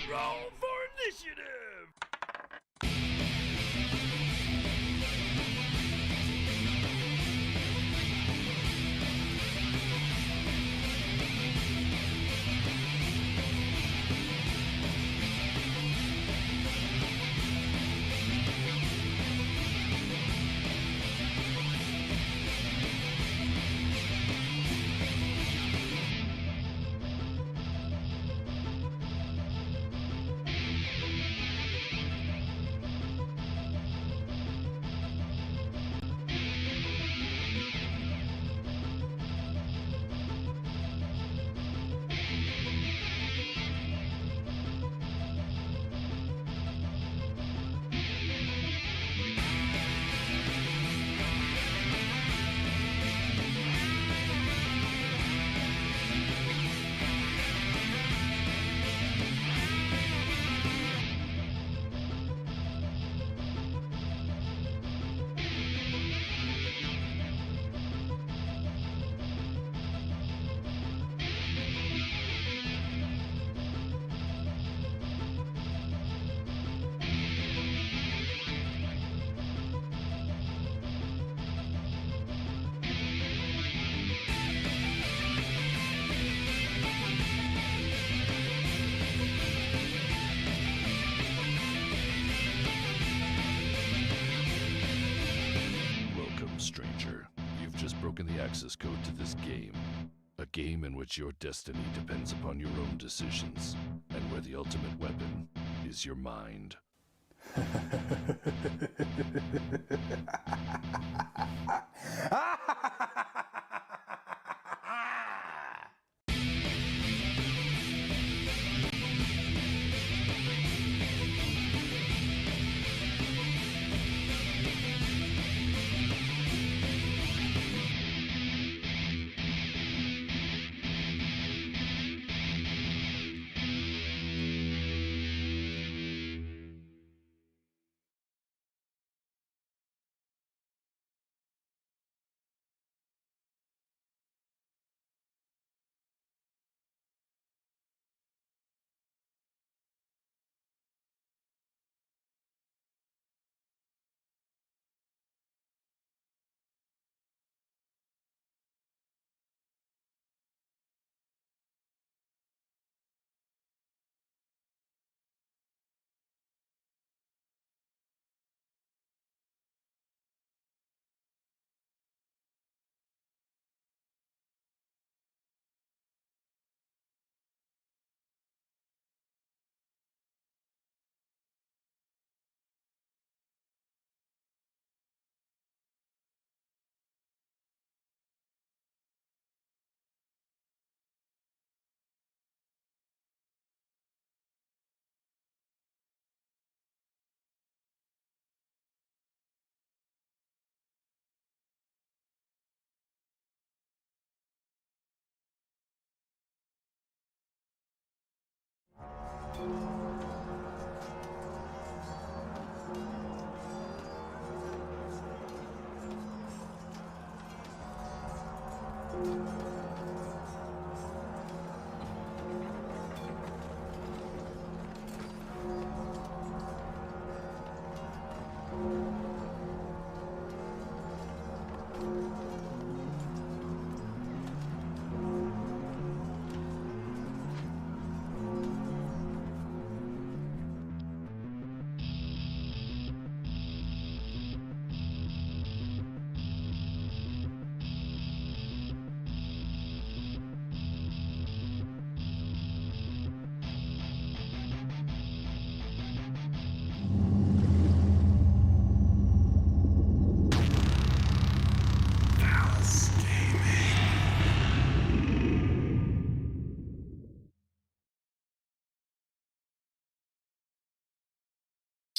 Roll for initiative! Stranger, you've just broken the access code to this game. A game in which your destiny depends upon your own decisions, and where the ultimate weapon is your mind.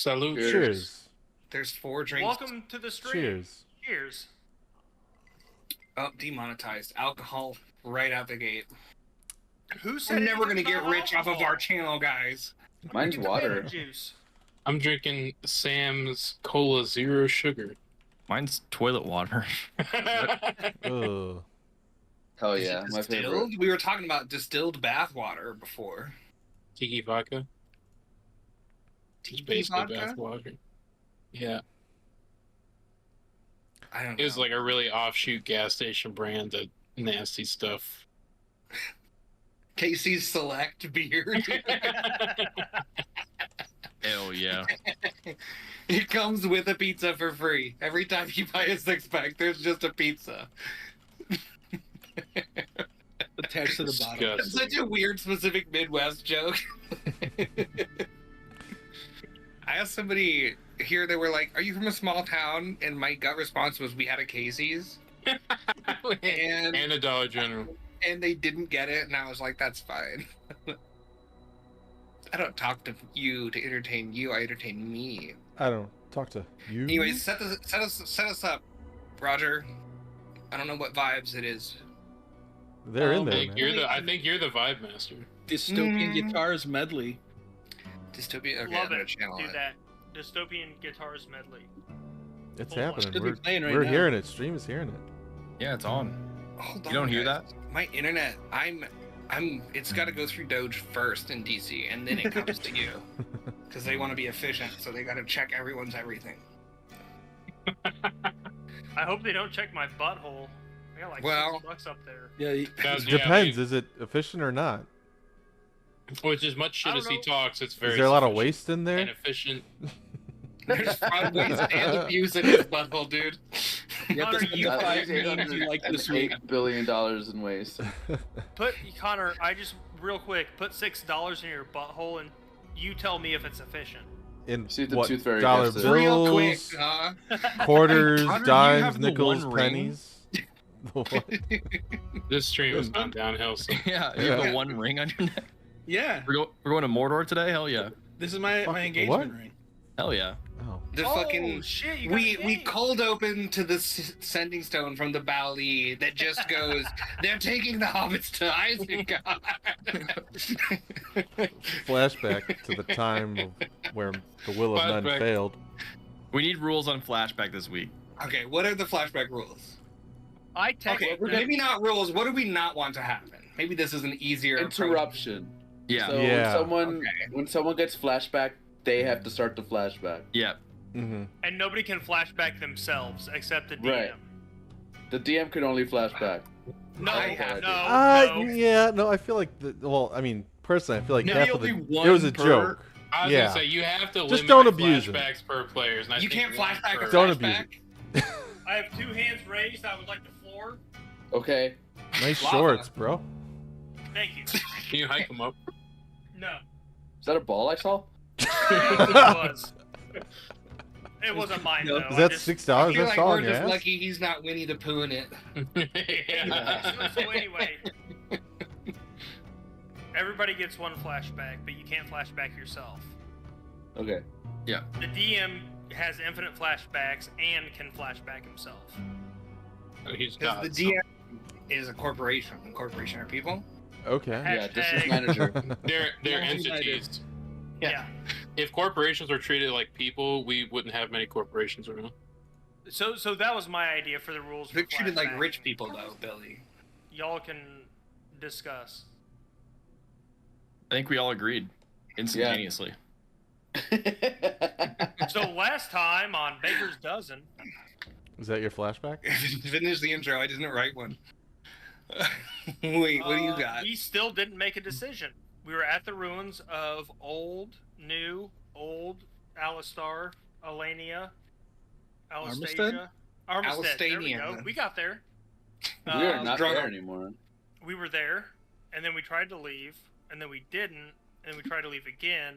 Salute. Cheers. There's 4 drinks. Welcome to the stream. Cheers. Cheers. Oh, demonetized. Alcohol right out the gate. Who said We're never anything gonna get about rich off of alcohol? our channel, guys. Mine's Tomato water. Juice. I'm drinking Sam's Cola Zero Sugar. Mine's toilet water. Ugh. Hell Is yeah, it my favorite. distilled? We were talking about distilled bath water before. Tiki vodka. It's Tiki basically vodka? bath water. Yeah. I don't know. It was like a really offshoot gas station brand of nasty stuff. Casey's Select beer. Hell yeah. It comes with a pizza for free. Every time you buy a 6-pack, there's just a pizza. Attached to the bottom. It's such a weird, specific Midwest joke. I asked somebody here, they were like, "Are you from a small town?" And my gut response was, "We had a Casey's." And a Dollar General. And they didn't get it, and I was like, "That's fine." I don't talk to you to entertain you. I entertain me. I don't talk to you. Anyways, set us up, Roger. I don't know what vibes it is. They're in I there, think, man. I think you're the vibe master. Dystopian Guitars Medley. Dystopia. Okay, Love I'm gonna it. channel Do it. that. Dystopian Guitars Medley. It's Hold on. happening. Should be playing right We're now. hearing it. Stream is hearing it. Yeah, it's on. Hold You don't hear guys. that? My internet. It's got to go through Doge first in DC, and then it comes to you, because they want to be efficient, so they got to check everyone's everything. I hope they don't check my butthole. I got like Well- $6 up there. Yeah, That's- Depends. yeah, Is it efficient or not? Which as much shit I as don't he know. talks, it's very Is there a lot of sufficient waste in there? and efficient. There's fraud, waste, and abuse in his butthole, dude. you have to Connor, spend you- the That 5 is memes you like this week. $8 billion in waste. Put Connor. Real quick. Put $6 in your butthole, and you tell me if it's efficient. In See if the what? tooth fairy Dollar gets it. Real quick, bills, huh? quarters, Connor, you dimes, have the nickels, one ring? pennies. The what? This stream has gone downhill. So Yeah, you have the one ring on your neck. Yeah, We're going to Mordor today? Hell yeah. this is my engagement ring. Hell yeah. Oh. The Oh fucking. shit! You got We engaged. cold open to the sending stone from the Bali that just goes. They're taking the hobbits to Isengard. Flashback to the time of where the will of none Flashback. failed. We need rules on flashback this week. Okay, what are the flashback rules? I texted. Okay, maybe not rules. What do we not want to happen? Maybe this is an easier approach. Interruption. Yeah. So Yeah. when someone gets flashback, they have to start the flashback. Yeah. Mm-hmm. And nobody can flashback themselves except the DM. Right. The DM can only flashback. No, I have no, no. Yeah, no, I feel like well, I mean, personally, I feel like No, half of only the one it was a per- joke. I was Yeah. gonna say you have to Just limit don't your abuse it. flashbacks per players. And I You think can't one flashback per- a Don't abuse flashback. I have 2 hands raised. I would like the floor. Okay. Nice Lava. shorts, bro. Thank you. Can you hike them up? No. Is that a ball I saw? It was. It wasn't mine No. though. Is I that just- $6 I I feel like saw we're on your just ass? lucky he's not Winnie the Pooh in it. Yeah. So anyway, everybody gets one flashback, but you can't flashback yourself. Okay. The DM has infinite flashbacks and can flashback himself. He's Because got the DM is a corporation. And corporation are people. Okay. Yeah, district Hashtag- manager. they're United. entities. Yeah. If corporations were treated like people, we wouldn't have many corporations around. So that was my idea for the rules. They're for treated like flashback. rich people, though, Billy. Y'all can discuss. I think we all agreed instantaneously. So last time on Baker's Dozen, Is that your flashback? Finish the intro. I didn't write one. Wait, what do you got? We still didn't make a decision. We were at the ruins of old Alistar, Alania, Alistasia. Armistead. There we go. Alistania. We got there. We are not drunk. there anymore. We were there, and then we tried to leave, and then we didn't, and we tried to leave again,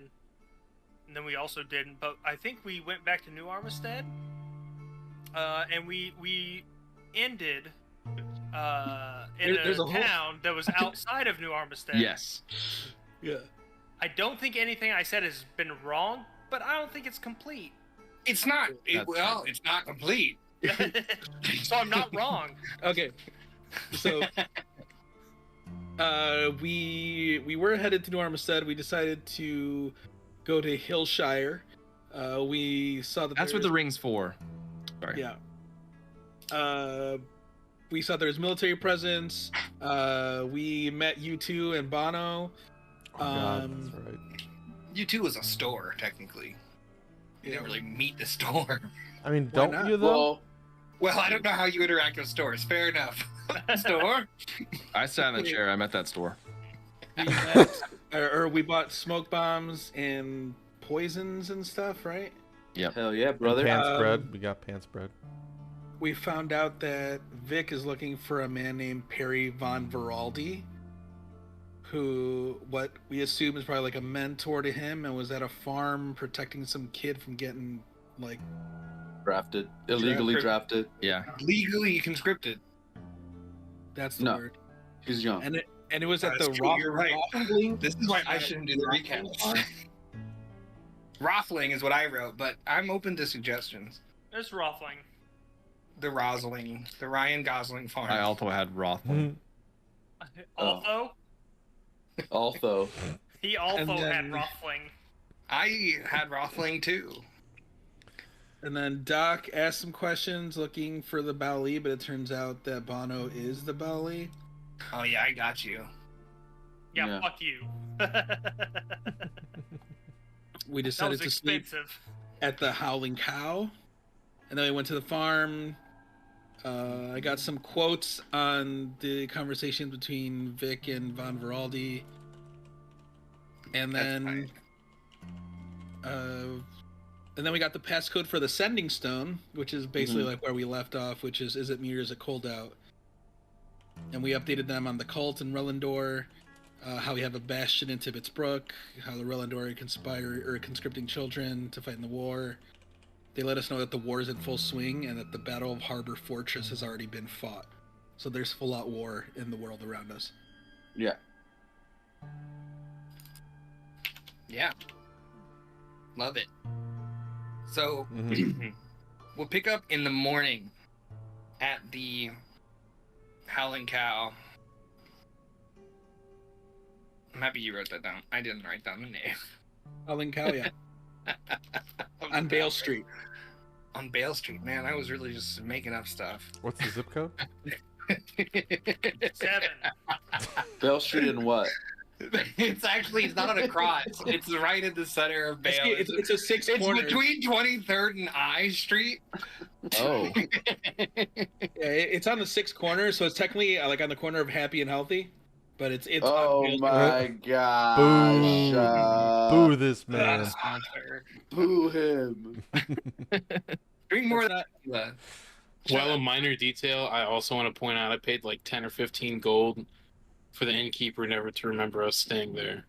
and then we also didn't. But I think we went back to New Armistead, and we ended in There's a a whole- town that was outside of New Armistead. Yes. Yeah. I don't think anything I said has been wrong, but I don't think it's complete. It's not. That's Well, true. it's not complete. So I'm not wrong. Okay. So we were headed to New Armistead. We decided to go to Hillshire. We saw that That's what the there's- ring's for. Sorry. Yeah. We saw there's military presence. We met U2 and Bono. Oh, God, that's right. U2 was a store, technically. You didn't really meet the store. I mean, Why don't not? you though? Well, I don't know how you interact with stores. Fair enough. Store? I sat in the chair. I'm at that store. We met, or we bought smoke bombs and poisons and stuff, right? Hell yeah, brother. Pants Um, bread. We got pants bread. We found out that Vic is looking for a man named Perry Von Veraldi, who what we assume is probably like a mentor to him, and was at a farm protecting some kid from getting like Drafted. Illegally drafted. Yeah. Legally conscripted. that's the No. word. He's young. And it was at That's the true, you're right. Rothling. This is why I shouldn't do the recaps. Rothling is what I wrote, but I'm open to suggestions. It's Rothling. The Rosling, the Ryan Gosling farm. I also had Rothling. Although Also, he also And had then- Rothling. I had Rothling too. And then Doc asked some questions looking for the Bali, but it turns out that Bono is the Bali. Oh yeah, I got you. Yeah, Yeah. fuck you. We That decided was to sleep expensive. at the Howling Cow, and then we went to the farm. I got some quotes on the conversation between Vic and Von Veraldi, and then we got the passcode for the Sending Stone, which is basically like where we left off, which is it me or is it cold out? And we updated them on the cult in Relindor, how we have a bastion in Tibbet's Brook, how the Relindor are conscripting children to fight in the war. They let us know that the war is in full swing and that the Battle of Harbor Fortress has already been fought. So there's full-out war in the world around us. yeah. Yeah. Love it. So Mhm. we'll pick up in the morning at the Howling Cow. I'm happy you wrote that down. I didn't write down the name. Howling Cow, yeah. On Bale Street. On Bale Street, man. I was really just making up stuff. What's the zip code? 7. Bell Street and what? It's not on a cross. It's right in the center of Bale. It's a six It's corner. between 23rd and I Street. Oh. Yeah, it's on the six corners, so it's technically like on the corner of Happy and Healthy, but it's Oh on Bale my gosh. Boo this man. That's not fair. Boo him. Drink more It's of not- that. Well, a minor detail, I also want to point out I paid like 10 or 15 gold for the innkeeper never to remember us staying there.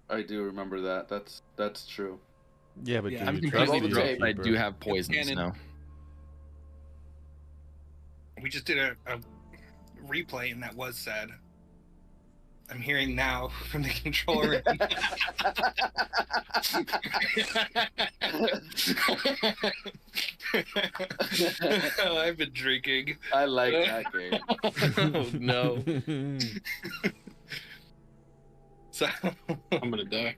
I do remember that. That's true. Yeah, but Yeah. do I'm you trust completely the the drunk, but I innkeeper? do have poisons Canon. now. We just did a replay, and that was said. I'm hearing now from the controller. I've been drinking. I like that game. Oh no. So I'm gonna die.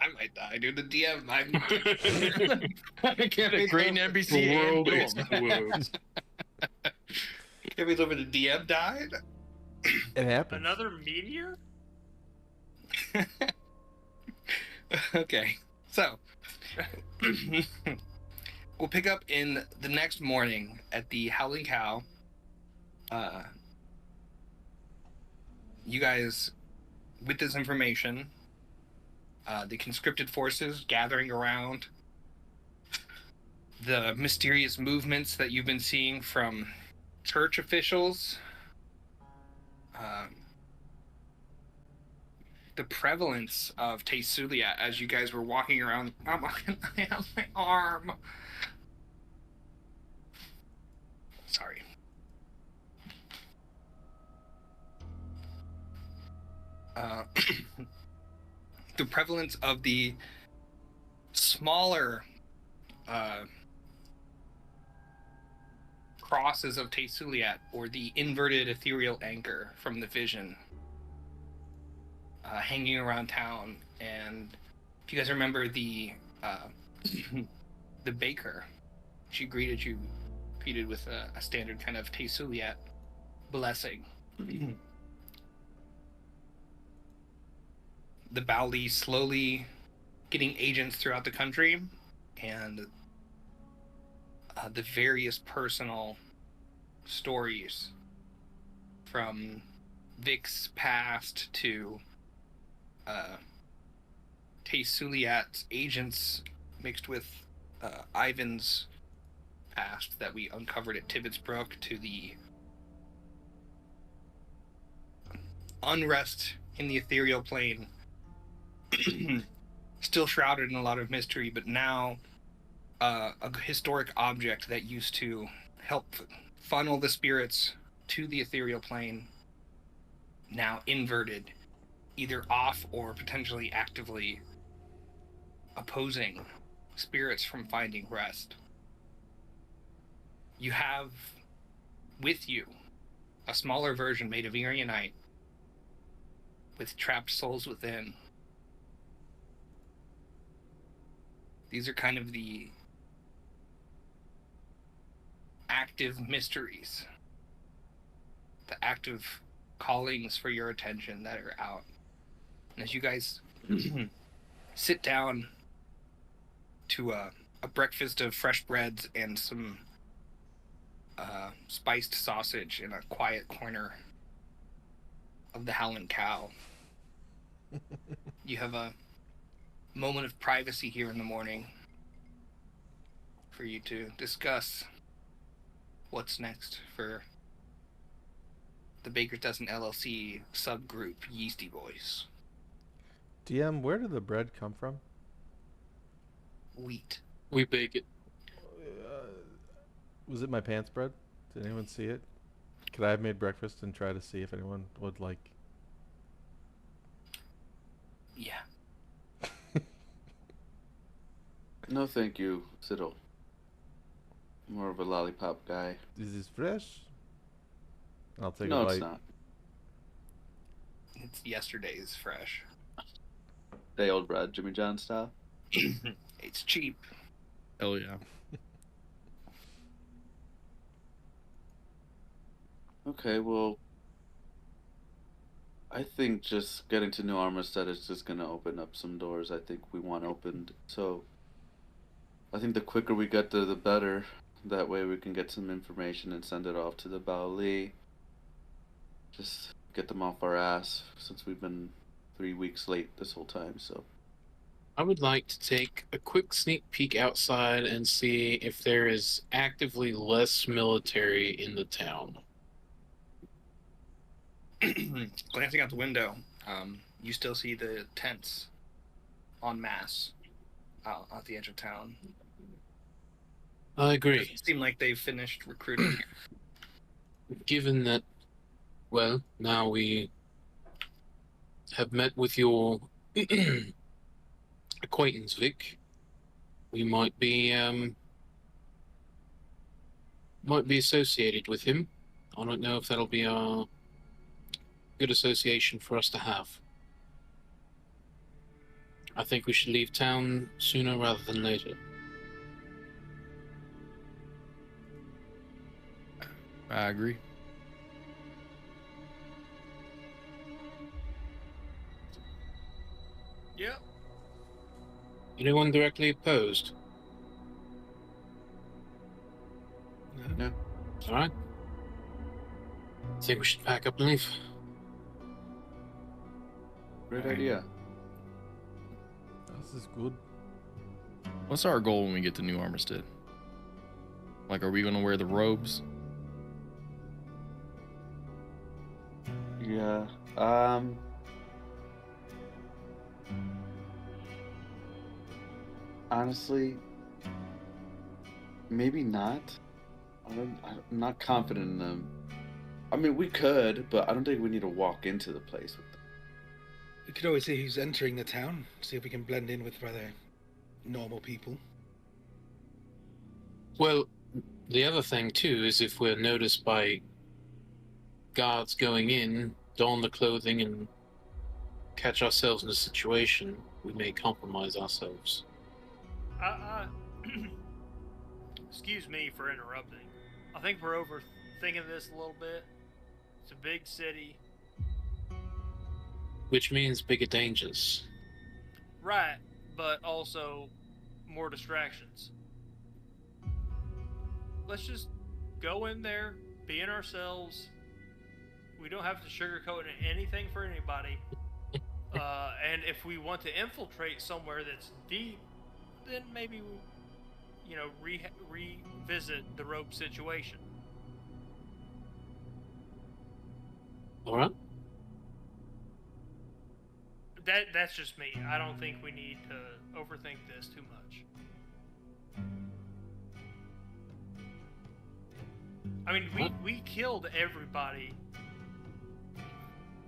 I might die, dude. The DM. I can't A wait great till- NPC and boom. explodes. Can't wait over the DM died. It happens. Another meteor? Okay, so we'll pick up in the next morning at the Howling Cow. You guys, with this information, the conscripted forces gathering around, the mysterious movements that you've been seeing from church officials, the prevalence of Tesulia as you guys were walking around. Oh my, I have my arm. Sorry. The prevalence of the smaller crosses of Tesuliat, or the inverted ethereal anchor from the vision, hanging around town. And if you guys remember the the baker, she greeted with a standard kind of Tesuliat blessing. The Baoli slowly getting agents throughout the country, and the various personal stories from Vic's past to Tesuliat's agents mixed with Ivan's past that we uncovered at Tibbetts Brook, to the unrest in the ethereal plane. Still shrouded in a lot of mystery, but now a historic object that used to help funnel the spirits to the ethereal plane, now inverted, either off or potentially actively opposing spirits from finding rest. You have with you a smaller version made of Irianite with trapped souls within. These are kind of the active mysteries, the active callings for your attention that are out. And as you guys sit down to a breakfast of fresh breads and some spiced sausage in a quiet corner of the Howlin' Cow, you have a moment of privacy here in the morning for you to discuss what's next for the Baker's Dozen LLC subgroup Yeasty Boys. DM, where did the bread come from? Wheat. We bake it. Was it my pants bread? Did anyone see it? Could I have made breakfast and try to see if anyone would like? Yeah. No, thank you, Siddle. More of a lollipop guy. Is this fresh? I'll take No, a bite. it's not. It's yesterday's fresh. Day old bread, Jimmy John style. It's cheap. Hell yeah. Okay, well, I think just getting to New Armistead is just gonna open up some doors I think we want opened. So I think the quicker we get there, the better. That way we can get some information and send it off to the Baoli. Just get them off our ass, since we've been 3 weeks late this whole time, so. I would like to take a quick sneak peek outside and see if there is actively less military in the town. Glancing out the window, you still see the tents en masse out at the edge of town. I agree. Doesn't seem like they've finished recruiting. Given that, well, now we have met with your acquaintance Vic, we might be associated with him. I don't know if that'll be a good association for us to have. I think we should leave town sooner rather than later. I agree. Yep. Anyone directly opposed? No. All right. I think we should pack up and leave. Great idea. This is good. What's our goal when we get to New Armistead? Like, are we gonna wear the robes? Yeah. Honestly, maybe not. I'm not confident in them. I mean, we could, but I don't think we need to walk into the place with them. We could always see who's entering the town, see if we can blend in with where normal people. Well, the other thing too is if we're noticed by guards going in, don the clothing, and catch ourselves in a situation, we may compromise ourselves. Excuse me for interrupting. I think we're overthinking this a little bit. It's a big city. Which means bigger dangers. Right, but also more distractions. Let's just go in there, being ourselves. We don't have to sugarcoat anything for anybody. And if we want to infiltrate somewhere that's deep, then maybe, revisit the rope situation. All right. That's just me. I don't think we need to overthink this too much. I mean, we killed everybody,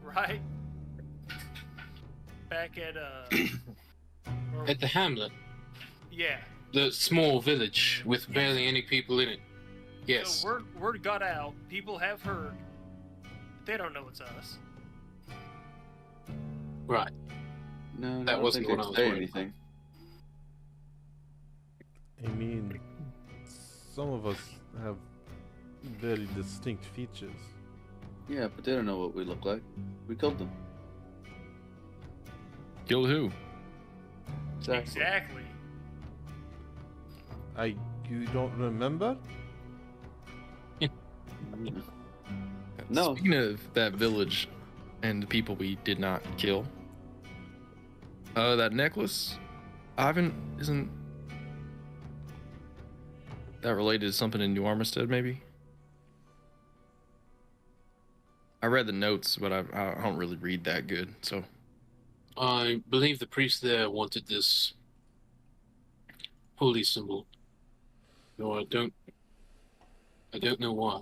right? Back at At the hamlet, yeah. the small village with barely any people in it. Yes. So word got out. People have heard. They don't know it's us. Right. No, That I don't wasn't think what I they'd was say worried anything. I mean, some of us have very distinct features. Yeah, but they don't know what we look like. We killed them. Killed who? Exactly. You don't remember? No. Speaking of that village and the people we did not kill, that necklace, Ivan, isn't that related to something in New Armistead, maybe? I read the notes, but I don't really read that good, so. I believe the priest there wanted this holy symbol. No, I don't know why.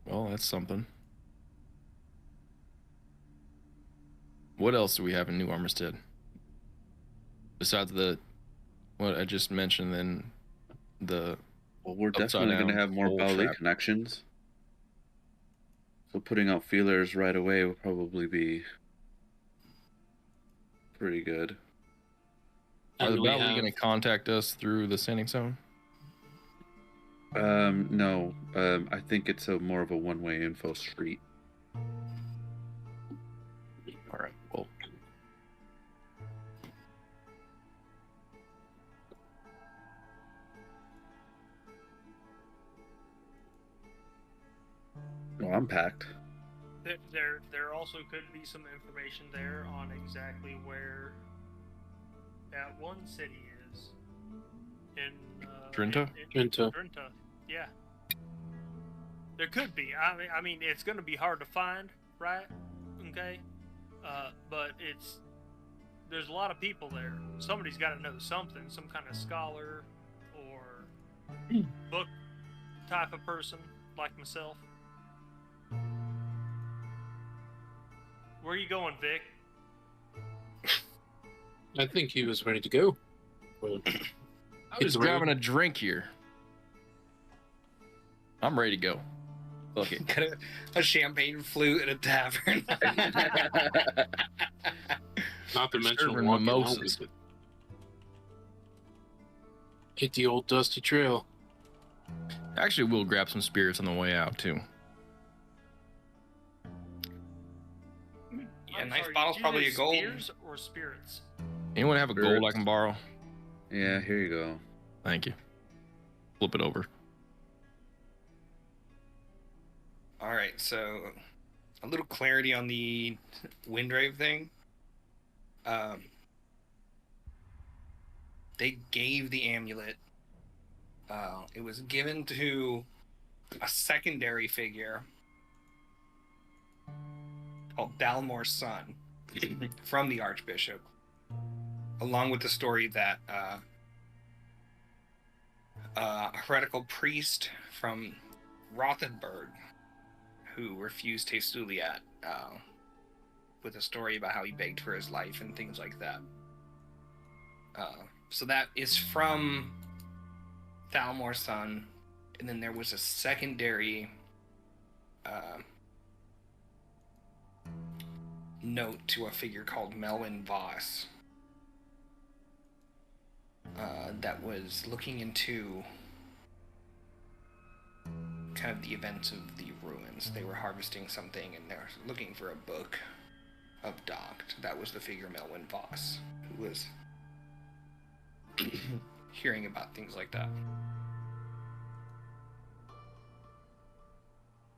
Well, that's something. What else do we have in New Armistead? Besides what I just mentioned, then Well, we're upside definitely going to down have more hole ballet trap. connections. So putting out feelers right away will probably be pretty good. Are And the we Valley have going to contact us through the Sanding Zone? No. I think it's more of a one-way info street. All right. Well, No, I'm packed. There also could be some information there on exactly where that one city is. In Trinta? Trinta. Trinta, yeah. There could be. I mean, it's going to be hard to find, right? Okay, but there's a lot of people there. Somebody's got to know something. Some kind of scholar or book type of person like myself. Where are you going, Vic? I think he was ready to go. Well, I was grabbing a drink here. I'm ready to go. Fuck it. Got a champagne flute at a tavern. not to mention Serving walking home mimosas. with it. Hit the old dusty trail. Actually, we'll grab some spirits on the way out, too. Yeah, I'm nice sorry, bottle's did you probably say a gold. Spears or spirits? Anyone have a gold I Spirits. can borrow? Yeah, here you go. Thank you. Flip it over. All right, so a little clarity on the Windrave thing. They gave the amulet. It was given to a secondary figure called Dalmore's son from the Archbishop, along with the story that a heretical priest from Rothenburg who refused Testuliat, with a story about how he begged for his life and things like that. So that is from Thalmor's son, and then there was a secondary note to a figure called Melwin Voss that was looking into kind of the events of the ruins. They were harvesting something and they were looking for a book of Doct. That was the figure Melwin Voss, who was hearing about things like that.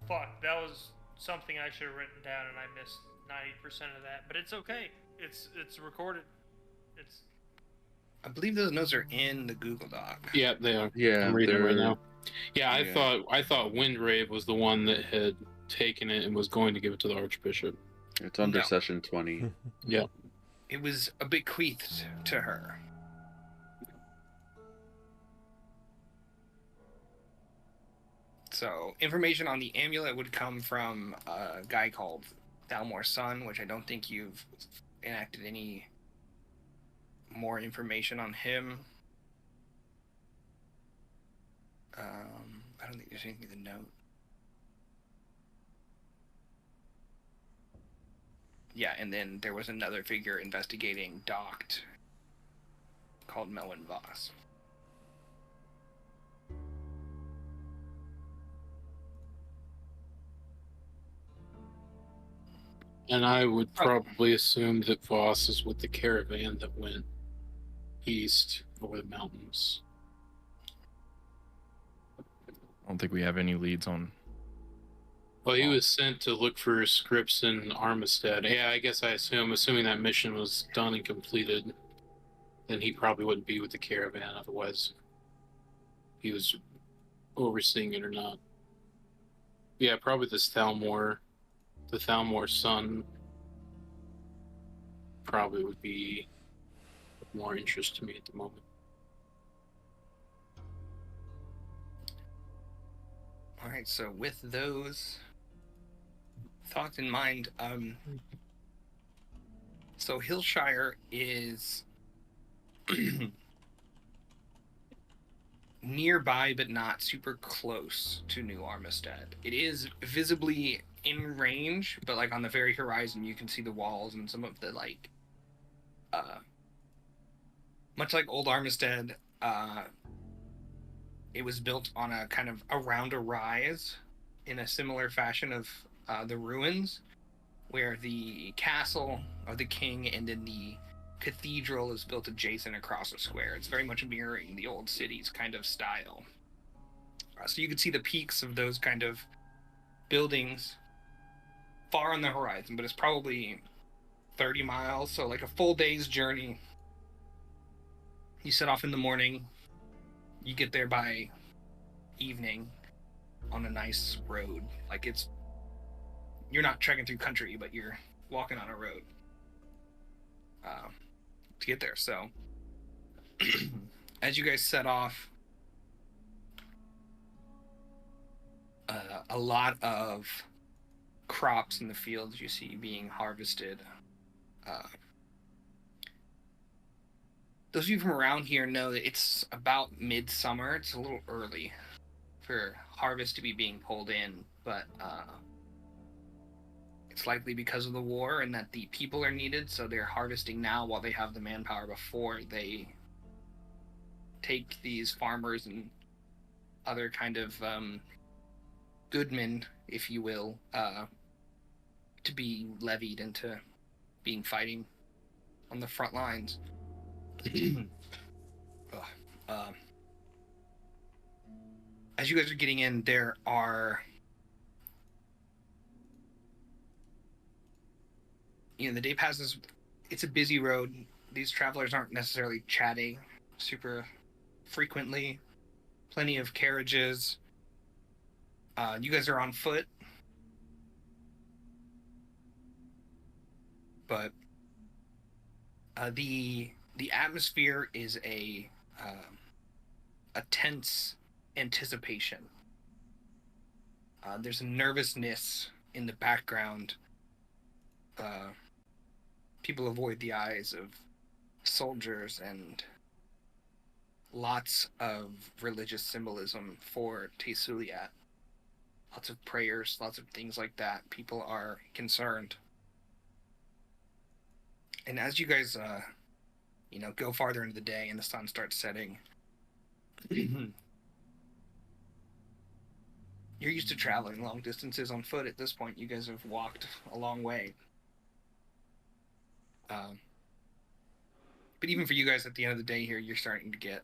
Fuck, that was something I should have written down and I missed 90% of that. But it's okay. It's recorded. It's. I believe those notes are in the Google Doc. Yeah, they are. Yeah, I'm reading it right they're- now. Yeah, yeah. I thought Windrave was the one that had taken it and was going to give it to the Archbishop. It's under No. session 20. Yeah. It was a bequeathed to her. So, information on the amulet would come from a guy called Thalmor's son, which I don't think you've enacted any more information on him. I don't think there's anything to note. Yeah, and then there was another figure investigating Doct called Melwin Voss. And I would probably assume that Voss is with the caravan that went east over the mountains. I don't think we have any leads on. Well, he was sent to look for scripts in Armistead. Yeah, I guess assuming that mission was done and completed, then he probably wouldn't be with the caravan. Otherwise, he was overseeing it or not. Yeah, probably the Thalmor's son probably would be of more interest to me at the moment. All right, so with those thoughts in mind, so Hillshire is nearby but not super close to New Armistead. It is visibly in range, but like on the very horizon you can see the walls and some of the like much like old Armistead, it was built on a kind of around a rise in a similar fashion of the ruins, where the castle of the king and then the cathedral is built adjacent across a square. It's very much mirroring the old city's kind of style. So you can see the peaks of those kind of buildings far on the horizon, but it's probably 30 miles, so like a full day's journey. You set off in the morning, you get there by evening on a nice road. Like you're not trekking through country, but you're walking on a road to get there. So as you guys set off, a lot of crops in the fields you see being harvested. Those of you from around here know that it's about midsummer. It's a little early for harvest to be being pulled in, but it's likely because of the war and that the people are needed, so they're harvesting now while they have the manpower before they take these farmers and other kind of goodmen, if you will, to be levied into being fighting on the front lines. As you guys are getting in, there are, the day passes. It's a busy road. These travelers aren't necessarily chatting super frequently. Plenty of carriages. You guys are on foot, but the atmosphere is a tense anticipation. There's a nervousness in the background. People avoid the eyes of soldiers and lots of religious symbolism for Tesuliat. Lots of prayers, lots of things like that. People are concerned. And as you guys, go farther into the day and the sun starts setting, you're used to traveling long distances on foot at this point. You guys have walked a long way. But even for you guys at the end of the day here, you're starting to get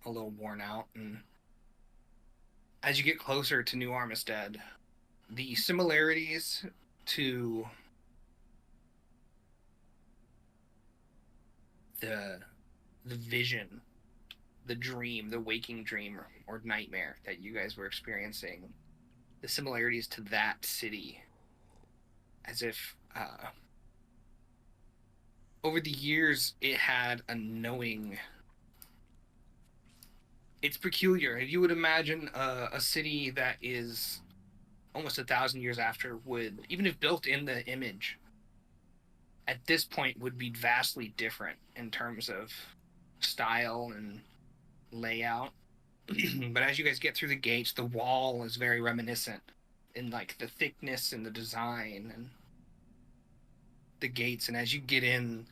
a little worn out. And as you get closer to New Armistead, the similarities to the vision, the dream, the waking dream or nightmare that you guys were experiencing, the similarities to that city, as if over the years it had a knowing. It's peculiar. You would imagine a city that is almost 1,000 years after would, even if built in the image, at this point would be vastly different in terms of style and layout. But as you guys get through the gates, the wall is very reminiscent in like the thickness and the design and the gates. And as you get in,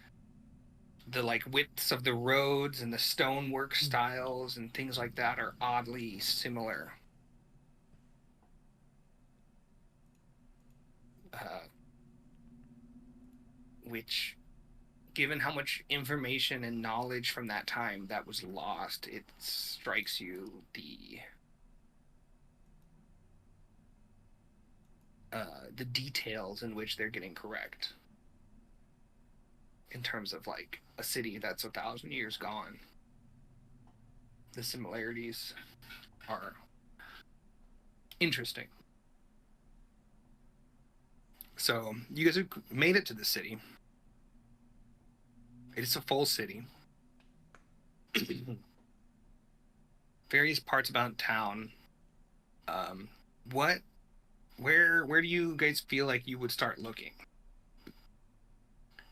the like widths of the roads and the stonework styles and things like that are oddly similar. Which, given how much information and knowledge from that time that was lost, it strikes you the details in which they're getting correct. In terms of like a city that's 1,000 years gone, the similarities are interesting. So you guys have made it to the city. It is a full city. Various parts about town. Where do you guys feel like you would start looking?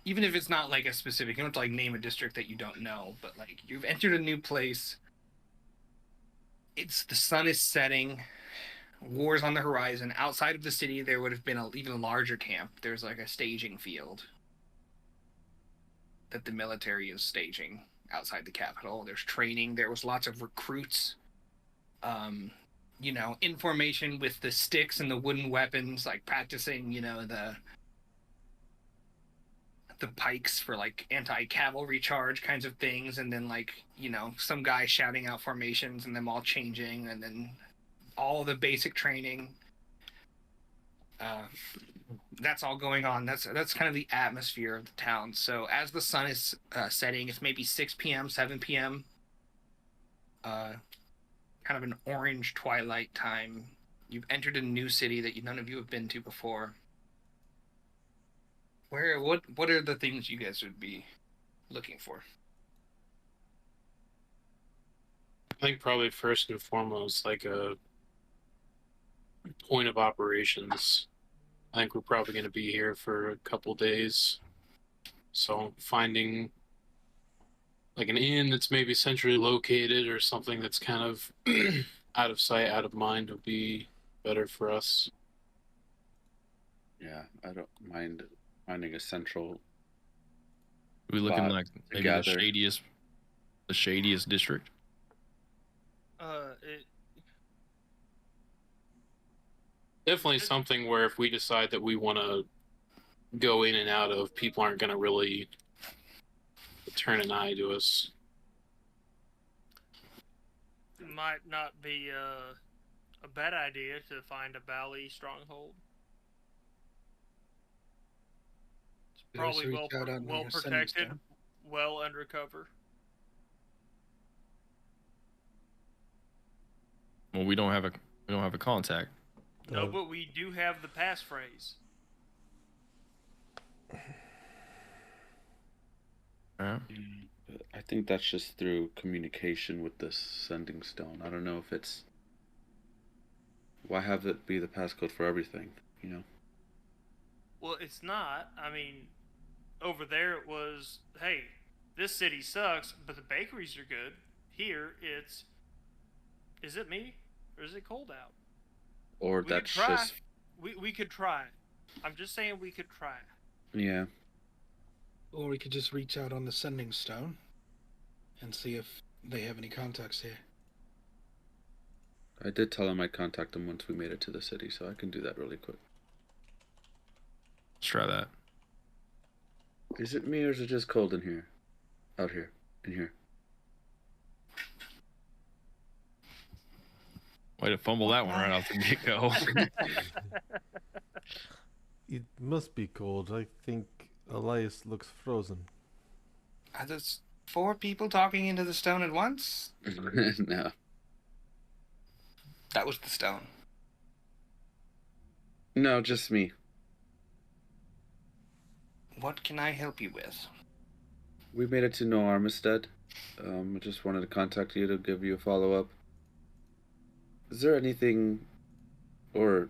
Even if it's not like a specific, you don't have to like name a district that you don't know, but like you've entered a new place. The sun is setting. War's on the horizon. Outside of the city, there would have been an even larger camp. There's like a staging field that the military is staging outside the capital. There's training. There was lots of recruits. In formation with the sticks and the wooden weapons, like practicing, the pikes for like anti-cavalry charge kinds of things, and then like some guy shouting out formations and them all changing, and then all the basic training. That's all going on. That's kind of the atmosphere of the town. So as the sun is setting, it's maybe 6 p.m., 7 p.m. Kind of an orange twilight time. You've entered a new city that none of you have been to before. What are the things you guys would be looking for? I think probably first and foremost, like a point of operations. I think we're probably going to be here for a couple days. So finding like an inn that's maybe centrally located or something that's kind of out of sight, out of mind would be better for us. Yeah, I don't mind finding a central. We looking like maybe gather. the shadiest district. Definitely something where if we decide that we want to go in and out of, people aren't going to really turn an eye to us. It might not be a bad idea to find a Bali stronghold. It's probably well protected, well undercover. Well, we don't have a contact. No, but we do have the passphrase. Yeah. I think that's just through communication with the sending stone. I don't know if it's. Why have it be the passcode for everything? Well, it's not. I mean, over there it was, hey, this city sucks, but the bakeries are good. here it's, is it me or is it cold out? Or We could that's try. just We could try. I'm just saying we could try. yeah. Or we could just reach out on the sending stone and see if they have any contacts here. I did tell him I'd contact him once we made it to the city, so I can do that really quick. Let's try that. Is it me or is it just cold in here? Out here. In here. Way to fumble that one right off the get-go. It must be cold. I think Elias looks frozen. Are there 4 people talking into the stone at once? No. That was the stone. No, just me. What can I help you with? We made it to No Armistead. I just wanted to contact you to give you a follow-up. Is there anything, or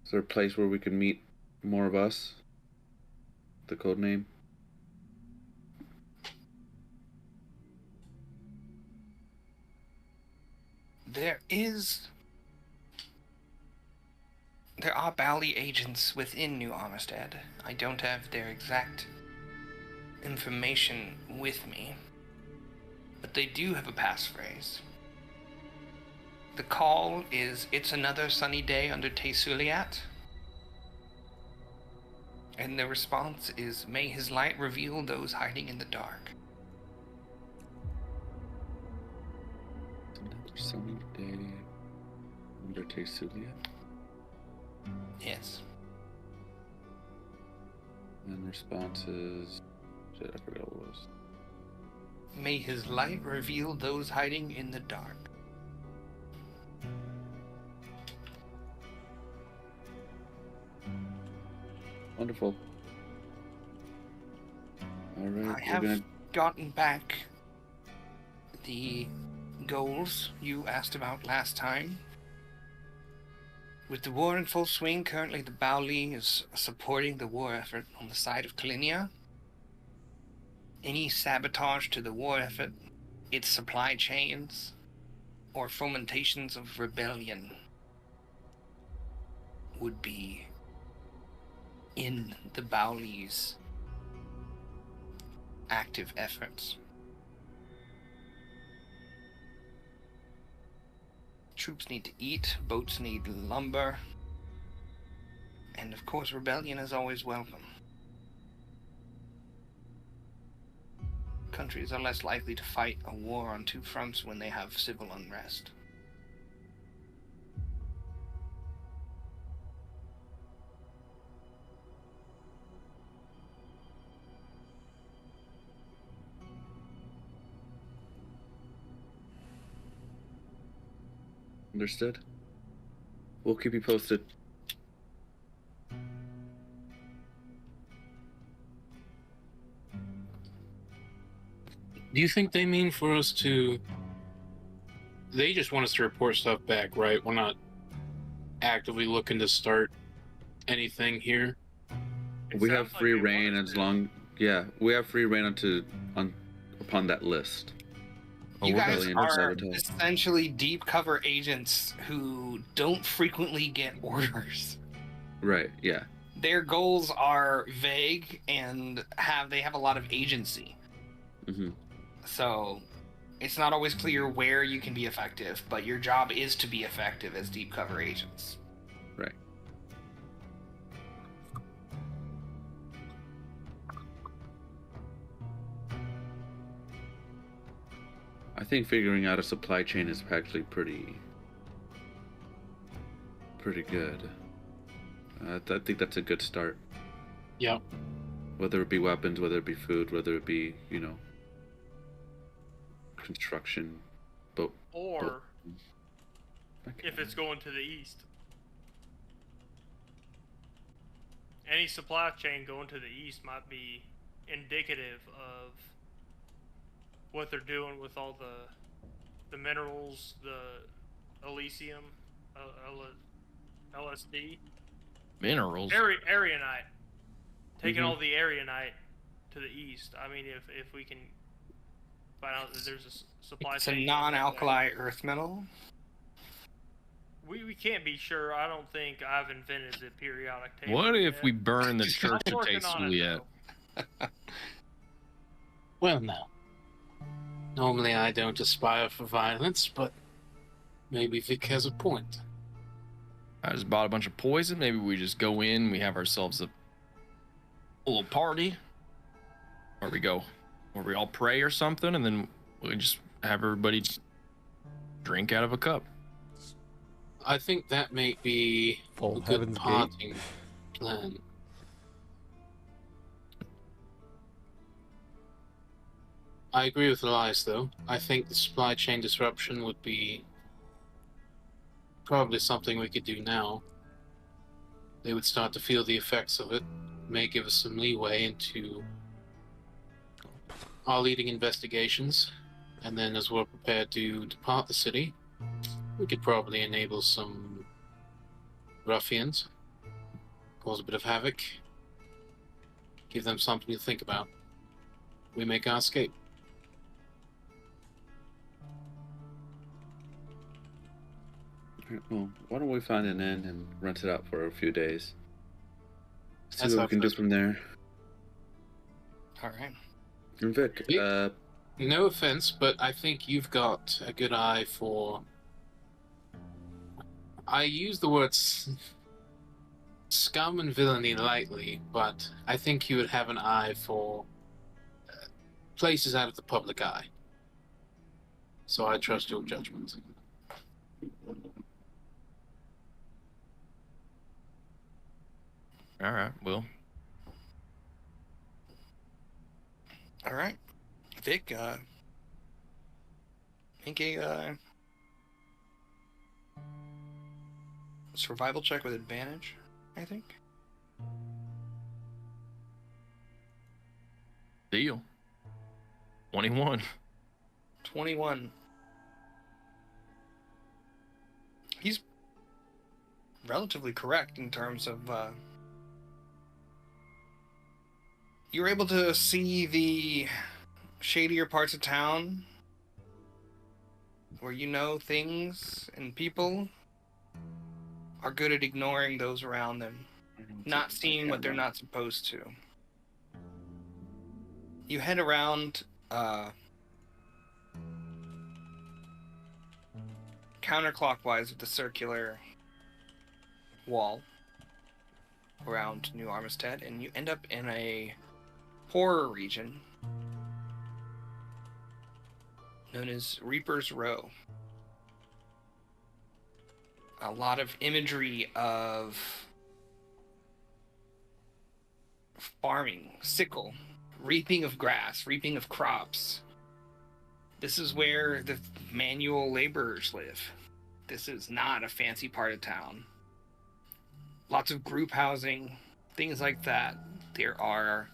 is there a place where we can meet more of us? The code name? There are Bally agents within New Armistead. I don't have their exact information with me, but they do have a passphrase. The call is, "It's another sunny day under Tesuliat." And the response is, "May his light reveal those hiding in the dark." Another sunny day under Tesulia. Yes. And response is... Shit, I forgot what it was. "May his light reveal those hiding in the dark." Wonderful. Alright, I have gotten back the goals you asked about last time. With the war in full swing, currently the Baoli is supporting the war effort on the side of Kalinia. Any sabotage to the war effort, its supply chains, or fomentations of rebellion would be in the Baoli's active efforts. Troops need to eat, boats need lumber, and of course rebellion is always welcome. Countries are less likely to fight a war on 2 fronts when they have civil unrest. Understood. We'll keep you posted. Do you think they mean for us to... They just want us to report stuff back, right? We're not actively looking to start anything here. We have free reign as long... Yeah, we have free reign upon that list. You guys Rebellion or are sabotage. essentially deep cover agents who don't frequently get orders. Right, yeah. Their goals are vague and they have a lot of agency. Mm-hmm. So it's not always clear where you can be effective, but your job is to be effective as deep cover agents. Right. I think figuring out a supply chain is actually pretty good. I think that's a good start. Yeah. Whether it be weapons, whether it be food, whether it be, construction, boat. Or if it's going to the east. Any supply chain going to the east might be indicative of what they're doing with all the minerals, the Elysium, LSD. Minerals? Aerionite. Taking Mhm. all the Aerionite to the east. I mean, if we can Find out that there's a supply It's a chain. non-alkali earth metal. We can't be sure. I don't think I've invented the periodic table. What if yet. we burn the church I'm of working on it, Juliet? though. Well, now. Normally I don't aspire for violence, but maybe Vic has a point. I just bought a bunch of poison. Maybe we just go in, we have ourselves a little party. Where we go, where we all pray or something, and then we just have everybody drink out of a cup. I think that may be Full a good Heaven's Gate. parting plan. I agree with Elias, though. I think the supply chain disruption would be probably something we could do now. They would start to feel the effects of it. May give us some leeway into our leading investigations, and then as we're prepared to depart the city, we could probably enable some ruffians, cause a bit of havoc, give them something to think about. We make our escape. Alright, well, why don't we find an inn and rent it out for a few days? See That's what we can do awesome. from there. All right. And Vic, Vic? No offense, but I think you've got a good eye for... I use the words scum and villainy lightly, but I think you would have an eye for places out of the public eye. So I trust your judgment. All right, well, All right. Vic, make a survival check with advantage, I think. deal. 21. 21. He's relatively correct in terms of you're able to see the shadier parts of town where you know things and people are good at ignoring those around them, not seeing what they're not supposed to. You head around counterclockwise with the circular wall around New Armistead, and you end up in a horror region known as Reaper's Row. A lot of imagery of farming, sickle, reaping of grass, reaping of crops. This is where the manual laborers live. This is not a fancy part of town. Lots of group housing, things like that. There are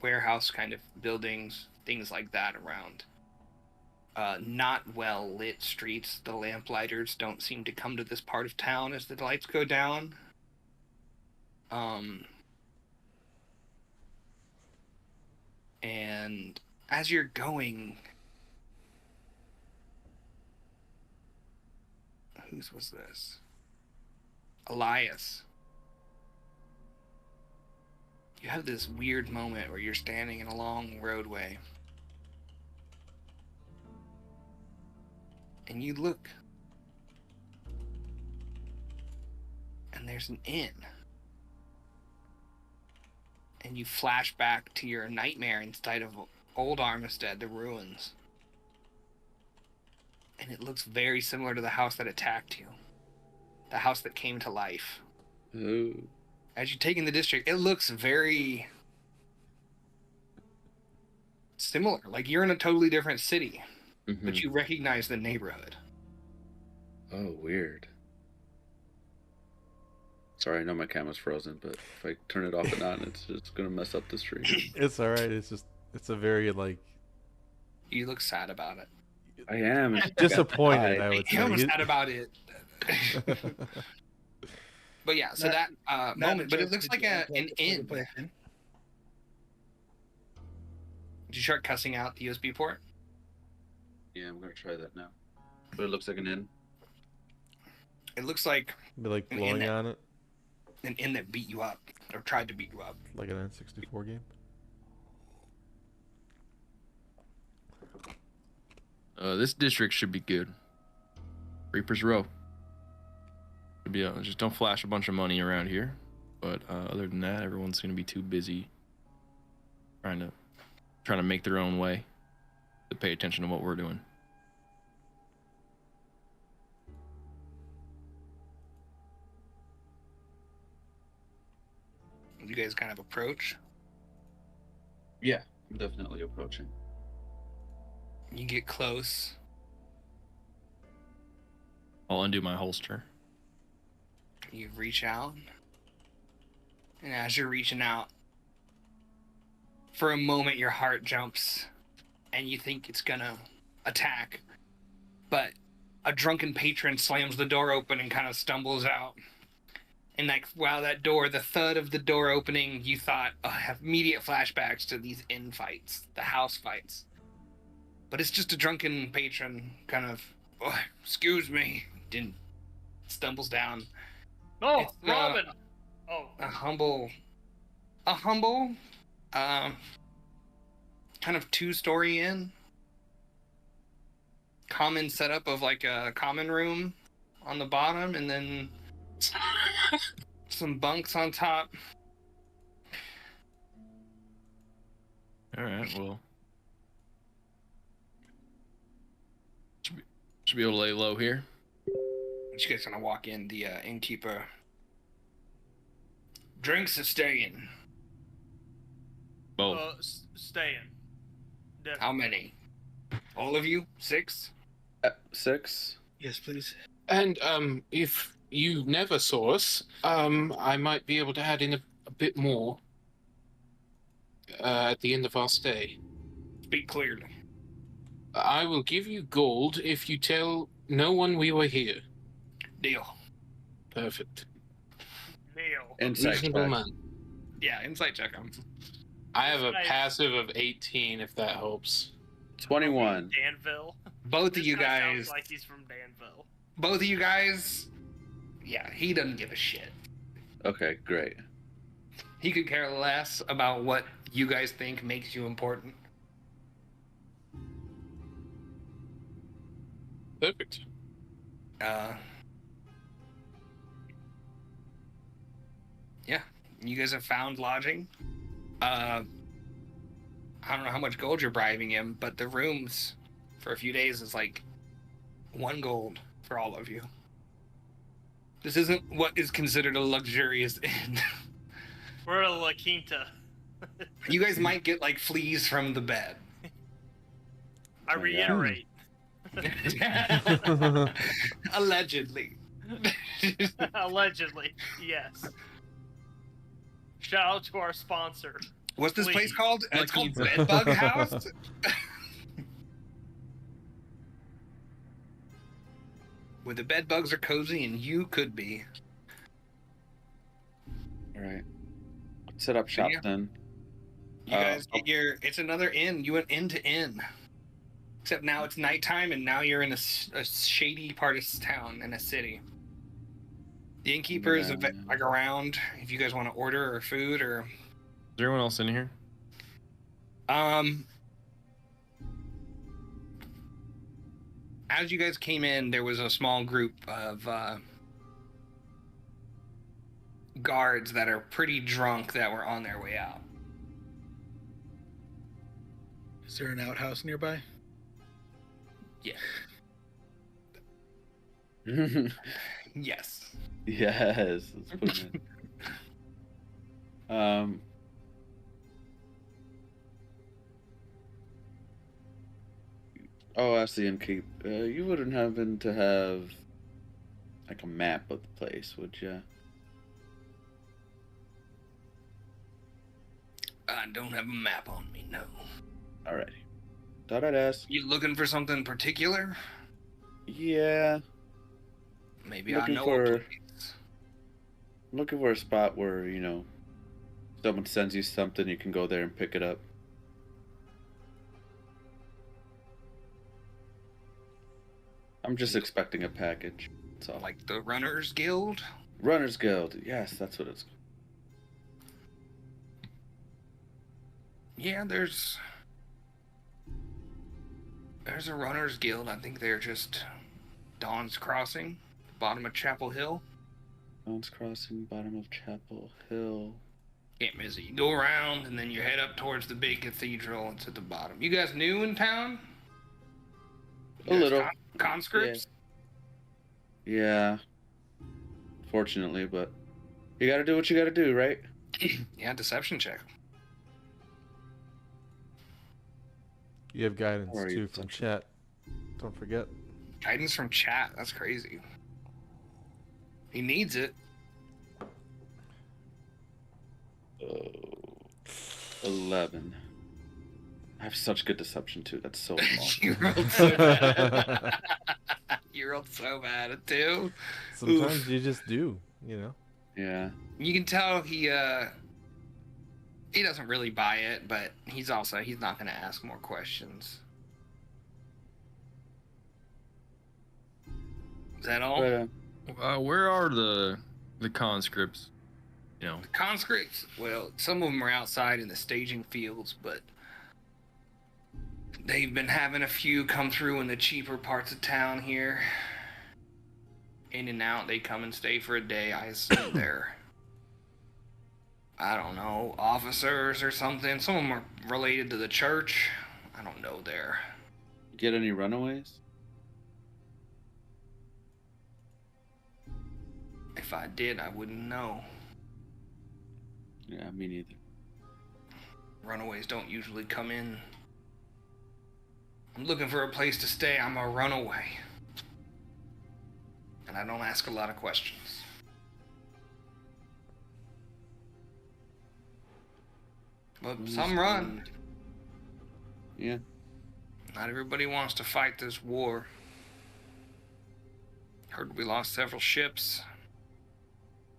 warehouse kind of buildings, things like that around. Not well lit streets. The lamplighters don't seem to come to this part of town as the lights go down. And as you're going, whose was this? Elias. You have this weird moment where you're standing in a long roadway. And you look. And there's an inn. And you flash back to your nightmare inside of Old Armistead, the ruins. And it looks very similar to the house that attacked you. The house that came to life. Ooh. As you take in the district, it looks very similar. Like you're in a totally different city, but you recognize the neighborhood. Oh, weird. Sorry, I know my camera's frozen, but if I turn it off and on, it's just gonna mess up the stream. It's all right. It's a very like. You look sad about it. I am Disappointed, I would say. I'm sad about it. But yeah, so that moment, but it looks like an inn. Did you start cussing out the USB port? Yeah, I'm gonna try that now. But it looks like an in. It looks like Be like an blowing in on it, that beat you up or tried to beat you up. like an N64 game. This district should be good. Reaper's Row. Should be, just don't flash a bunch of money around here. But other than that, everyone's gonna be too busy trying to make their own way to pay attention to what we're doing. You guys kind of approach. Yeah, I'm definitely approaching. You get close. I'll undo my holster. You reach out. And as you're reaching out, for a moment your heart jumps and you think it's gonna attack. But a drunken patron slams the door open and kind of stumbles out. And like, wow, that door, the thud of the door opening, you thought, I have immediate flashbacks to these inn fights, the house fights. But it's just a drunken patron kind of, oh, excuse me, didn't stumbles down. Oh, It's, Robin! Oh, A humble, kind of 2-story inn. Common setup of like a common room on the bottom and then some bunks on top. All right, well, should be able to lay low here. You guys gonna walk in, the innkeeper. Drinks are staying. Both. staying. How many? All of you? 6? 6. Yes, please. And if you never saw us, I might be able to add in a bit more at the end of our stay. Speak clearly. I will give you gold if you tell no one we were here. Deal. Perfect. Neil. Insight Reasonable check. man. Yeah, insight check him. I have a Nice. passive of 18, if that helps. 21. Danville. Both of This you guy guys. sounds like he's from Danville. Both of you guys. Yeah, he doesn't give a shit. Okay, great. He could care less about what you guys think makes you important. Perfect. Yeah, you guys have found lodging. I don't know how much gold you're bribing him, but the rooms for a few days is like 1 gold for all of you. This isn't what is considered a luxurious inn. We're a La Quinta. You guys might get like fleas from the bed. I Oh, yeah. reiterate. Allegedly. Allegedly, yes. Shout out to our sponsor. What's this place Please. called? It's Lucky called Bedbug House. Where the bed bugs are cozy and you could be. All right. Set up shop Yeah. then. You guys get your. It's another inn. You went inn to inn. Except now it's nighttime and now you're in a shady part of town in a city. The innkeeper is Yeah. like around if you guys want to order or food or. Is there anyone else in here? As you guys came in, there was a small group of guards that are pretty drunk that were on their way out. Is there an outhouse nearby? Yeah. Yes. Yes. Let's put it in. Oh, that's the innkeep. You wouldn't happen to have like a map of the place, would you? I don't have a map on me, no. Alrighty. Thought I'd ask. You looking for something particular? Yeah. Maybe Looking I know for- a place. I'm looking for a spot where, someone sends you something, you can go there and pick it up. I'm just expecting a package. That's all. Like the Runners Guild? Runners Guild. Yes, that's what it's. Yeah, there's a Runners Guild. I think they're just Dawn's Crossing, bottom of Chapel Hill. Dawn's Crossing, bottom of Chapel Hill. Can't miss it. You go around and then you head up towards the big cathedral. It's at the bottom. You guys new in town? A little. Conscripts? Yeah. Fortunately, but you gotta do what you gotta do, right? Yeah, deception check. You have guidance Or you too from chat. Don't forget. Guidance from chat. That's crazy. He needs it. 11. I have such good deception too. That's so small. You rolled so bad. You rolled so bad at 2. Sometimes you just do, you know. Yeah. You can tell he doesn't really buy it, but he's not gonna ask more questions. Is that all? But, Where are the conscripts? You know, Conscripts? Well, some of them are outside in the staging fields, but they've been having a few come through in the cheaper parts of town here. In and out, they come and stay for a day. I assume they're, I don't know, officers or something. Some of them are related to the church. I don't know there. get any runaways? If I did, I wouldn't know. Yeah, me neither. Runaways don't usually come in. I'm looking for a place to stay. I'm a runaway. And I don't ask a lot of questions. But some run. Yeah. Not everybody wants to fight this war. Heard we lost several ships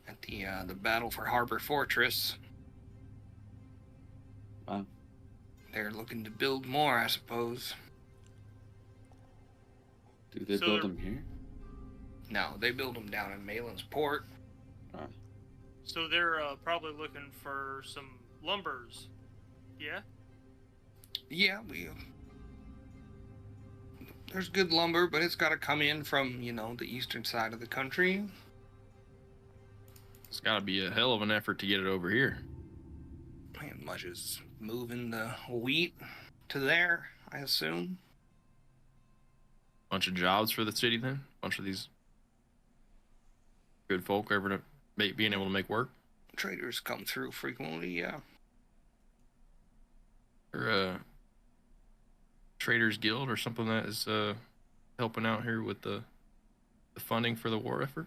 at the battle for Harbor Fortress. Wow. They're looking to build more, I suppose. Do they So build they're- them here? No, they build them down in Malin's Port. So they're probably looking for some lumbers. Yeah? Yeah, there's good lumber, but it's got to come in from, the eastern side of the country. it's got to be a hell of an effort to get it over here. And much as moving the wheat to there, I assume. Bunch of jobs for the city then. Bunch of these good folk ever to being able to make work. Traders come through frequently, yeah. Or Traders Guild or something that is helping out here with the funding for the war effort.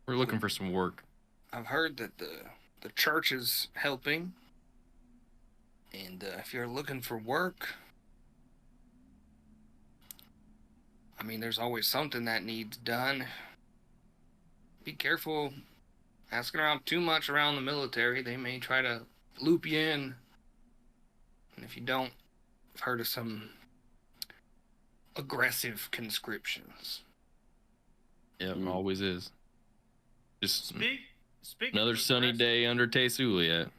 We're looking for some work. I've heard that the church is helping. And if you're looking for work, I mean, there's always something that needs done. Be careful asking around too much around the military. They may try to loop you in. And if you don't, I've heard of some aggressive conscriptions. Yeah, it always is. Just Speaking another of sunny aggressive- day under Tesuliat.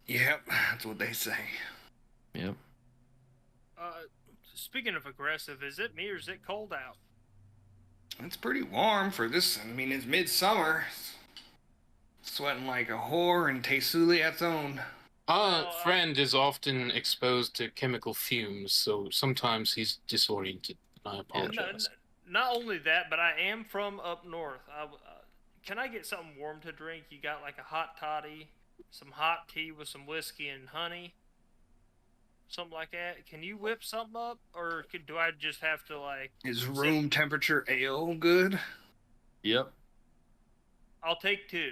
Yep, that's what they say. Yep. Speaking of aggressive, is it me or is it cold out? It's pretty warm for this. I mean, it's midsummer. Sweating like a whore in Tesuliat's own. Our friend is often exposed to chemical fumes, so sometimes he's disoriented. I apologize. Not only that, but I am from up north. Can I get something warm to drink? You got like a hot toddy, some hot tea with some whiskey and honey? Something like that. Can you whip something up, or do I just have to like? Is room temperature ale good? Yep. I'll take 2.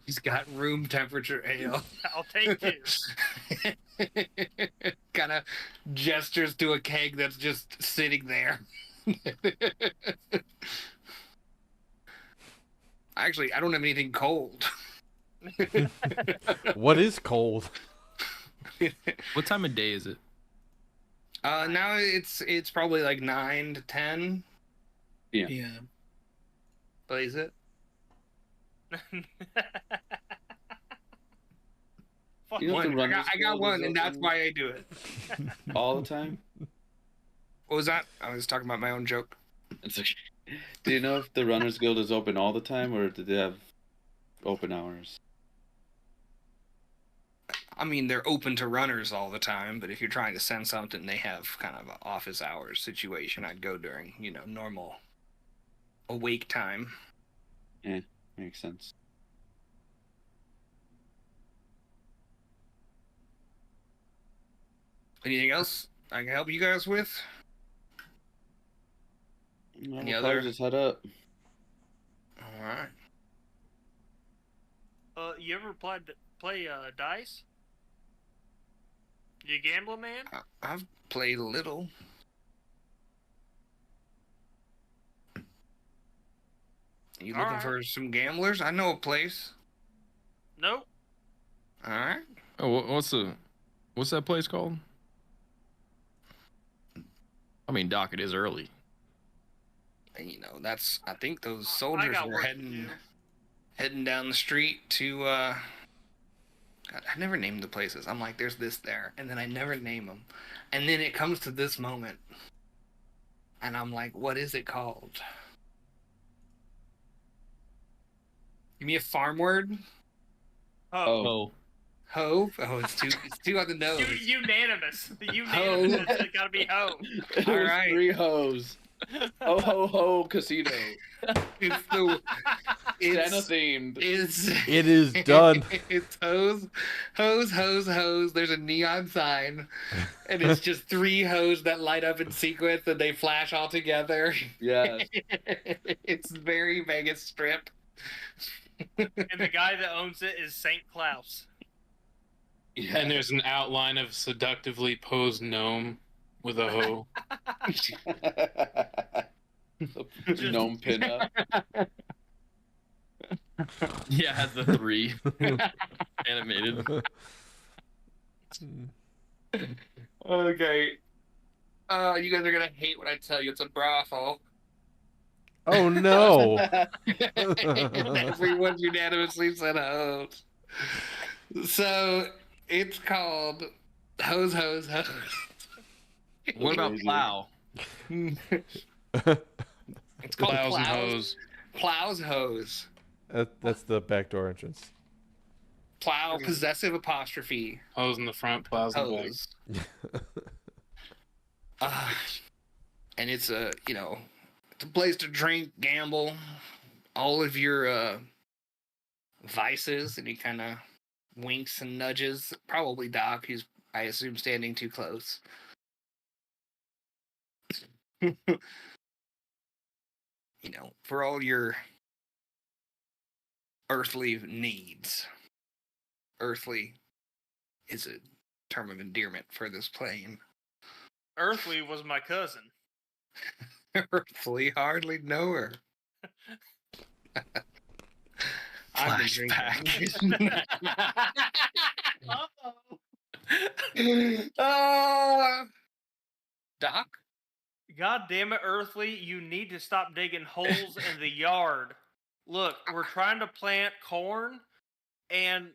He's got room temperature ale. I'll take 2. Kind of gestures to a keg that's just sitting there. Actually, I don't have anything cold. What is cold? What time of day is it? Now it's probably like 9 to 10. Yeah. Plays it. Fuck You know, One. the I runners got guild one, is and that's open why I do it. all the time. What was that? I was talking about my own joke. It's okay. Do you know if the runners guild is open all the time, or do they have open hours? I mean, they're open to runners all the time, but if you're trying to send something, they have kind of an office hours situation. I'd go during, normal awake time. Makes sense. Anything else I can help you guys with? No, Any we'll other- probably just head up. All right. You ever play dice? You gambling man? I've played a little. You looking Alright. for some gamblers? I know a place. Nope. All right. Oh, what's that place called? I mean, Doc, it is early. And, I think those soldiers got were work to do. heading down the street to. God, I never named the places. I'm like, there's this there, and then I never name them, and then it comes to this moment, and I'm like, what is it called? Give me a farm word. Oh. Hove. Oh, it's two on the nose. Unanimous. Unanimous. It's gotta be ho. There's All right. 3 hoes. Ho ho ho casino. It's Santa it's themed. It is done. It's hose. There's a neon sign, and it's just 3 hose that light up in sequence, and they flash all together. Yes. It's very Vegas Strip. And the guy that owns it is St. Klaus. And there's an outline of seductively posed gnome with a hoe. Gnome pinup. Yeah, it has the 3 animated. Okay. You guys are gonna hate when I tell you it's a brothel. Oh no! Everyone unanimously said hose. So it's called hose. What about plow? It's called Plows and Plows. hoes. Plows hose. That's the backdoor entrance. Plow possessive apostrophe Hose in the front, plows in the back. hose. And it's it's a place to drink, gamble, all of your vices, and he kind of winks and nudges. Probably Doc, who's I assume standing too close. For all your earthly needs. Earthly is a term of endearment for this plane. Earthly was my cousin. Earthly, hardly know her. I've been drinking. Doc? God damn it, Earthly, you need to stop digging holes in the yard. Look, we're trying to plant corn, and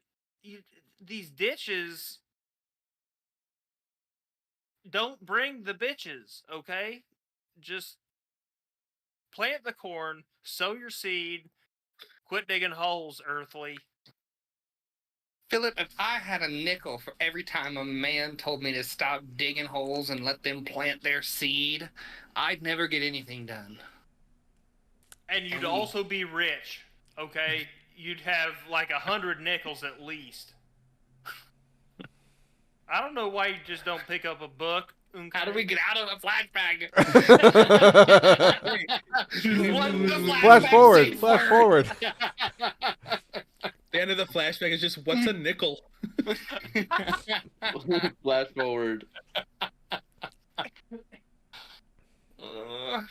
these ditches don't bring the bitches, okay? Just plant the corn, sow your seed, quit digging holes, Earthly. Philip, if I had a nickel for every time a man told me to stop digging holes and let them plant their seed, I'd never get anything done. And you'd also be rich, okay? You'd have like 100 nickels at least. I don't know why you just don't pick up a book. Okay? How do we get out of a flashback? Flash forward. Flash forward. The end of the flashback is just, what's a nickel? Flash forward.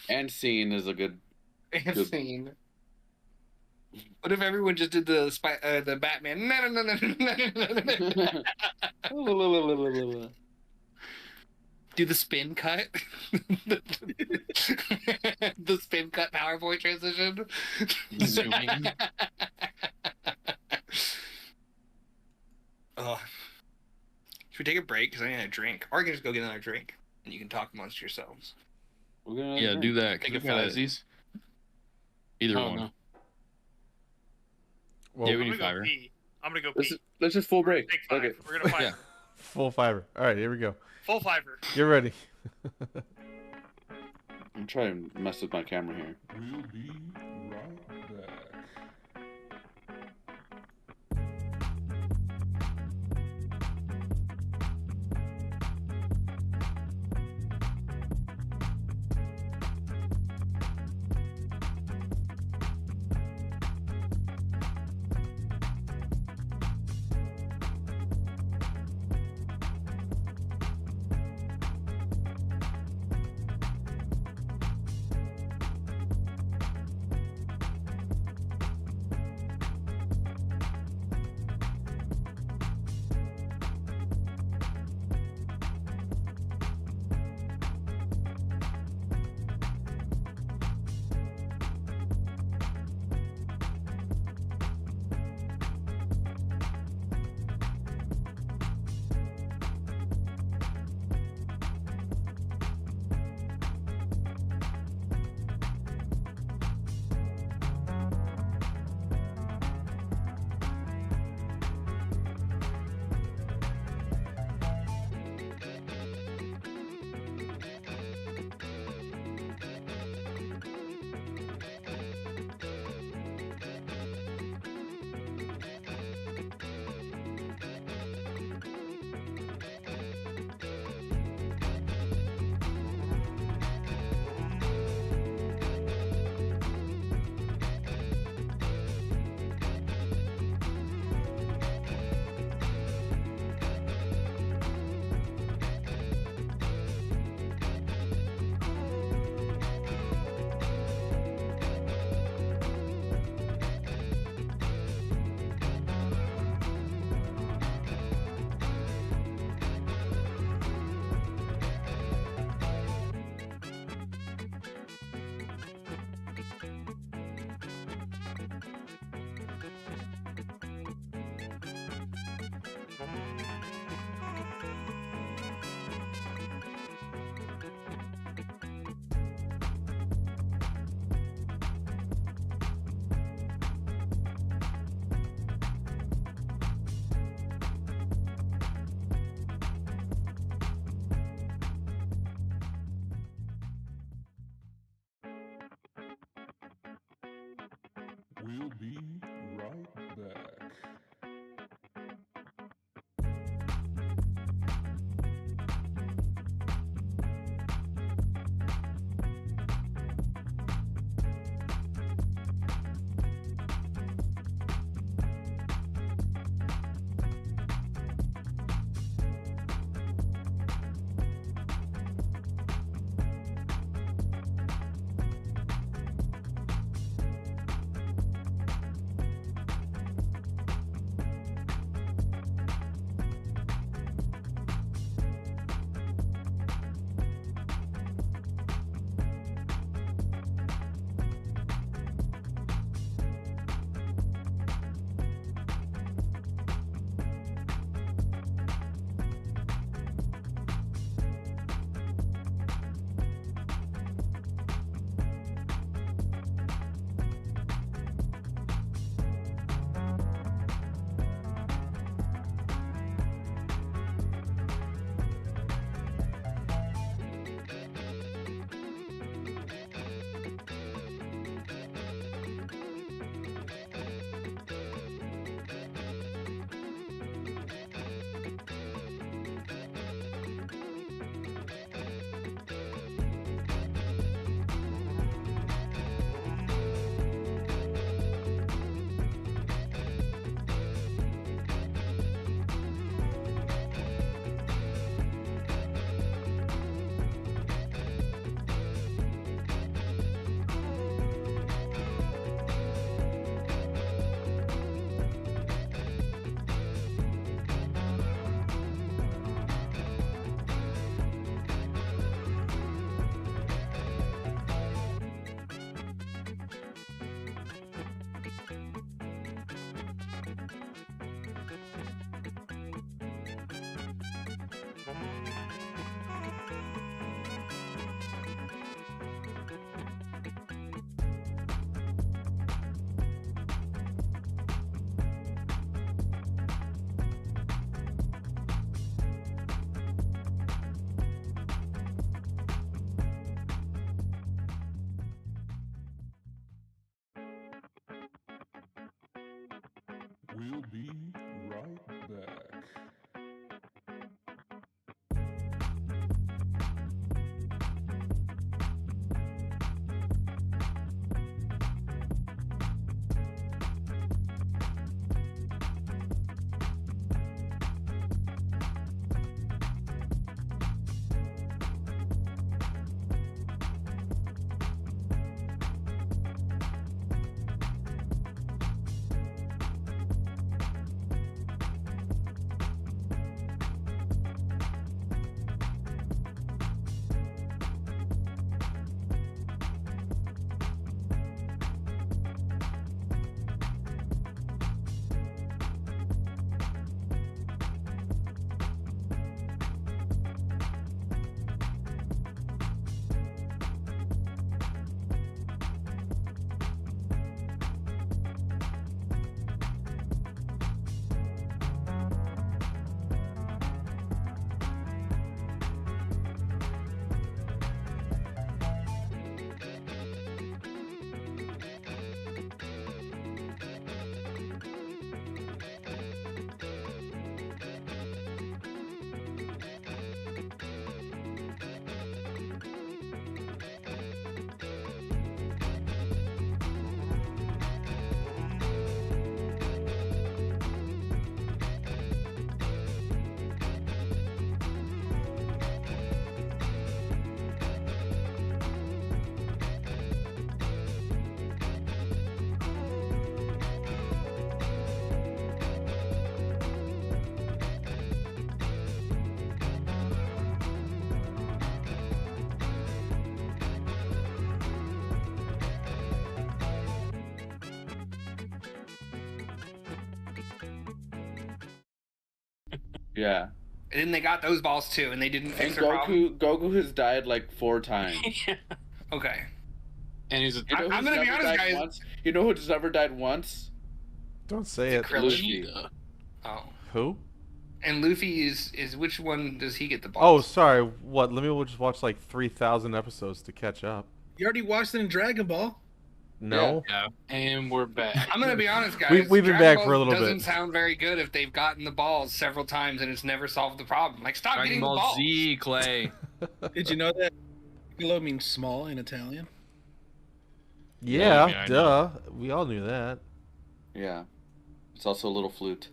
And scene is a good. Scene. What if everyone just did the Batman? Do the spin cut. The spin cut PowerPoint transition. Zooming. Oh. Should we take a break? Because I need a drink. Or I can just go get another drink. And you can talk amongst yourselves. Yeah, do that. 'cause Take a we gotta- Fuzzies. Either Oh, one. no. Well, Yeah, we I'm need gonna go fiber. pee. I'm gonna go Let's pee. let's just full break. Take 5. Okay. We're gonna fiber. Yeah. full fiber. All right, here we go. Full fiber. Get ready. I'm trying to mess with my camera here. We'll be right back. We'll be right back. We'll be right back. Yeah. And then they got those balls too, and they didn't And fix their problem. Goku has died like 4 times. Okay. And he's a You know I'm who's gonna be never honest, died guys. once? You know who's never died once? Don't say it. Luffy. Oh. Who? And Luffy is which one does he get the Oh, balls? sorry. What? Let me just watch like 3,000 episodes to catch up. You already watched it in Dragon Ball. No. Yeah. And we're back. I'm gonna be honest, guys. We've been Dragon back Ball for a little doesn't bit. sound very good if they've gotten the balls several times and it's never solved the problem. Like, stop Dragon getting the Ball balls. Z, Clay. Did you know that Piccolo means small in Italian? Yeah, Yeah, I duh. We all knew that. Yeah. It's also a little flute.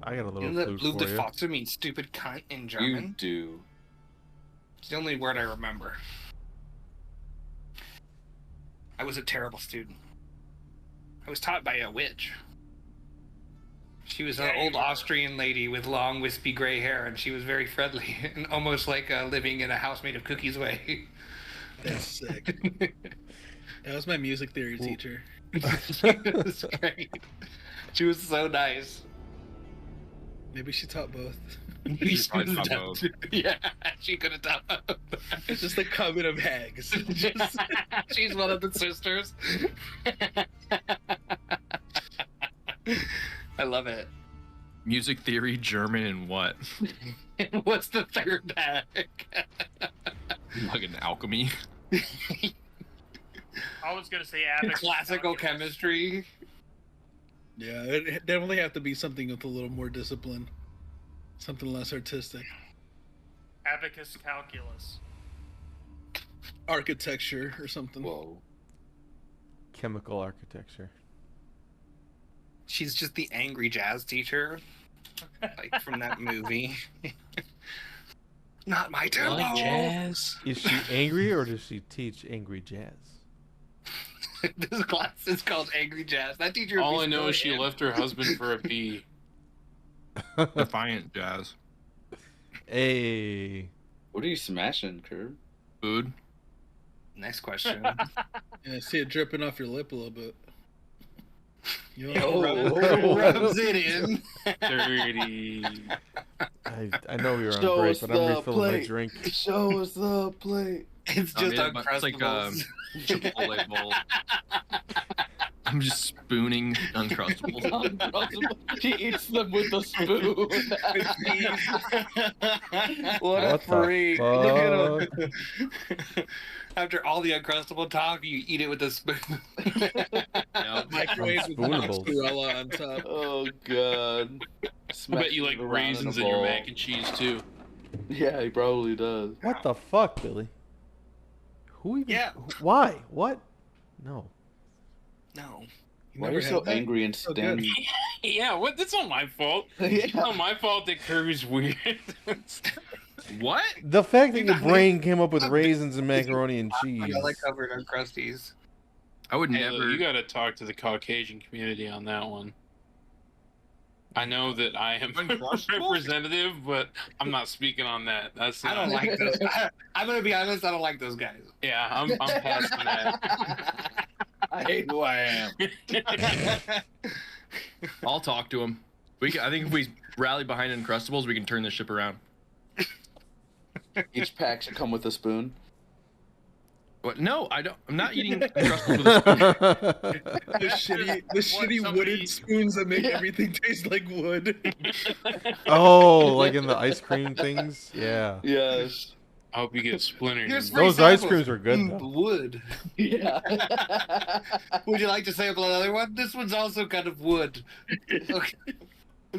I got a little You know that flute blue for de you. Fosse means stupid cunt in You German? do. It's the only word I remember. I was a terrible student. I was taught by a witch. She was an old Austrian lady with long, wispy gray hair, and she was very friendly and almost like living in a house made of cookies way. That's sick. That was my music theory teacher. She was great. She was so nice. Maybe she taught both. She probably was taught dumb, both. too. Yeah, she could have taught both. It's just a coven of hags. Just- She's one of the sisters. I love it. Music theory, German, and what? What's the third bag? Fucking alchemy. I was gonna say abacus. Classical calculus. chemistry. yeah, it definitely have to be something with a little more discipline. Something less artistic. Abacus calculus. Architecture or something. Whoa. Chemical architecture. She's just the angry jazz teacher, like from that movie. Not my turn. Like jazz. Is she angry or does she teach angry jazz? This class is called Angry Jazz. That teacher. would All be I know so is she in. left her husband for a bee. Defiant jazz. Hey. What are you smashing, Curb? Food. Next question. Yeah, I see it dripping off your lip a little bit. You Yo, know, rubs it in. Dirty. I know we were on Show break, us but I'm the refilling my plate. drink. Show us the plate. It's just Yeah, but it's like Uncrustables. Chipotle bowl. I'm just spooning Uncrustables. Uncrustable. He eats them with a spoon. What a What the freak! Look at him. After all the Uncrustable talk, you eat it with a spoon. Microwave with Unspoonables. mozzarella on top. Oh god. I bet you like raisins in your mac and cheese too. Yeah, he probably does. What the fuck, Billy? Who even? Yeah. Why? What? No. No. Why are you so angry and So stand? good. Yeah, what? That's not my fault. Yeah. It's not my fault that Kirby's weird. What? The fact that You your got brain came up with raisins and macaroni and cheese. I like covered on Crusties. I would Hey, never. look, you gotta talk to the Caucasian community on that one. I know that I am Uncrustables? representative, but I'm not speaking on that. That's I don't not- like those. I'm gonna be honest. I don't like those guys. Yeah, I'm past that. I hate who I am. I'll talk to him. I think if we rally behind Uncrustables, we can turn this ship around. Each pack should come with a spoon. What? No, I don't. I'm not eating Uncrustables with a spoon. The shitty somebody- wooden spoons that make everything taste like wood. Oh, like in the ice cream things? Yeah. Yes. I hope you get splintered. Here's in- free Those ice samples. creams are good, though. Wood. Yeah. Would you like to sample another one? This one's also kind of wood. Okay.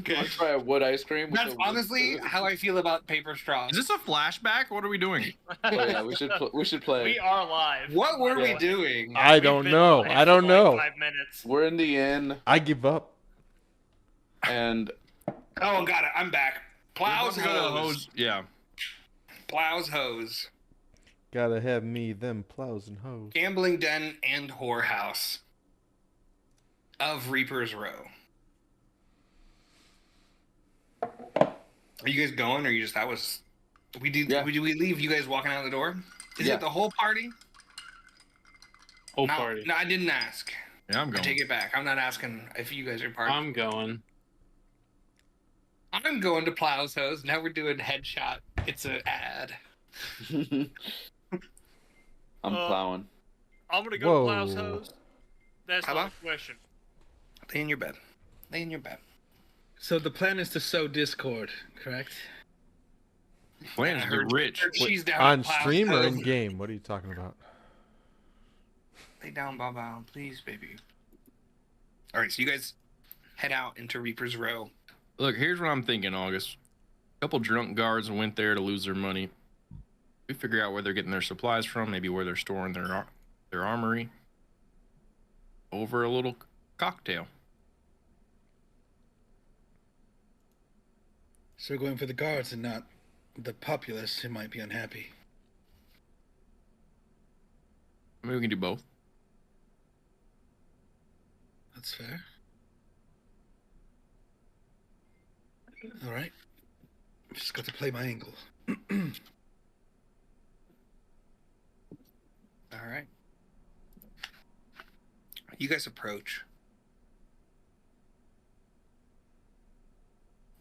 Can I try a wood ice cream? with That's a wood honestly spoon? how I feel about paper straws. Is this a flashback? What are we doing? Oh yeah, we should play. We are live. What were we Yeah. doing? I We've don't been know. live I don't for know. like 5 minutes. We're in the inn, I give up. and Oh, got it. I'm back. Plows We're about to go to the hose. Yeah. Plows hose. Gotta have me them plows and hoes. Gambling den and whorehouse of Reaper's Row. Are you guys going, or you just that was? We did. Yeah. Did we leave you guys walking out the door? Is Yeah. it the whole party? Whole no, party. No, I didn't ask. Yeah, I'm I going. take it back. I'm not asking if you guys are part. I'm going. I'm going to Plows Hose. Now we're doing headshot. It's an ad. I'm plowing. I'm gonna go Whoa. to Plows Hose. That's How not about? a question. Lay in your bed. Lay in your bed. So the plan is to sow discord, correct? Plan I is to heard- get rich. heard she's down On at Plows stream or in Hose. game? What are you talking about? Lay down, Baba, please, baby. All right, so you guys head out into Reaper's Row. Look, here's what I'm thinking, August. A couple drunk guards went there to lose their money. We figure out where they're getting their supplies from, maybe where they're storing their armory. Over a little cocktail. So we're going for the guards and not the populace who might be unhappy. Maybe we can do both. That's fair. All right. Just got to play my angle. All right. You guys approach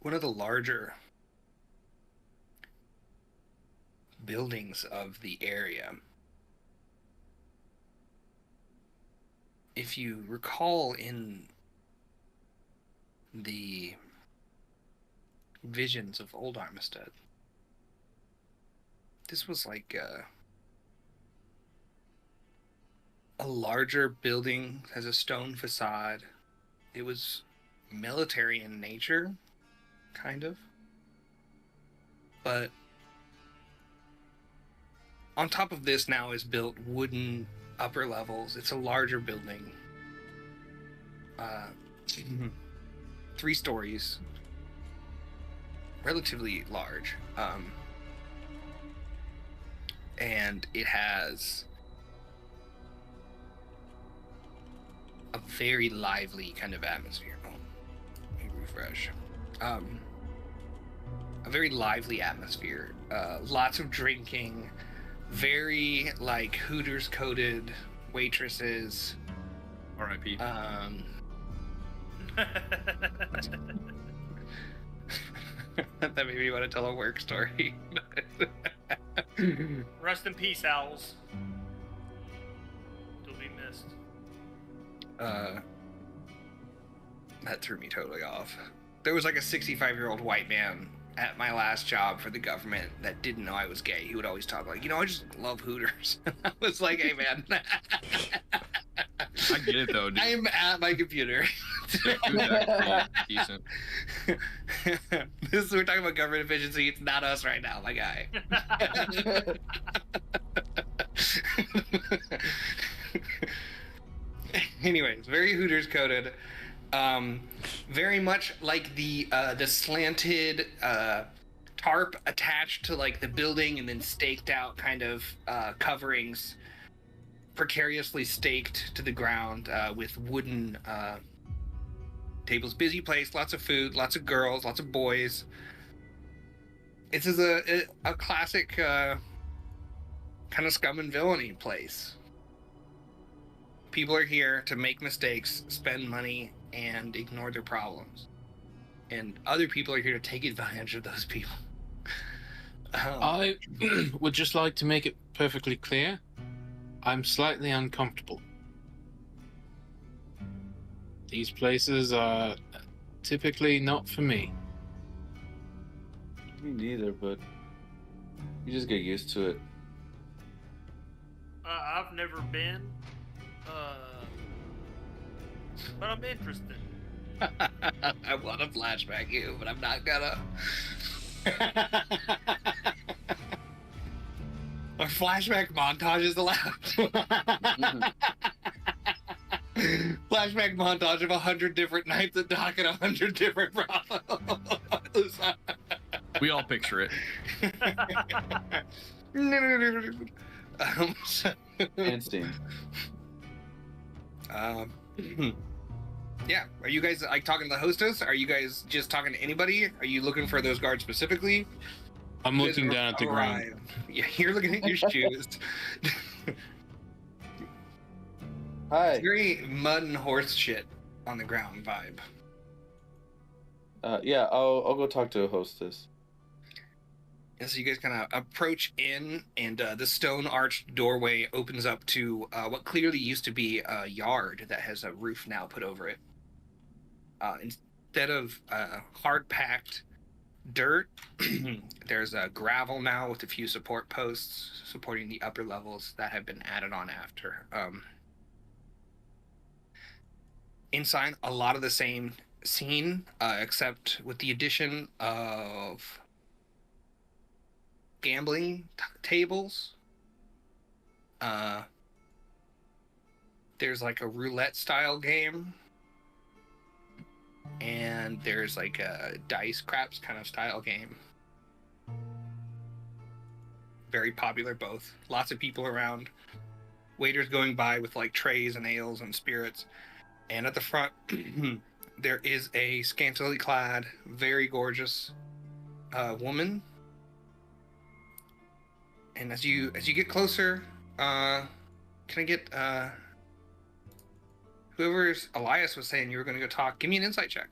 one of the larger buildings of the area. If you recall in the visions of Old Armistead, this was like a larger building, has a stone facade. It was military in nature, kind of. But on top of this now is built wooden upper levels. It's a larger building. 3 stories. Relatively large. And it has a very lively kind of atmosphere. Oh, let me refresh. A very lively atmosphere. Lots of drinking. Very like Hooters coded waitresses. R.I.P. That made me want to tell a work story. Rest in peace, owls. You'll be missed. That threw me totally off. There was like a 65-year-old white man at my last job for the government that didn't know I was gay. He would always talk like, I just love Hooters. I was like, hey man. I get it though, dude. I'm at my computer. The food's actually decent. We're talking about government efficiency. It's not us right now, my guy. Anyways, very Hooters coded. Very much like the slanted tarp attached to like the building and then staked out kind of coverings, precariously staked to the ground with wooden tables. Busy place, lots of food, lots of girls, lots of boys. This is a classic kind of scum and villainy place. People are here to make mistakes, spend money, and ignore their problems. And other people are here to take advantage of those people. I would just like to make it perfectly clear. I'm slightly uncomfortable. These places are typically not for me. Me neither, but you just get used to it. I've never been, but I'm interested. I want to flashback you, but I'm not gonna. A flashback montage is allowed. Flashback montage of 100 different nights at dock and 100 different brothels. We all picture it. Handstand. Yeah. Are you guys like talking to the hostess? Are you guys just talking to anybody? Are you looking for those guards specifically? I'm looking down at the ground. Yeah, you're looking at your shoes. Hi. It's very mud and horse shit on the ground vibe. Yeah, I'll go talk to a hostess. And so you guys kind of approach in, and the stone arched doorway opens up to what clearly used to be a yard that has a roof now put over it. Instead of hard-packed dirt, there's gravel now with a few support posts supporting the upper levels that have been added on after. Inside, a lot of the same scene, except with the addition of gambling tables. There's like a roulette style game, and there's like a dice craps kind of style game. Very popular both. Lots of people around. Waiters going by with like trays and ales and spirits. And at the front there is a scantily clad, very gorgeous woman. And as you get closer, can I get whoever's Elias was saying you were going to go talk? Give me an insight check.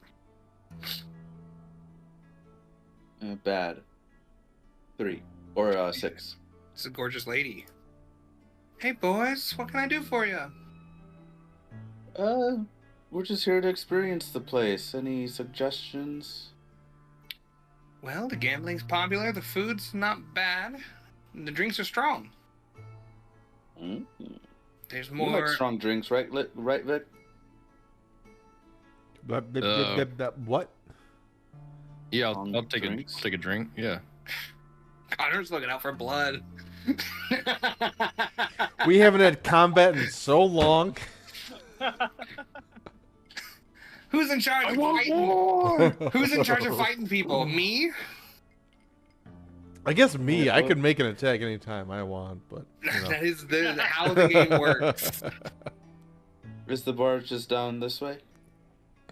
Bad. 3 or 6. It's a gorgeous lady. Hey boys, what can I do for you? We're just here to experience the place. Any suggestions? Well, the gambling's popular, the food's not bad, and the drinks are strong. Mm-hmm. There's You more. like strong drinks, right, Vic? What? Yeah, Strong I'll take drinks? a drink. Yeah. Connor's looking out for blood. We haven't had combat in so long. Who's in charge of fighting? Who's in charge of fighting people? Me? I guess me. I could make an attack anytime I want, but you know. That is how the game works. Is the bar just down this way?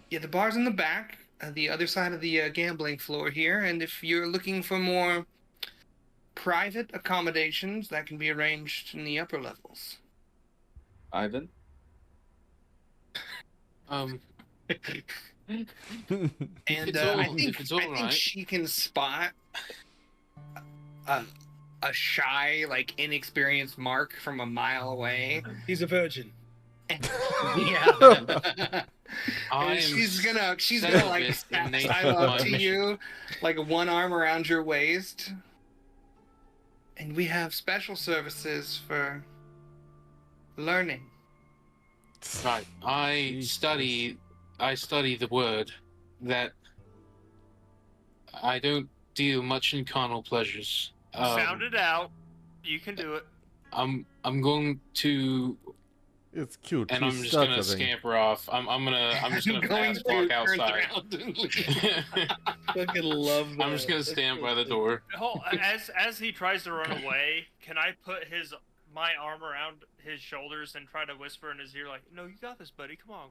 Yeah, the bar's in the back, the other side of the gambling floor here, and if you're looking for more private accommodations, that can be arranged in the upper levels. Ivan? And It's I all- think, if it's all I think right. she can spot a shy, like inexperienced Mark from a mile away. He's a virgin. Yeah. I am she's gonna like celibate in nature style of up my to mission. you, like one arm around your waist. And we have special services for learning. Right. I Jesus. study the word. That I don't deal much in carnal pleasures. Sound it out. You can do it. I'm going to, It's cute. and He's I'm just gonna stuttering. scamper off. I'm just gonna Going fast walk to outside. Fucking love that. I'm just gonna That's stand so by the good. door. As he tries to run away, can I put my arm around his shoulders and try to whisper in his ear like, "No, you got this, buddy. Come on,"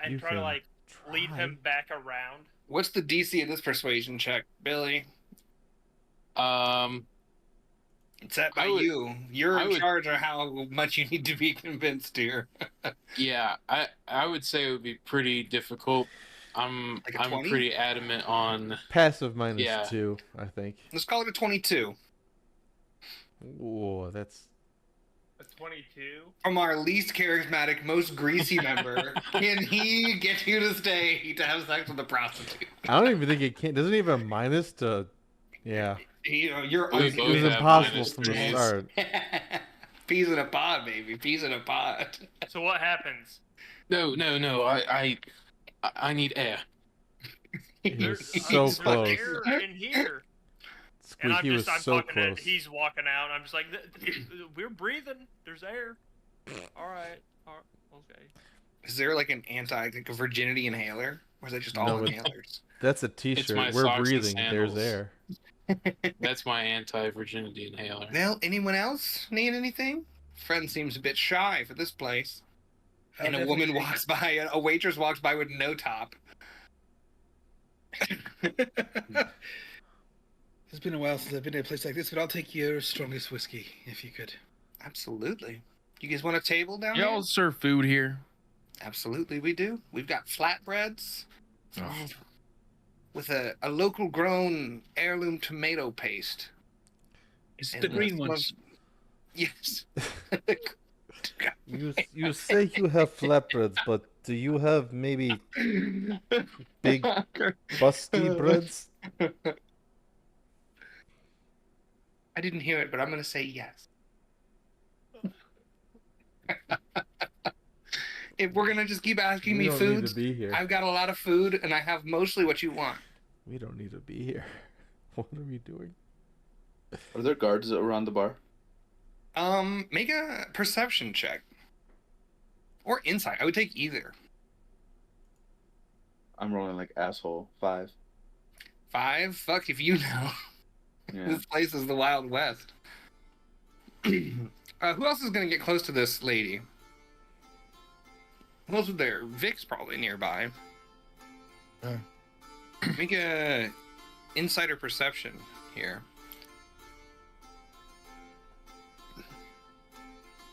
and You try to can like lead try. him back around. What's the DC of this persuasion check, Billy? It's set by you. You're in charge of how much you need to be convinced here. Yeah, I would say it would be pretty difficult. I'm Like a 20? pretty adamant on Passive minus Yeah. 2, I think. Let's call it a 22. Whoa, that's... A 22. From our least charismatic, most greasy member, can he get you to stay to have sex with a prostitute? I don't even think it can. Doesn't even have a minus to... Yeah. You know, you're We It both was have impossible minus from the threes. start. Peas in a pod, baby. Peas in a pod. So what happens? No. I need air. He was There's so there's close. air in here. And Squeaky was I'm so talking close. to, he's walking out. I'm just like, we're breathing. There's air. All right. Okay. Is there like an like a virginity inhaler? Or is that just all No, inhalers? That's a t-shirt. my We're socks and breathing. There's sandals. air. That's my anti-virginity inhaler. Well, anyone else need anything? Friend seems a bit shy for this place. And a woman walks by, a waitress walks by with no top. It's been a while since I've been to a place like this, but I'll take your strongest whiskey, if you could. Absolutely. You guys want a table down Y'all here? serve food here? Absolutely, we do. We've got flatbreads Oh. with a local grown heirloom tomato paste. Is And it the green some ones? of- Yes. You say you have flatbreads, but do you have maybe big busty breads? I didn't hear it, but I'm going to say yes. If we're going to just keep asking We me don't need foods, to be here. I've got a lot of food, and I have mostly what you want. We don't need to be here. What are we doing? Are there guards around the bar? Make a perception check. Or insight. I would take either. I'm rolling like asshole. 5. 5? Fuck if you know. Yeah. This place is the Wild West. Who else is going to get close to this lady? Who else is there? Vic's probably nearby. Make a insider perception here.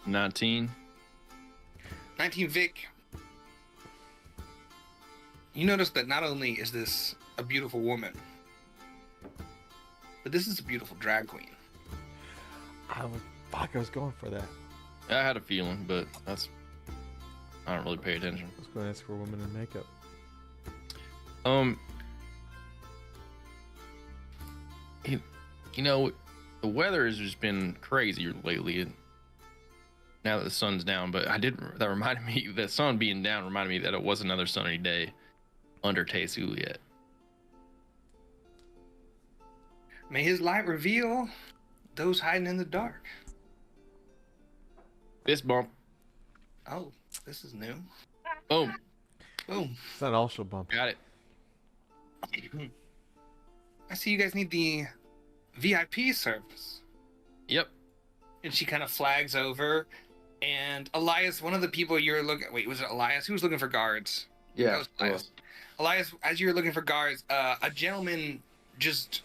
19. 19 Vic. You notice that not only is this a beautiful woman, but this is a beautiful drag queen. I was going for that. I had a feeling, but I don't really pay attention. I was going to ask for women in makeup. You know, the weather has just been crazy lately. Now that the sun's down, but that reminded me, that sun being down reminded me that it was another sunny day under Tesuliet. May his light reveal those hiding in the dark. Fist bump. Oh, this is new. Boom. Boom. It's not also bump. Got it. I see you guys need the VIP service. Yep. And she kind of flags over. And Elias, one of the people you're looking... Wait, was it Elias? Who was looking for guards? That Yeah. was Elias. Elias, as you're looking for guards, a gentleman just...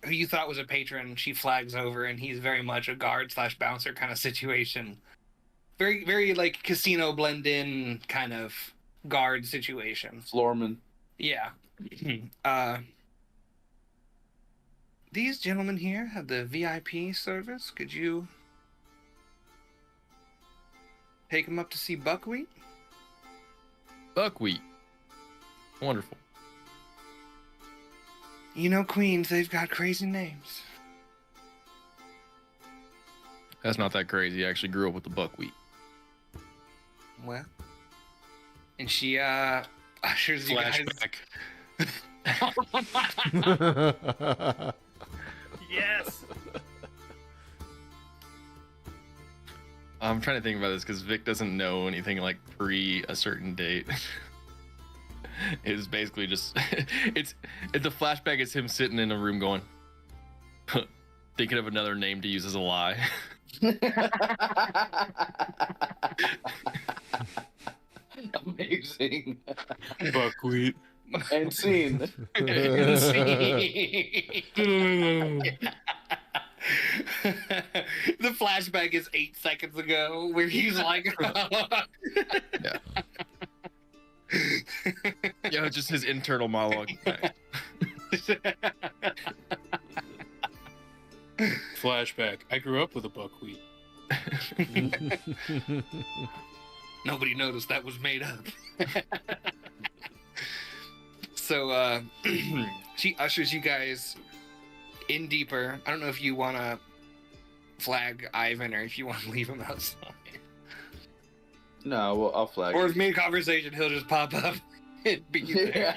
who you thought was a patron, she flags over, and he's very much a guard/bouncer kind of situation. Very, very like casino blend-in kind of guard situation. Floorman. Yeah. These gentlemen here have the VIP service. Could you Take him up to see Buckwheat? Buckwheat. Wonderful. You know, Queens, they've got crazy names. That's not that crazy. I actually grew up with the buckwheat. Well, and she ushers you guys. Yes. I'm trying to think about this because Vic doesn't know anything like pre a certain date. It's basically just it's the flashback is him sitting in a room going, thinking of another name to use as a lie. Amazing. Buckwheat. And scene. And the flashback is 8 seconds ago where he's like, Yeah. Yeah, just his internal monologue. Flashback. I grew up with a buckwheat. Nobody noticed that was made up. So she ushers you guys in deeper. I don't know if you want to flag Ivan or if you want to leave him outside. No, well, I'll flag. Or if mid-conversation, he'll just pop up and be there.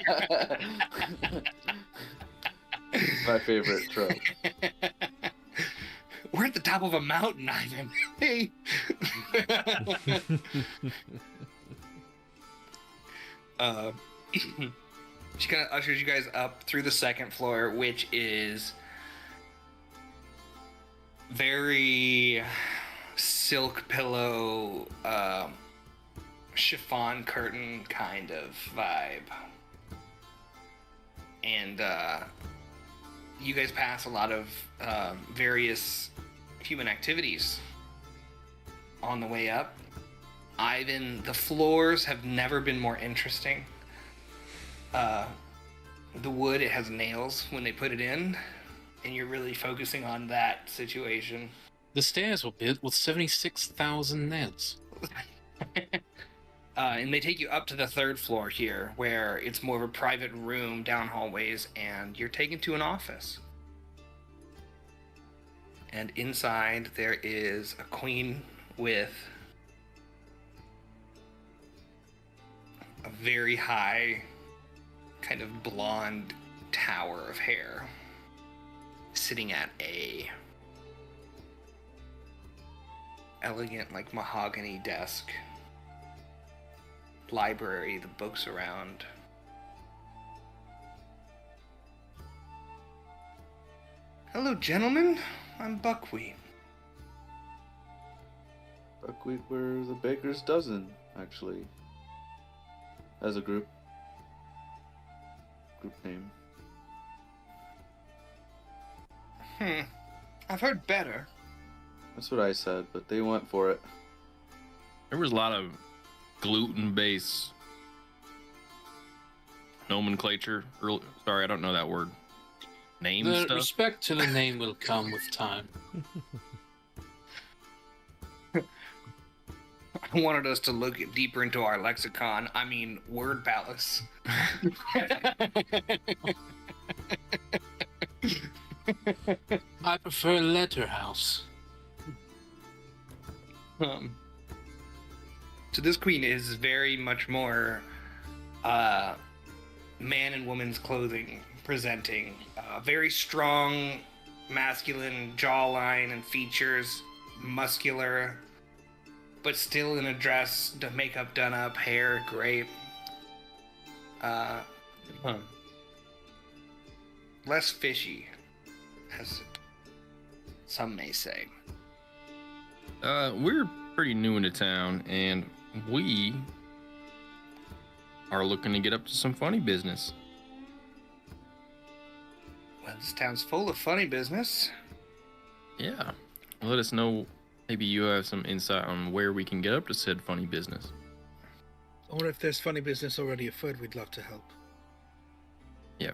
My favorite trope. We're at the top of a mountain, Ivan. Hey. She kind of ushers you guys up through the second floor, which is very silk pillow, chiffon curtain kind of vibe. And you guys pass a lot of various human activities on the way up. Ivan, the floors have never been more interesting. The wood, it has nails when they put it in, and you're really focusing on that situation. The stairs were built with 76,000 nails. And they take you up to the third floor here, where it's more of a private room down hallways, and you're taken to an office. And inside there is a queen with a very high, kind of blonde tower of hair, sitting at a elegant, like, mahogany desk. Library, the books around. Hello, gentlemen. I'm Buckwheat. Buckwheat, we're the baker's dozen, actually. As a group. Group name. I've heard better. That's what I said, but they went for it. There was a lot of gluten-based nomenclature. Sorry, I don't know that word. Name The stuff. respect to the name will come with time. I wanted us to look deeper into our lexicon. I mean, word palace. I prefer Letterhouse. So this queen is very much more man and woman's clothing presenting. Very strong, masculine jawline and features, muscular, but still in a dress, the makeup done up, hair great. Less fishy, as some may say. We're pretty new into town, and we are looking to get up to some funny business. Well, this town's full of funny business. Yeah. Let us know. Maybe you have some insight on where we can get up to said funny business. Or if there's funny business already afoot, we'd love to help. Yeah.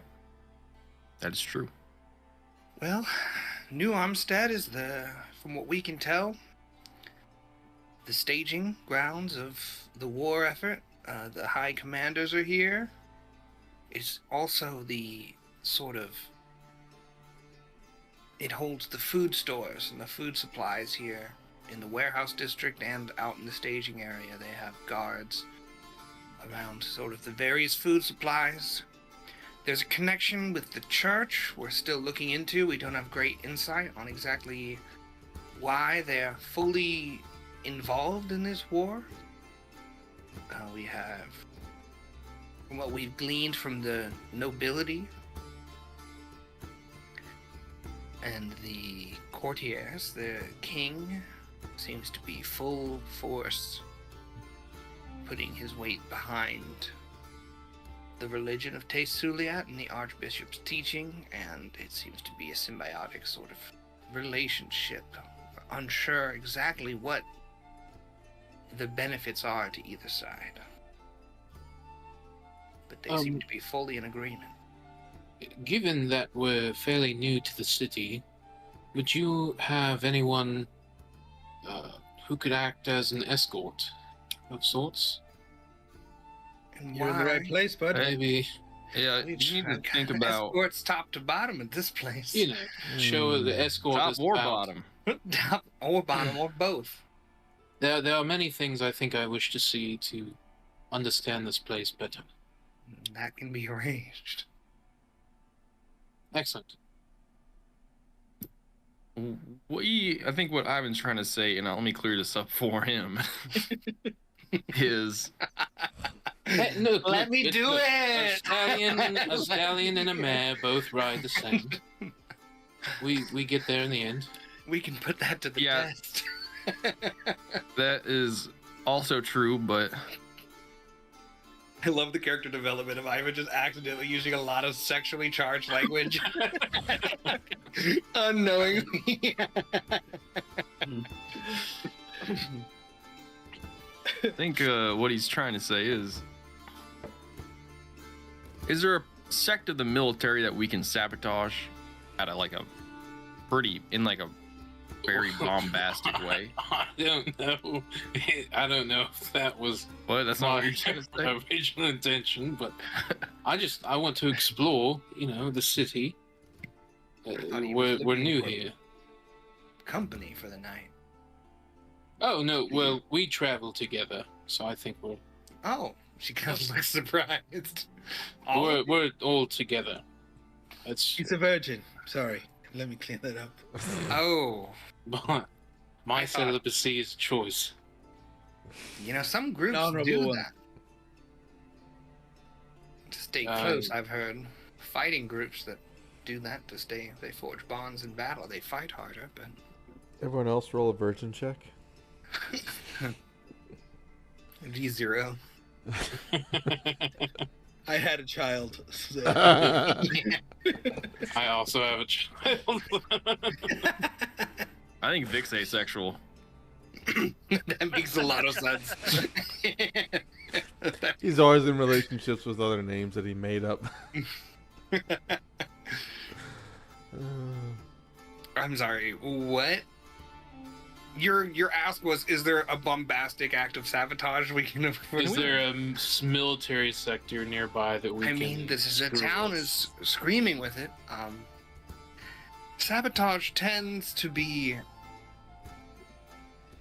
That is true. Well, New Amstead is from what we can tell, the staging grounds of the war effort. The high commanders are here. It's also the sort of... It holds the food stores and the food supplies here in the warehouse district and out in the staging area. They have guards around sort of the various food supplies. There's a connection with the church we're still looking into. We don't have great insight on exactly why they're fully involved in this war. We have, from what we've gleaned from the nobility and the courtiers, the king seems to be full force putting his weight behind the religion of Te Suliat and the Archbishop's teaching, and it seems to be a symbiotic sort of relationship. We're unsure exactly what the benefits are to either side, but they seem to be fully in agreement. Given that we're fairly new to the city, would you have anyone who could act as an escort of sorts? And You're in the right place, bud. Maybe, Yeah, you need to think about escorts top to bottom at this place. you know, show the escort top is or about. bottom. Top or bottom or both. There are many things I think I wish to see to understand this place better. That can be arranged. Excellent. I think what Ivan's trying to say, and let me clear this up for him, is Hey, look, Let me do look, it! A stallion and a mare both ride the same. We get there in the end. We can put that to the Yeah. test. that is also true, but I love the character development of Ivan just accidentally using a lot of sexually charged language. Unknowingly. I think what he's trying to say is there a sect of the military that we can sabotage at a very bombastic way? I don't know. I don't know if that was What? That's not what my you're trying to say? original intention, but I want to explore, the city. thought he was We're looking new for- here. Company for the night. Oh no, well we travel together, so I think Oh, she kind of looks surprised. we're all together. That's He's a virgin. Sorry. Let me clean that up. Oh, my I thought- celibacy is a choice. some groups Honorable do one. that. To stay Um, close, I've heard. Fighting groups that do that to stay, they forge bonds in battle. They fight harder, but... Everyone else roll a virgin check. D0. I had a child. So. I also have a child. I think Vic's asexual. That makes a lot of sense. He's always in relationships with other names that he made up. I'm sorry, what? Your ask was, is there a bombastic act of sabotage we can avoid? Is there a military sector nearby that we I can... mean, the screw town with? is screaming with it. Sabotage tends to be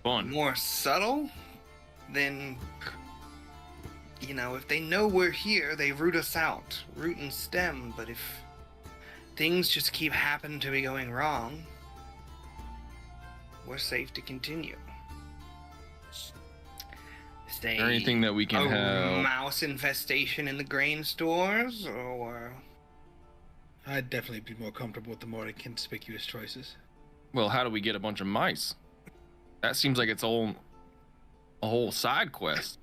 Fun. more subtle than, if they know we're here, they root us out, root and stem. But if things just keep happening to be going wrong, we're safe to continue. Say, Is there anything that we can a have? mouse infestation in the grain stores, or I'd definitely be more comfortable with the more inconspicuous choices. Well, how do we get a bunch of mice? That seems like it's a whole side quest.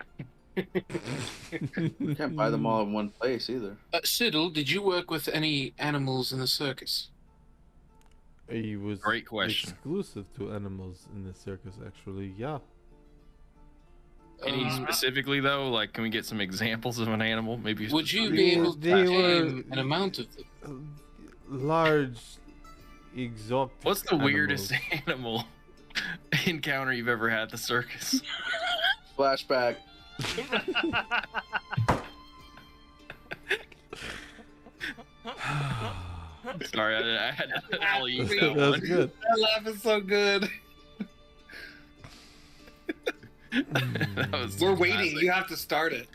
You can't buy them all in one place either. Siddle, did you work with any animals in the circus? He was Great question. exclusive to animals in the circus, actually. Yeah. Any specifically though? Like, can we get some examples of an animal? Maybe. Would you They- be able to they were- tame an amount of them? Large, exotic. What's the weirdest animals. animal encounter you've ever had at the circus? Flashback. Sorry, I had to alley That was good. That laugh is so good. That was We're waiting. classic. You have to start it.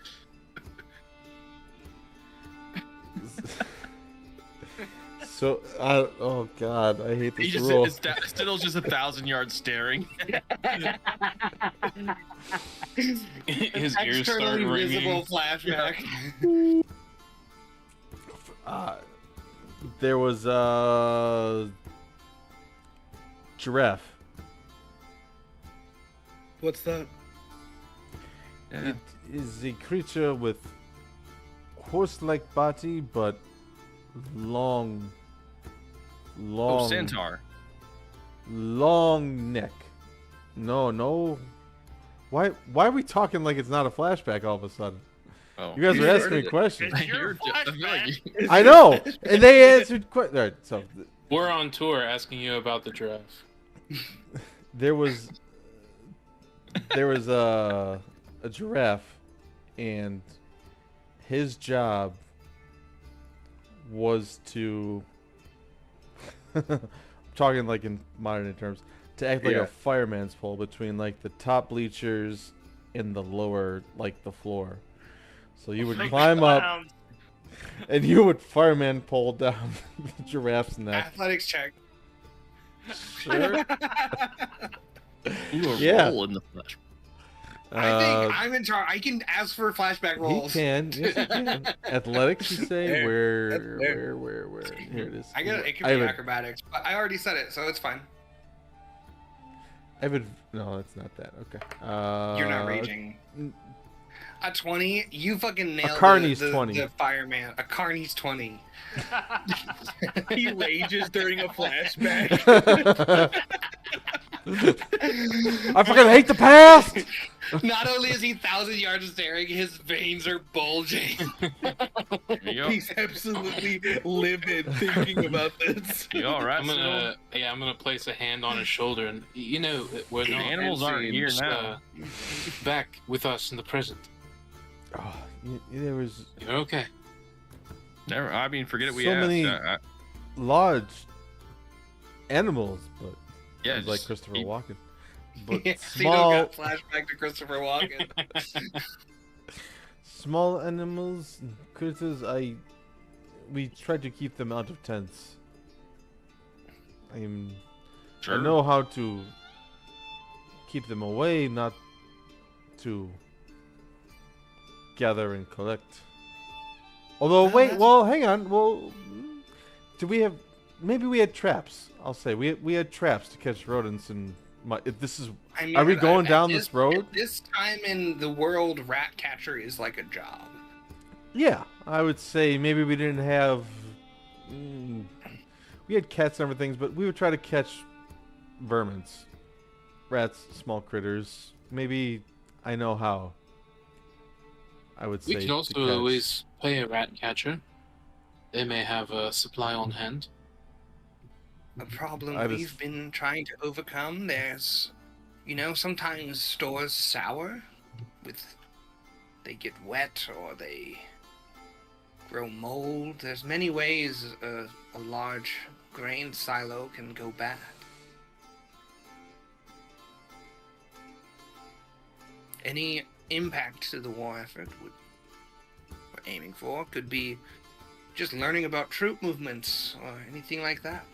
So, oh god, I hate He this just rule. Stiddle's just 1,000 yards staring. His ears start Externally ringing. visible flashback. There was a giraffe. What's that? Yeah. It is a creature with horse-like body, but long, Oh, centaur. long neck. No. Why are we talking like it's not a flashback all of a sudden? Oh. You guys You are asking started me it. questions. It's your You're I feel like you- I know, and they answered questions. Right, so We're on tour asking you about the giraffe. there was a giraffe, and his job was to I'm talking like in modern terms, to act like Yeah. a fireman's pole between like the top bleachers and the lower, like the floor. So you would climb up and you would fireman pole down the giraffe's neck. Athletics check. Sure. Ooh, a Yeah. roll in the flesh. I think I'm in charge. I can ask for flashback He rolls. can. Yes, he can. Athletics, you say? There. That's fair. Where? Here it is. I get it. It could I be have a- acrobatics, but I already said it, so it's fine. No, it's not that. Okay. You're not raging. A 20, you fucking nailed Carney's the 20. The fireman. A Carney's 20. He rages during a flashback. I fucking hate the past. Not only is he 1,000 yards staring, his veins are bulging. There you go. He's absolutely livid thinking about this. You all right, I'm gonna place a hand on his shoulder, and we're The not animals aren't here just, now. back with us in the present. Oh, there was You're okay. Never. I mean, forget it. We So asked. many- large animals, but yeah, it was like just Christopher keep- Walken. But Yeah, small, Cito got flashback to Christopher Walken. small animals, critters. We tried to keep them out of tents. I Sure. know how to keep them away, not to gather and collect. Although, hang on. Well, do we have? Maybe we had traps. I'll say we had traps to catch rodents and. If this is, I mean, are we going at down this road? At this time in the world, rat catcher is like a job. Yeah, I would say maybe we didn't have. We had cats and other things, but we would try to catch vermins, rats, small critters. Maybe I know how. I would say. We can to also catch. always pay a rat catcher. They may have a supply on hand. A problem I just- we've been trying to overcome. There's, sometimes stores sour they get wet or they grow mold. There's many ways a large grain silo can go bad. Any impact to the war effort we're aiming for could be just learning about troop movements or anything like that.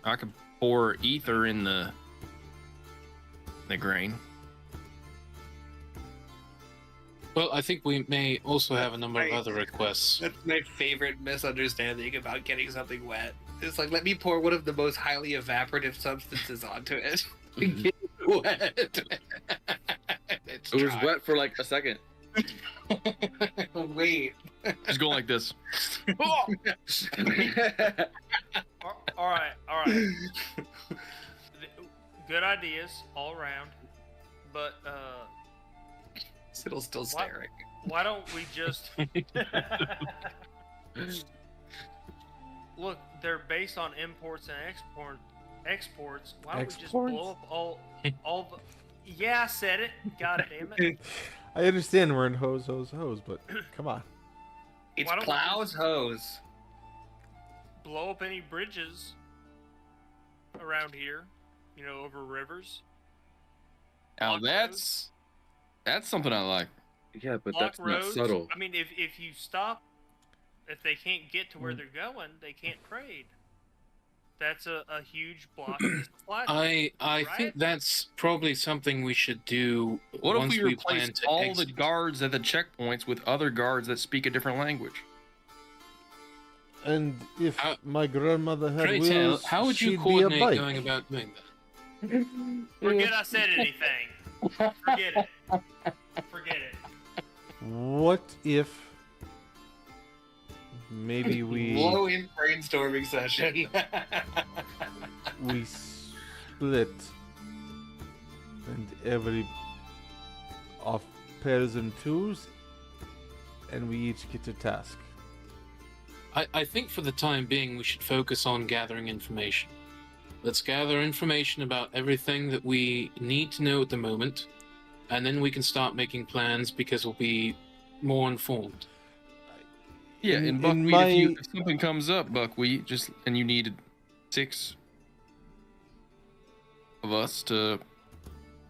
I could pour ether in the grain. Well, I think we may also have a number of other requests. That's my favorite misunderstanding about getting something wet. It's like, let me pour one of the most highly evaporative substances onto it. Get it wet. It's It was dry. wet for like a second. Wait. Just going like this. All right. Good ideas all around, but Siddle's still What? staring. why don't we just look? They're based on imports and Exports. Why don't we just Exports? blow up all the... Yeah, I said it. God damn it. I understand we're in hose, but come on. It's Why don't we plows, hose. blow up any bridges around here, you know, over rivers. Now Block that's something I like. Yeah, but Block that's not roads. subtle. I mean, if you stop, if they can't get to Mm. where they're going, they can't trade. That's a huge block in the supply chain. I think right? that's probably something we should do. What once if we plan replace to all exit. the guards at the checkpoints with other guards that speak a different language? And if How- my grandmother had Pray tell, wheels, how would you she'd be a coordinate bike. going about doing that? Forget I said anything. Forget it. Forget it. What if maybe we Blow in brainstorming session. we split and every off pairs and twos, and we each get a task. I think for the time being, we should focus on gathering information. Let's gather information about everything that we need to know at the moment, and then we can start making plans because we'll be more informed. Yeah, In- and in Buckwheat, my- if something comes up, Buckwheat, and you needed 6 of us to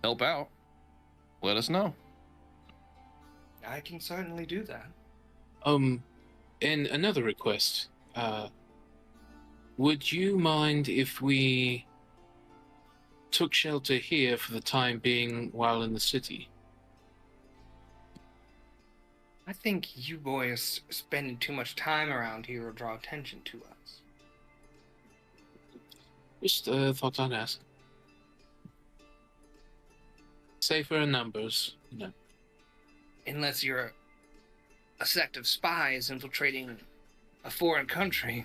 help out, let us know. I can certainly do that. And another request. Would you mind if we took shelter here for the time being while in the city? I think you boys spending too much time around here will draw attention to us. Just thought I'd ask. Safer in numbers, you know. Unless you're a sect of spies infiltrating a foreign country,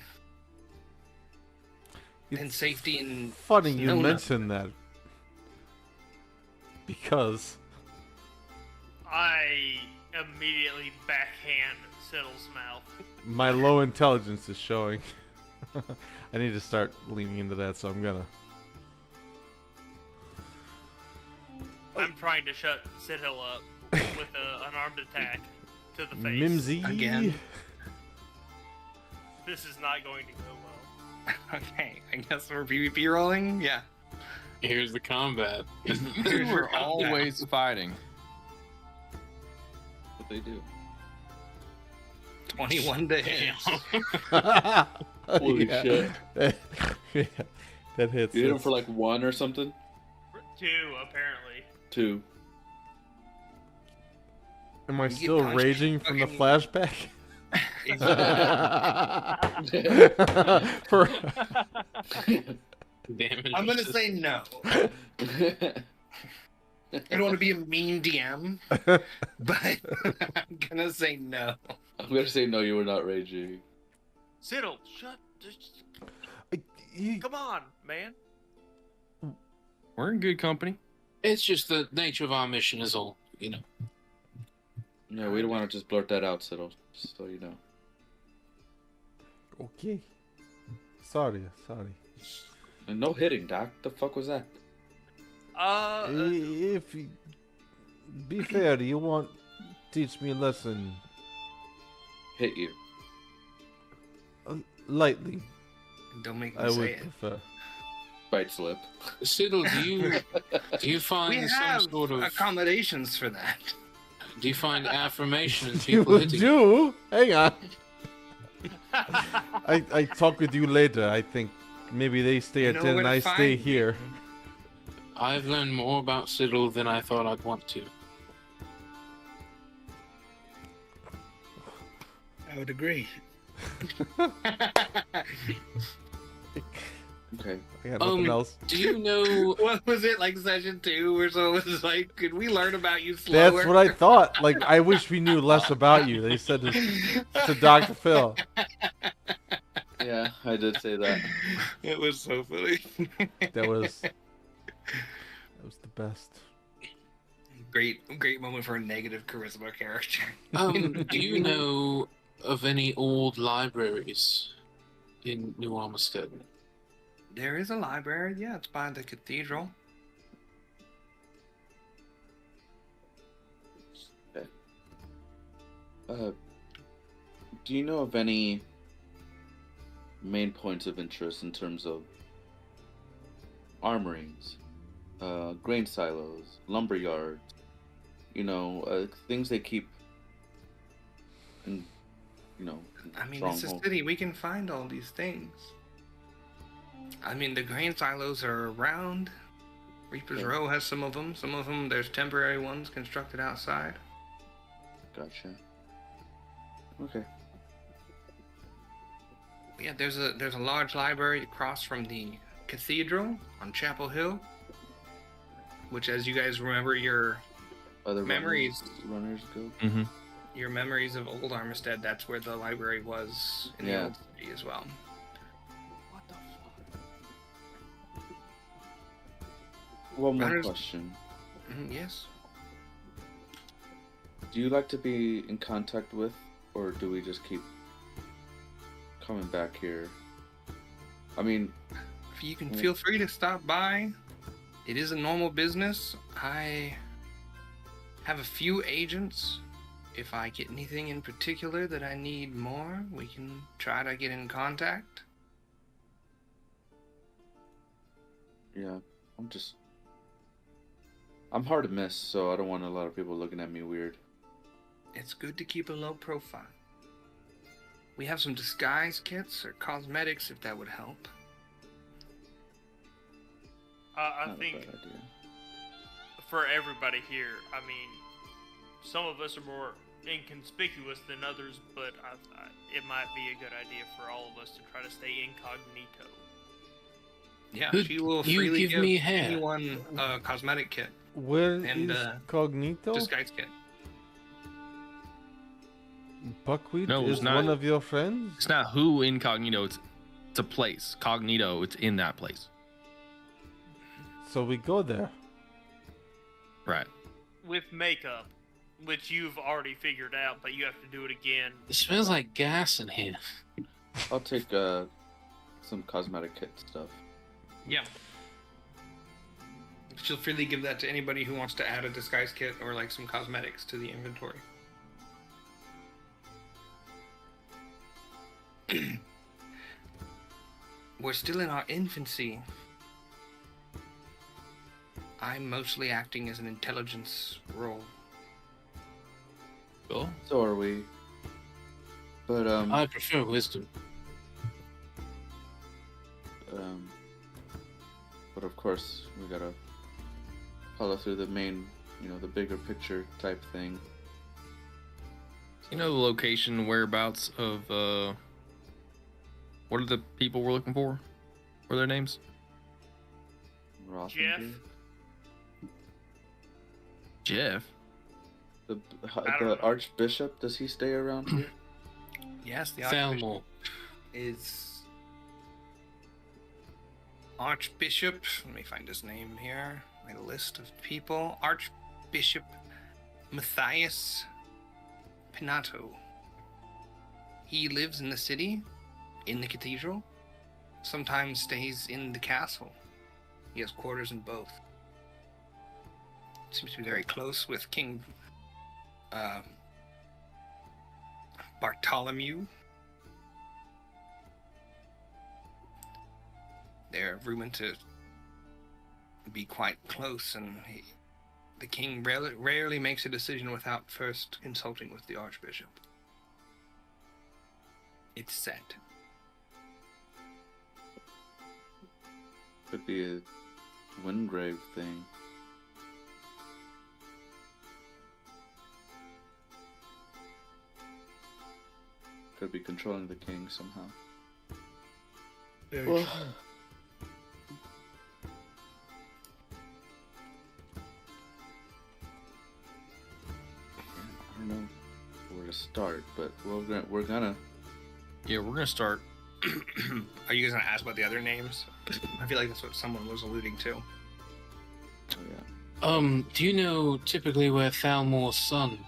then It's safety and funny you no mention that, because I immediately backhand Siddle's mouth. my low intelligence is showing. I need to start leaning into that, so I'm gonna. I'm trying to shut Sidhill up with an armed attack to the face. Mimsy. Again. This is not going to go well. Okay, I guess we're PvP rolling? Yeah. Here's the combat. You two are always fighting. What they do. 21 to hit. Holy Yeah. shit. Yeah, that hits. You hit him That's- for like 1 or something? 2, apparently. 2. Am I get still punched, raging from the fucking- flashback? For Damage. I'm gonna say no. I don't want to be a mean DM, but I'm gonna say no. I'm gonna say no, you were not raging. Siddle, shut. Just, you- come on, man. We're in good company. It's just the nature of our mission is all, you know. Yeah, we don't want to just blurt that out, Siddle, just so you know. Okay. Sorry. And no hitting, Doc. The fuck was that? If you, be fair, you want teach me a lesson Hit you. lightly. Don't make me I say would it. prefer. Bite slip. Siddle, do you We find some have sort of accommodations for that. do you find affirmation in You people hitting you? do? Hang on. I talk with you later. I think maybe they stay You at know 10 where and to I stay find me. here. I've learned more about Siddle than I thought I'd want to. I would agree. Okay. I got nothing Um, else. Do you know What was it, like session 2 or so? It was like, could we learn about you slower? That's what I thought. Like, I wish we knew less about you. They said to Dr. Phil. Yeah, I did say that. It was so funny. That was the best. Great moment for a negative charisma character. do you know of any old libraries in New Armistead? There is a library. Yeah, it's by the cathedral. Okay. Do you know of any main points of interest in terms of armories, grain silos, lumber yards, things they keep in, I mean, it's a strongholds? city. We can find all these things. I mean, the grain silos are around. Reaper's Yeah. Row has some of them. Some of them, there's temporary ones constructed outside. Gotcha. Okay. Yeah, there's a large library across from the cathedral on Chapel Hill, which, as you guys remember, your Other memories, runners go. Mm-hmm. your memories of Old Armistead. That's where the library was in the Yeah. old city as well. What the fuck? One more Runners- question. Yes. Do you like to be in contact with, or do we just keep coming back here? I mean, You can feel free to stop by. It is a normal business. I have a few agents. If I get anything in particular that I need more, we can try to get in contact. yeah, I'm hard to miss, so I don't want a lot of people looking at me weird. It's good to keep a low profile. We have some disguise kits or cosmetics if that would help. I Not a think bad idea. for everybody here, I mean, some of us are more inconspicuous than others, but it might be a good idea for all of us to try to stay incognito. Yeah, Could she will you freely give me hair? anyone a cosmetic kit, Where And, is Cognito? disguise kit. Buckwheat No, is not- one of your friends? It's not who incognito. It's a place. Cognito. It's in that place. So we go there. Right. With makeup, which you've already figured out, but you have to do it again. It smells like gas in here. I'll take some cosmetic kit stuff. Yeah. She'll freely give that to anybody who wants to add a disguise kit or like some cosmetics to the inventory. We're still in our infancy. I'm mostly acting as an intelligence role. Cool. So are we. But I prefer wisdom. but of course we gotta follow through the main, the bigger picture type thing. You know the location, whereabouts of what are the people we're looking for? What are their names? Rothenberg? Jeff. The don't know. Archbishop, does he stay around here? Yes, the Archbishop Thalmor. is Archbishop. Let me find his name here. My list of people. Archbishop Matthias Pinato. He lives in the city, in the cathedral. Sometimes stays in the castle. He has quarters in both. Seems to be very close with King Bartholomew. They're rumored to be quite close, and the king rarely makes a decision without first consulting with the archbishop. It's said. Could be a Windgrave thing. Could be controlling the king somehow. Very Well, I don't know where to start, but we're gonna. Yeah, we're gonna start. Are you guys gonna ask about the other names? I feel like that's what someone was alluding to. Oh yeah. Do you know typically where Thalmor's son,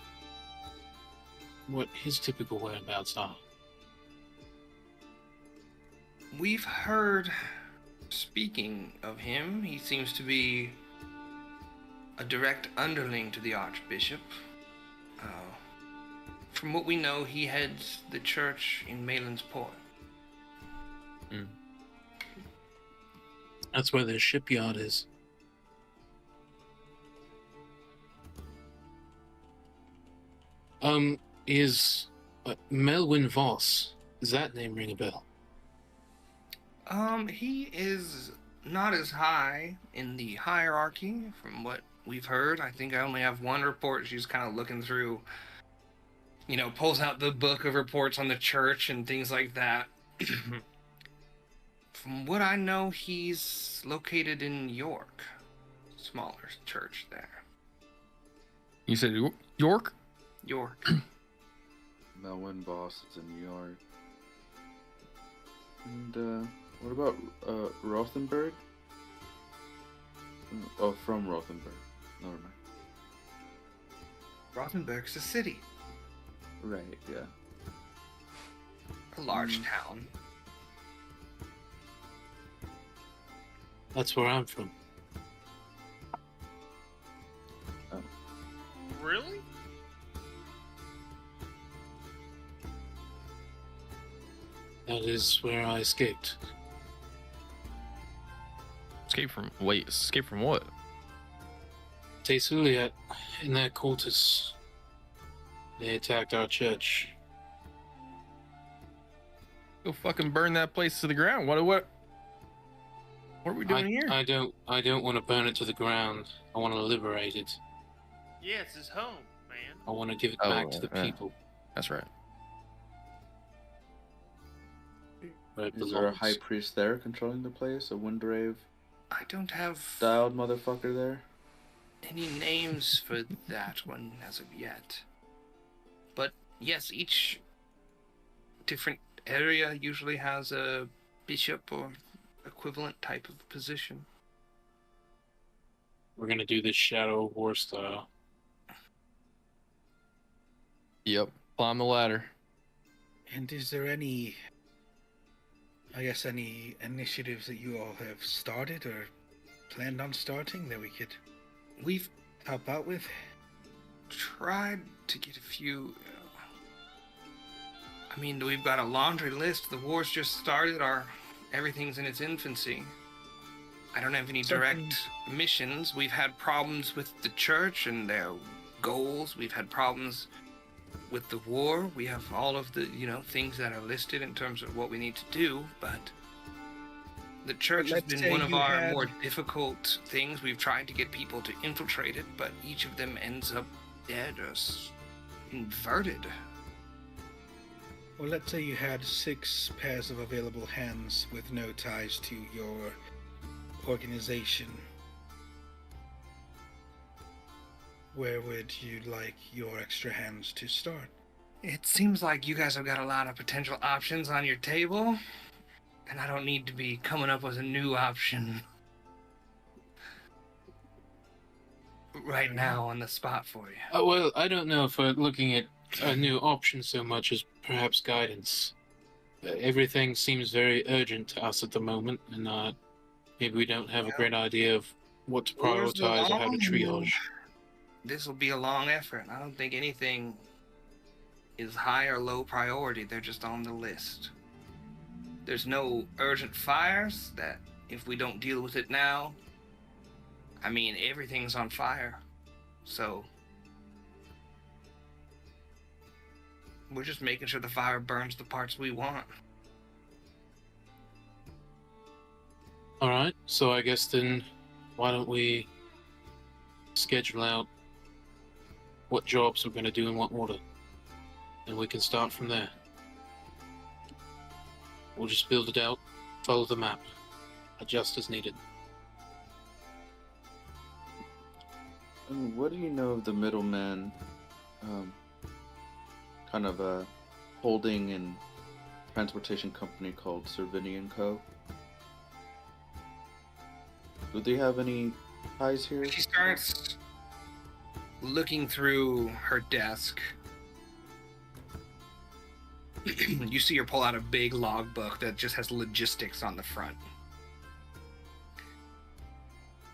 what his typical whereabouts are? We've heard speaking of him, he seems to be a direct underling to the Archbishop. From what we know, he heads the church in Malin's Port. That's where the shipyard is. Is Melwyn Voss, does that name ring a bell? He is not as high in the hierarchy from what we've heard. I think I only have one report. She's kind of looking through, pulls out the book of reports on the church and things like that. From what I know, he's located in York. Smaller church there. You said York? York. Melwyn Boss is in New York. And what about Rothenburg? Oh, from Rothenburg. Never mind. Rothenburg's a city. Right, yeah. A large town. That's where I'm from. Really? That is where I escaped. Escape from what? Tasuliat, in their cultus, they attacked our church. Go fucking burn that place to the ground. What are we doing here? I don't want to burn it to the ground. I want to liberate it. Yeah, it's his home, man. I want to give it back to the people. That's right. Where it Is there a belongs. high priest there controlling the place? A Windrave I don't have styled motherfucker there? any names for that one as of yet. But yes, each different area usually has a bishop or equivalent type of position. We're gonna do this Shadow of War style. Yep. Climb the ladder. And is there any initiatives that you all have started or planned on starting that we could We've help out with? tried to get a few. I mean, we've got a laundry list. The war's just started. Everything's in its infancy. I don't have any direct missions. We've had problems with the church and their goals. We've had problems with the war. We have all of the, things that are listed in terms of what we need to do, but the church has Let's been say one of you our had- more difficult things. We've tried to get people to infiltrate it, but each of them ends up dead or inverted. Well, let's say you had 6 pairs of available hands with no ties to your organization. Where would you like your extra hands to start? It seems like you guys have got a lot of potential options on your table, and I don't need to be coming up with a new option right now on the spot for you. Well, I don't know if we're looking at a new option so much as perhaps guidance. Everything seems very urgent to us at the moment, and maybe we don't have a great idea of what to prioritize or how to triage. This will be a long effort. I don't think anything is high or low priority. They're just on the list. There's no urgent fires that if we don't deal with it now, I mean, everything's on fire. So we're just making sure the fire burns the parts we want. Alright, so I guess then why don't we schedule out what jobs we're going to do in what order, and we can start from there. We'll just build it out, follow the map, adjust as needed. And what do you know of the middleman, kind of a holding and transportation company called Servinian Co.? Do they have any ties here? She starts looking through her desk. You see her pull out a big logbook that just has logistics on the front.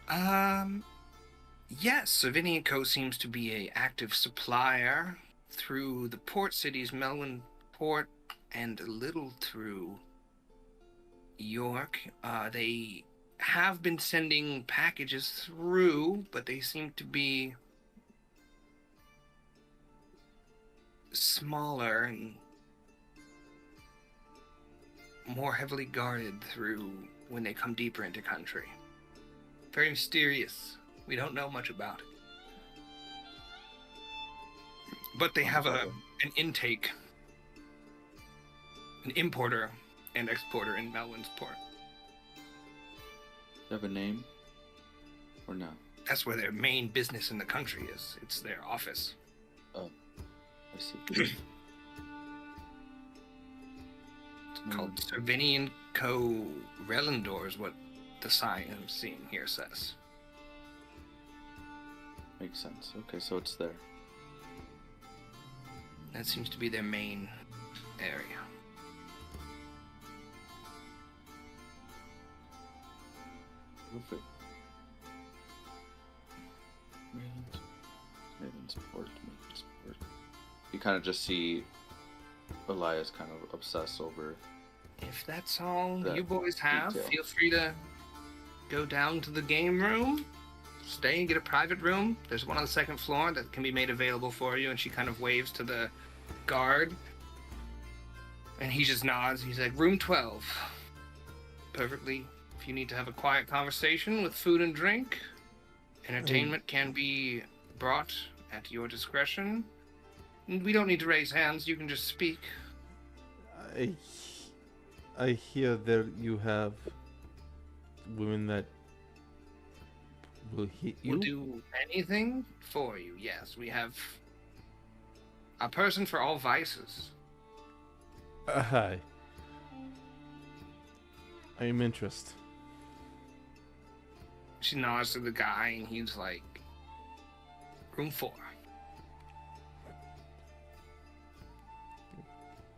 Yes, Savini & Co. seems to be a active supplier through the port cities, Melbourne Port, and a little through York. They have been sending packages through, but they seem to be smaller and more heavily guarded through when they come deeper into country. Very mysterious. We don't know much about it. But they have an intake, an importer and exporter in Melwyn's Port. You have a name? Or no? That's where their main business in the country is. It's their office. Oh, I see. It's called Savini & Co. Relendor is what the sign I'm seeing here says. Makes sense. Okay, so it's there. That seems to be their main area. Perfect. Maven's Port. You kind of just see Elias kind of obsess over. If that's all that you boys have, detail. feel free to go down to the game room, stay and get a private room. There's one on the second floor that can be made available for you, and she kind of waves to the guard. And he just nods. He's like, room 12. Perfectly. If you need to have a quiet conversation with food and drink, entertainment can be brought at your discretion. We don't need to raise hands. You can just speak. I hear that you have women that will hit you. We'll do anything for you. Yes, we have a person for all vices. Hi. I am interested. She nods to the guy, and he's like, room 4.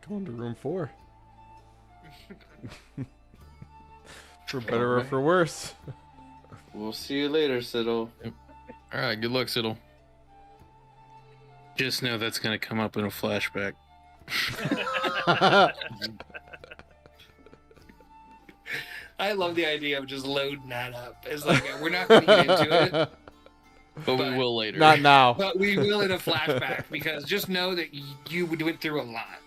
Going to room 4. For better or for worse. We'll see you later, Siddle. All right, good luck, Siddle. Just know that's going to come up in a flashback. I love the idea of just loading that up. It's like, we're not going to get into it, But we will later. Not now. but we will in a flashback, because just know that you went through a lot.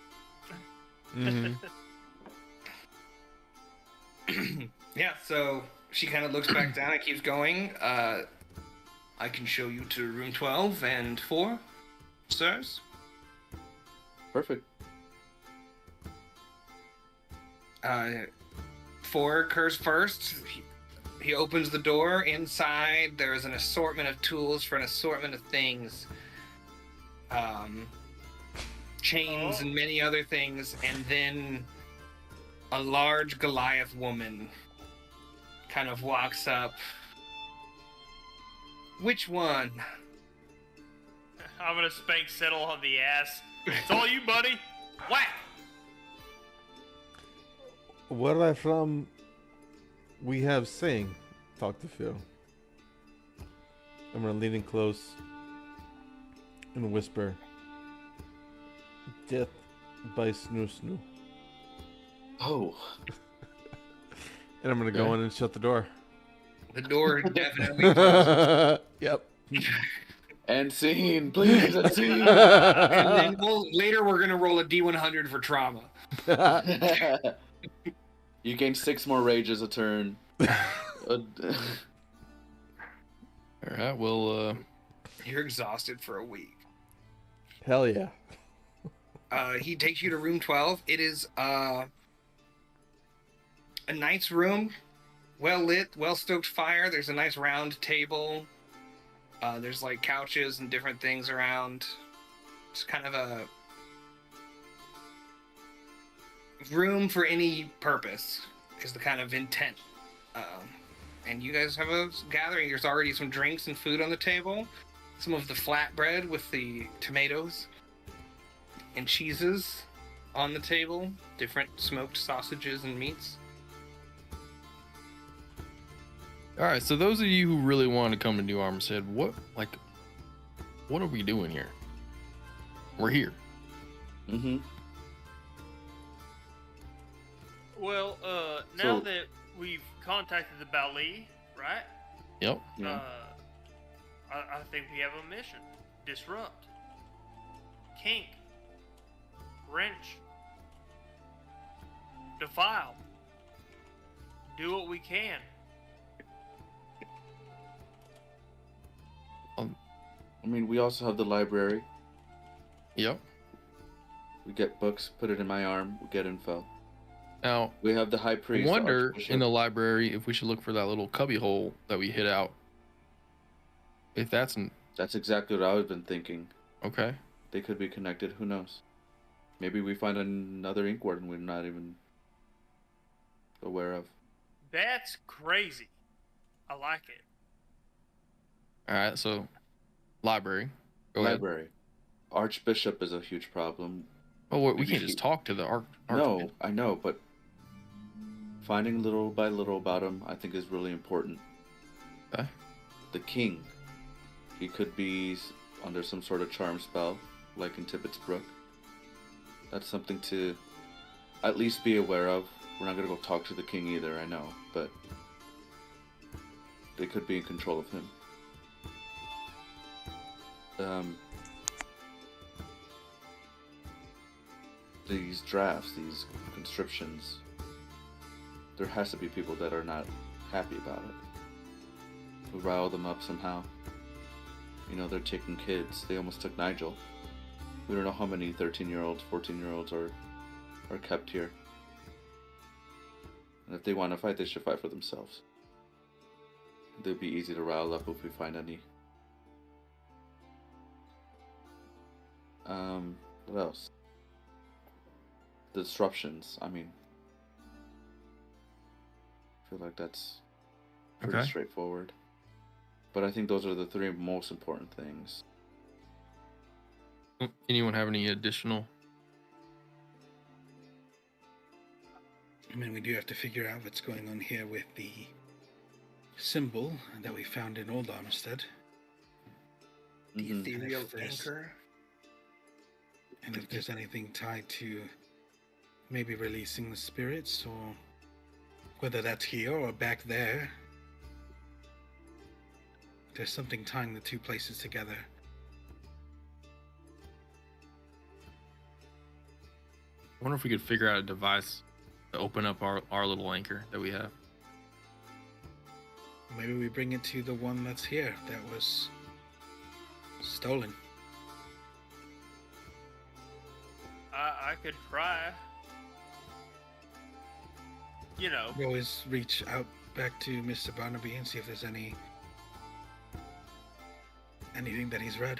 Mhm. Yeah, so she kind of looks back down and keeps going. I can show you to room 12 and 4, sirs. Perfect. 4 occurs first. He opens the door. Inside, there's an assortment of tools for an assortment of things. Chains and many other things. And then a large Goliath woman kind of walks up. Which one? I'm gonna spank Settle on the ass. It's all you, buddy. Whack! Where I from, we have saying. Talk to Phil. I'm gonna lean in close and whisper. Death by snoo snoo. Oh. And I'm gonna go in and shut the door. The door definitely closes. Yep. And scene, please, and scene. And then later we're going to roll a D100 for trauma. You gain 6 more rages a turn. All right, well, You're exhausted for a week. Hell yeah. He takes you to room 12. It is a nice room, well lit, well stoked fire. There's a nice round table. There's like couches and different things around. It's kind of a room for any purpose is the kind of intent. And you guys have a gathering. There's already some drinks and food on the table. Some of the flatbread with the tomatoes and cheeses on the table. Different smoked sausages and meats. All right, so those of you who really want to come to New Armistead, what are we doing here? We're here. Mm-hmm. Well, now that we've contacted the Bali, right? Yep. Yeah. I think we have a mission. Disrupt. Kink. Wrench. Defile. Do what we can. I mean, we also have the library. Yep. We get books, put it in my arm, we get info. Now, We have the high I priest. the wonder archbishop. in the library if we should look for that little cubby hole that we hid out. If that's That's exactly what I've been thinking. okay. They could be connected. Who knows? Maybe we find another ink warden we're not even aware of. That's crazy. I like it. All right, so library. Go ahead. Library. Archbishop is a huge problem. Oh, we Maybe can't just talk to the No, archbishop. I know, but finding little by little about him, I think, is really important. Okay. The king. He could be under some sort of charm spell, like in Tippett's Brook. That's something to at least be aware of. We're not gonna go talk to the king either, I know, but they could be in control of him. These drafts, these conscriptions, there has to be people that are not happy about it. We rile them up somehow. You know, they're taking kids. They almost took Nigel. We don't know how many 13-year-olds, 14-year-olds are kept here. And if they want to fight, they should fight for themselves. They'll be easy to rile up if we find any. What else? The disruptions. I mean, I feel like that's pretty Okay. straightforward. But I think those are the three most important things. Anyone have any additional? I mean, we do have to figure out what's going on here with the symbol that we found in Old Armistead. The Mhm. ethereal If there's- anchor. And if there's anything tied to maybe releasing the spirits, or whether that's here or back there. There's something tying the two places together. I wonder if we could figure out a device to open up our little anchor that we have. Maybe we bring it to the one that's here that was stolen. I could try. You know, We always reach out back to Mr. Barnaby and see if there's anything that he's read.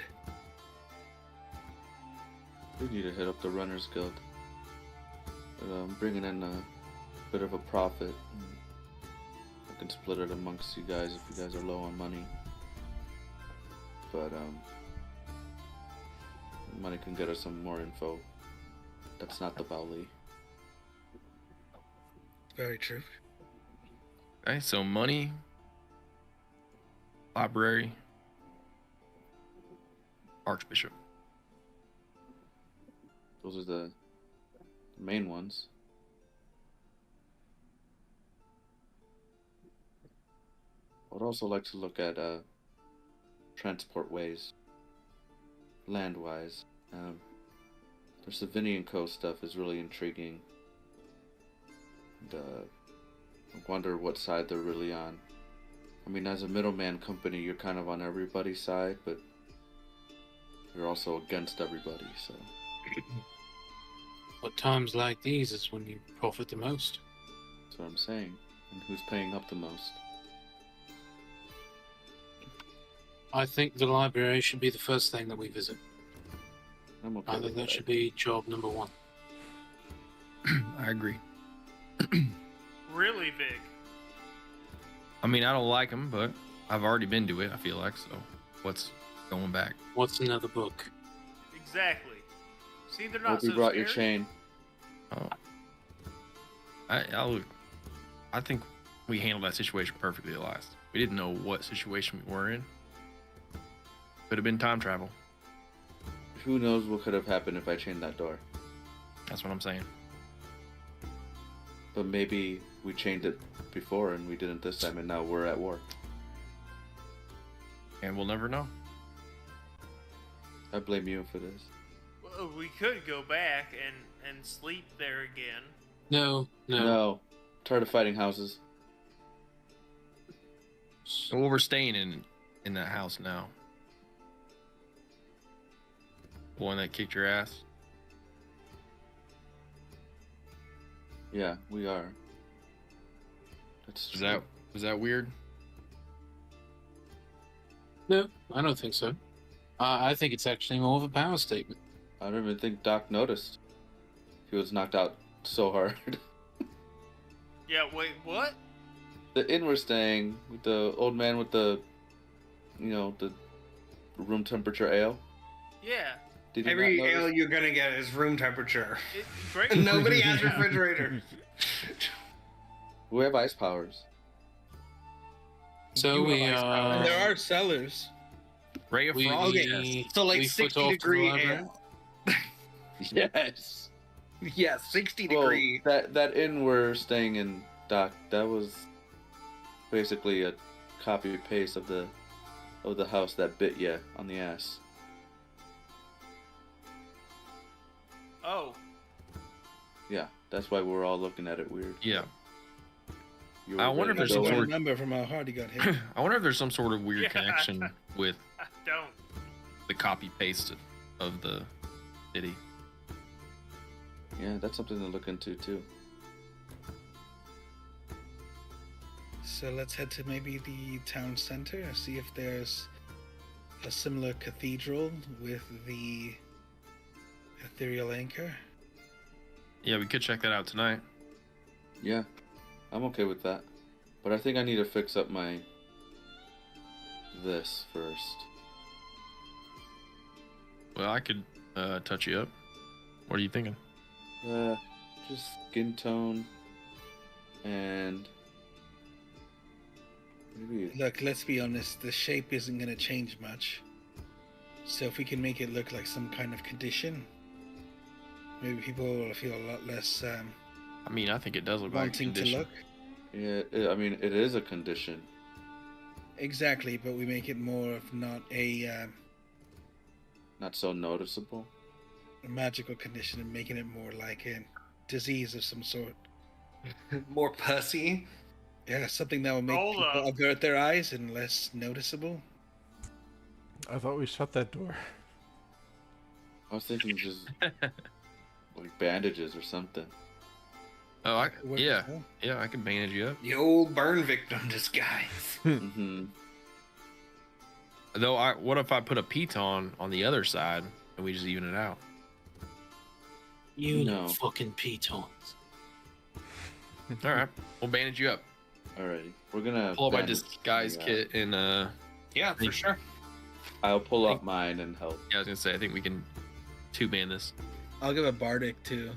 We need to hit up the Runners Guild. Bringing in a bit of a profit. I can split it amongst you guys if you guys are low on money. But money can get us some more info. That's not the Bali. Very true. Okay, so money, library, archbishop. Those are the main ones. I'd also like to look at transport ways, land-wise. The Savinian Coast stuff is really intriguing. And, I wonder what side they're really on. I mean, as a middleman company, you're kind of on everybody's side, but you're also against everybody, so... But times like these is when you profit the most. That's what I'm saying. And who's paying up the most? I think the library should be the first thing that we visit. I'm okay I think with that should be job number one. I agree. really big. I mean, I don't like them, but I've already been to it, I feel like, so what's going back? What's another book? Exactly. See, they're Hope not you so brought scary. your chain. I think we handled that situation perfectly at last. We didn't know what situation we were in. Could have been time travel. Who knows what could have happened if I chained that door? That's what I'm saying. But maybe we chained it before and we didn't this time, and now we're at war. And we'll never know. I blame you for this. Well, we could go back and sleep there again. No. No. Tired of fighting houses. Well, we're staying in that house now. The one that kicked your ass. Yeah, we are. That's true. Was that weird? No, I don't think so. I think it's actually more of a power statement. I don't even think Doc noticed. He was knocked out so hard. Yeah, wait, what? The inn we're staying with the old man with the, the room temperature ale. Yeah. Did you Every not notice? ale you're gonna get is room temperature. Great. Nobody has refrigerator. We have ice powers. So You we have ice power. And there are cellars. Ray of we, Frost. we, So like we foot 60 off to the degree library. ale. Yes. Yes, 60 Well, degree. that inn we're staying in, Doc, that was basically a copy paste of the house that bit you on the ass. Oh, Yeah, that's why we're all looking at it weird. Yeah. You were I wonder if ready there's to some go I sort in. remember from how hard he got hit. I wonder if there's some sort of weird Yeah. connection with I don't. the copy paste of the city. Yeah, that's something to look into too. So let's head to maybe the town center, see if there's a similar cathedral with the ethereal anchor. Yeah, we could check that out tonight. Yeah, I'm okay with that. But I think I need to fix up this first. Well, I could touch you up. What are you thinking? Just skin tone and maybe Look, let's be honest, the shape isn't going to change much. So if we can make it look like some kind of condition, maybe people will feel a lot less I mean, I think it does look like a wanting to condition. look. I mean, it is a condition. Exactly, but we make it more of not a Not so noticeable. magical condition and making it more like a disease of some sort. More pussy. Yeah, something that will make Hold people up. avert their eyes and less noticeable. I thought we shut that door. I was thinking just like bandages or something. Oh, Works yeah, as well. yeah, I can bandage you up. The old burn victim disguise. Mm-hmm. Though, what if I put a piton on the other side and we just even it out? You No. fucking pitons. All right, we'll bandage you up. Alrighty, we're gonna Pull up my bandage disguise the, kit and Yeah, for sure. I'll pull up mine and help. yeah, I was gonna say I think we can two-man this. I'll give a bardic too.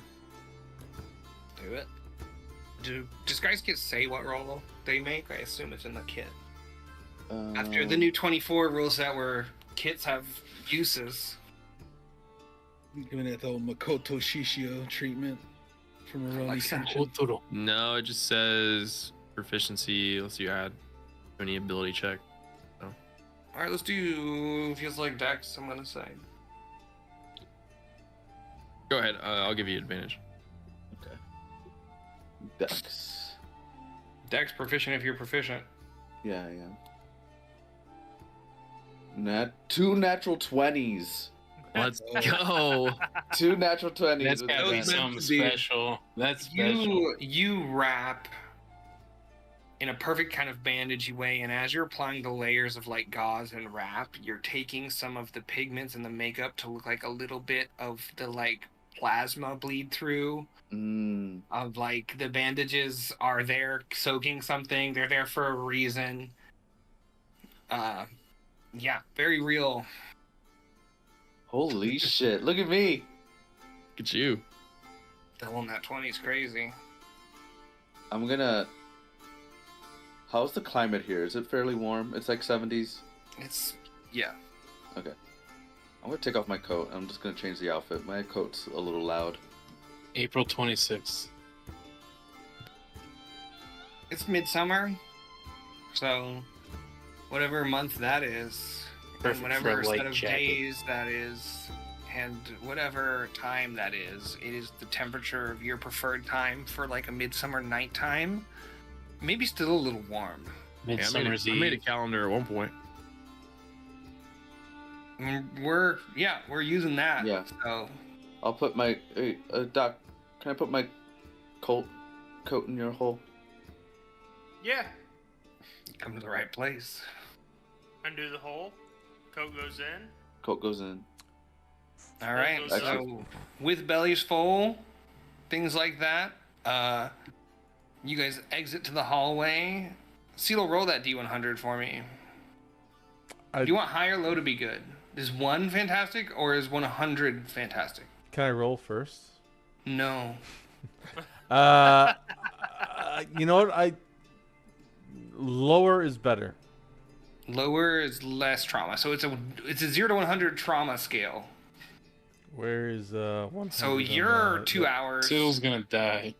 Do it. Do disguise kits say what roll they make? I assume it's in the kit. After the new 24 rules that were kits have uses. Giving it the old Makoto Shishio treatment from Aroni Like that. Kenshin. Otoro. No, it just says proficiency. Let's see, add any ability check. All right, let's do. Feels like Dex. I'm gonna say. Go ahead. I'll give you advantage. Okay. Dex. Dex proficient if you're proficient. Yeah, yeah. Two natural 20s. Let's go. Two natural 20s. That's with gotta be that. something to be- special. That's special. You wrap in a perfect kind of bandagey way, and as you're applying the layers of like gauze and wrap, you're taking some of the pigments and the makeup to look like a little bit of the like plasma bleed through. Of like the bandages are there soaking something. They're there for a reason. Yeah, very real. Holy shit. Look at me. Look at you. The one that 20 is crazy. I'm gonna How's the climate here? Is it fairly warm? It's like 70s. Yeah. Okay. I'm gonna take off my coat. I'm just gonna change the outfit. My coat's a little loud. April 26th. It's midsummer, so whatever month that is, Perfect and for a whatever light set of jacket. days that is, and whatever time that is, it is the temperature of your preferred time for like a midsummer nighttime. Maybe still a little warm. Midsummer's I made a Eve. calendar at one point. We're using that. Yeah. So I'll put my Doc. Can I put my coat in your hole? Yeah. you come to the right place. Undo the hole. Coat goes in. Coat goes in. All right. goes So with bellies full, things like that. You guys exit to the hallway. CeeLo, roll that D100 for me. Do you want high or low to be good? Is 1 fantastic or is 100 fantastic? Can I roll first? No. You know what? Lower is better. Lower is less trauma. So it's a 0 to 100 trauma scale. Where is 100? So on your that? 2 hours. Sill's gonna die.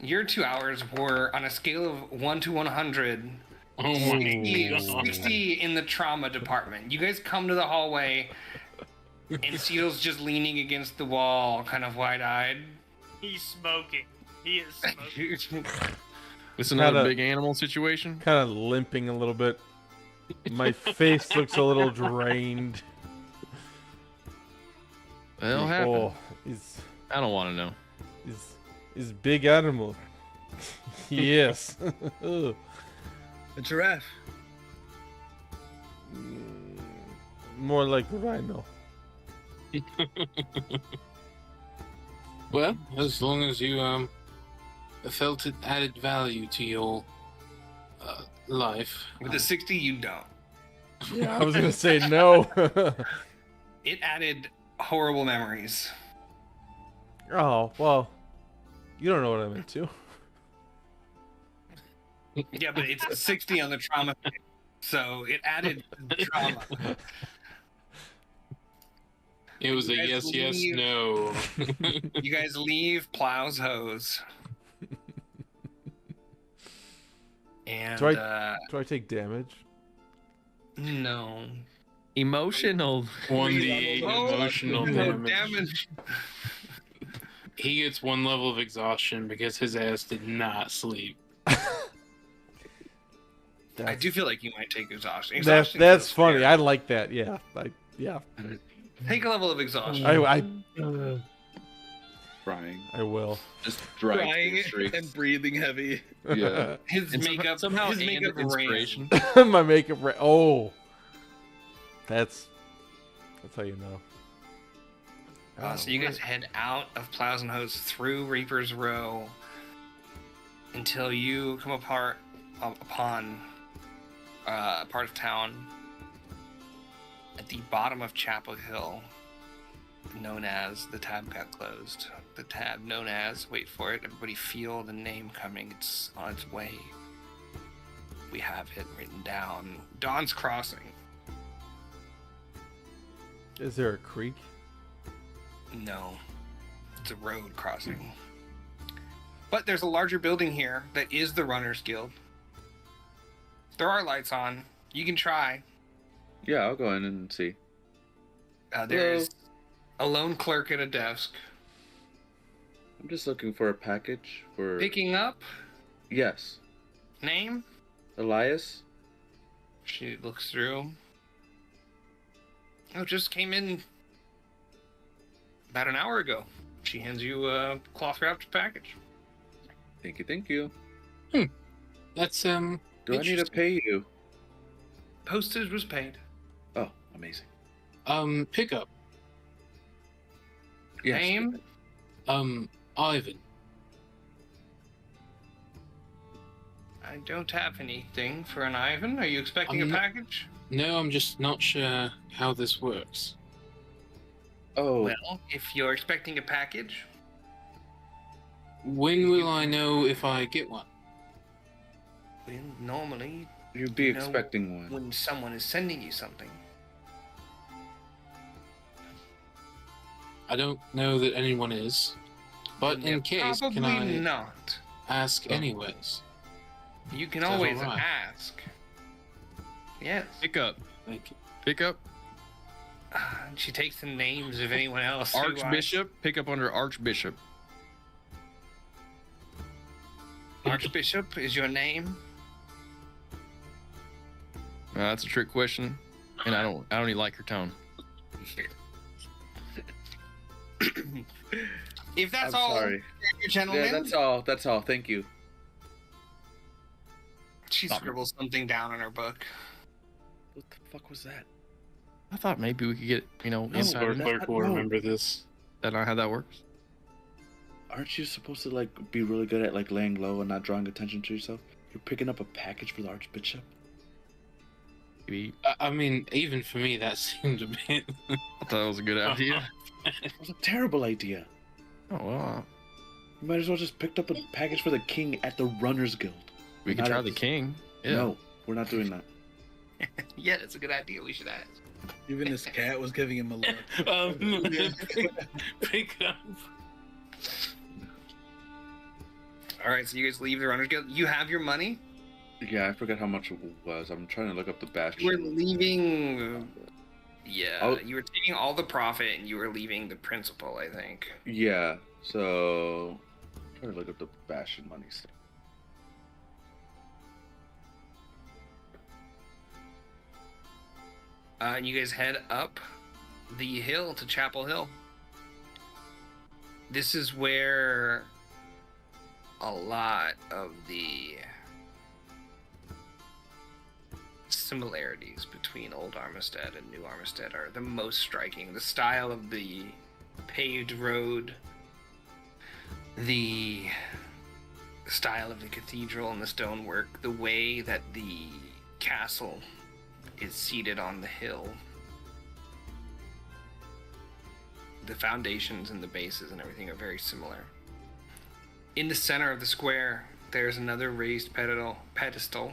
Your 2 hours were on a scale of 1 to 100. Oh my 60, god. 60 in the trauma department. You guys come to the hallway, and CeeLo's just leaning against the wall, kind of wide-eyed. He's smoking. He is smoking. It's another Kinda- big animal situation. Kind of limping a little bit. My face looks a little drained. That'll happen. Oh, he's I don't want to know. he's big animal. Yes. A giraffe. More like a rhino. Well, as long as you felt it added value to your life. With a 60, you don't. Yeah, I was gonna say no. It added horrible memories. Oh well, you don't know what I meant to. Yeah, but it's a 60 on the trauma thing, so it added trauma. It was a You yes, guys yes, leave. no. You guys leave Plow's hose. And, Do I take damage? no. Emotional. 1d8 emotional no damage. He gets 1 level of exhaustion because his ass did not sleep. I do feel like you might take exhaustion. That's Exhaustion feels funny. fair. I like that. Yeah. Yeah. Take a level of exhaustion. I Crying. will. Just drying Crying the streets. and breathing heavy. Yeah. His And makeup somehow his and makeup ran. inspiration. My makeup. Oh. That's how you know. So you guys head out of Plows and Hose through Reaper's Row until you come upon a part of town at the bottom of Chapel Hill, known as the tab got closed. The tab known as, wait for it, everybody feel the name coming. It's on its way. We have it written down. Dawn's Crossing. Is there a creek? No, it's a road crossing. But there's a larger building here that is the Runners Guild. There are lights on. You can try. Yeah, I'll go in and see. There's a lone clerk at a desk. I'm just looking for a package for. Picking up. Yes. Name? Elias? She looks through. Oh, just came in about an hour ago. She hands you a cloth wrapped package. Thank you, thank you. That's Do I need to interesting. pay you? Postage was paid. Oh, amazing. Pickup. Yes. Name? Ivan. I don't have anything for an Ivan. Are you expecting I'm a not- package? No, I'm just not sure how this works. Oh, Well, if you're expecting a package, When will I know if I get one? Normally, You'd be you know expecting one. when someone is sending you something. I don't know that anyone is, but They're in case, can probably I not. ask Oh. anyways? You can Is that always alright? ask. Yes. Pick up. Thank you. Pick up. She takes the names of anyone else. who I- Archbishop. Pick up under Archbishop. Archbishop is your name. That's a trick question, and I don't even like your tone. If that's I'm all, sorry. gentlemen. Yeah, that's all. That's all. Thank you. She scribbles something down in her book. What the fuck was that? I thought maybe we could get, inside. Our that's clerk not- will no. remember this. That's not how that works. Aren't you supposed to like be really good at like laying low and not drawing attention to yourself? You're picking up a package for the Archbishop. Maybe I mean, even for me, that seemed a bit. I thought that was a good idea. It was a terrible idea. Oh well, You might as well just picked up a package for the king at the Runners Guild. we could Not try at the this- king. Yeah. No, we're not doing that. Yeah, that's a good idea. We should ask. Even his cat was giving him a look. Pick up. All right, so you guys leave the Runners Guild. You have your money. Yeah, I forgot how much it was. I'm trying to look up the bastion. You were leaving. Yeah, Oh. you were taking all the profit and you were leaving the principal, I think. Yeah, so I'm trying to look up the bastion money stuff. And you guys head up the hill to Chapel Hill. This is where a lot of the similarities between Old Armistead and New Armistead are the most striking. The style of the paved road, the style of the cathedral and the stonework, the way that the castle is seated on the hill. The foundations and the bases and everything are very similar. In the center of the square, there's another raised pedestal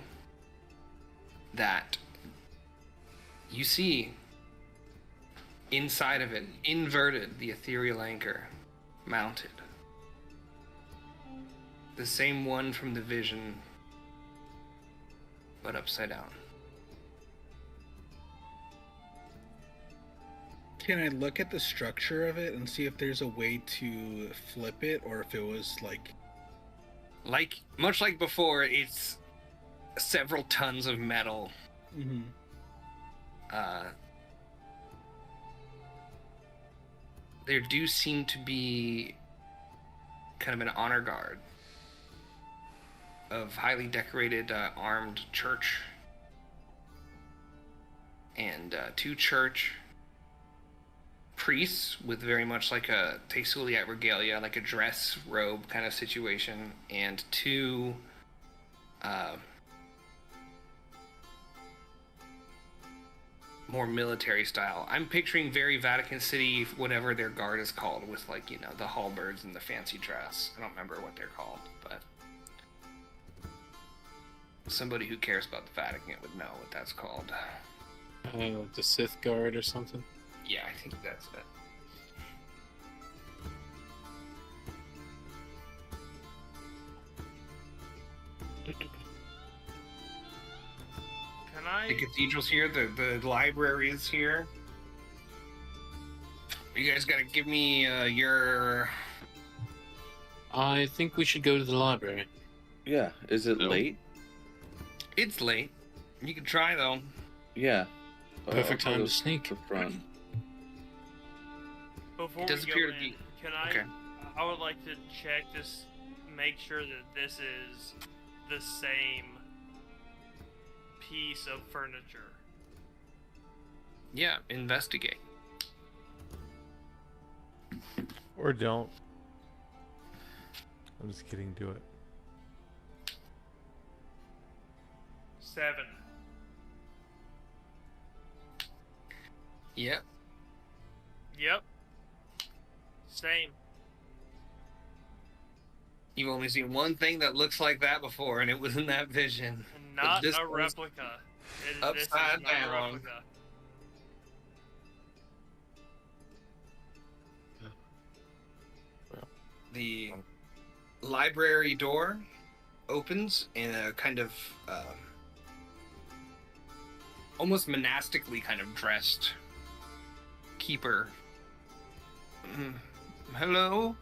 that you see inside of it, inverted, the ethereal anchor mounted. The same one from the vision, but upside down. Can I look at the structure of it and see if there's a way to flip it, or if it was like... Much like before, it's several tons of metal. Mm-hmm. There do seem to be kind of an honor guard of highly decorated armed church and two church priests with very much like a Tesuliat regalia, like a dress robe kind of situation, and two more military style. I'm picturing very Vatican City, whatever their guard is called, with like, the halberds and the fancy dress. I don't remember what they're called, but somebody who cares about the Vatican would know what that's called. The Sith Guard or something. Yeah, I think that's it. Can I? The cathedral's here, the library is here. You guys gotta give me your... I think we should go to the library. Yeah, is it No. late? It's late. You can try, though. Yeah. Perfect I'll time go to sneak. The front. Before It does we appear go to in, be- can I? okay. I would like to check this, make sure that this is the same piece of furniture. Yeah, investigate. Or don't. I'm just kidding, do it. 7. Yep. Yep. Same. You've only seen one thing that looks like that before, and it was in that vision. not this a was replica. This is upside not a down. replica. The library door opens in a kind of almost monastically kind of dressed keeper. Hello?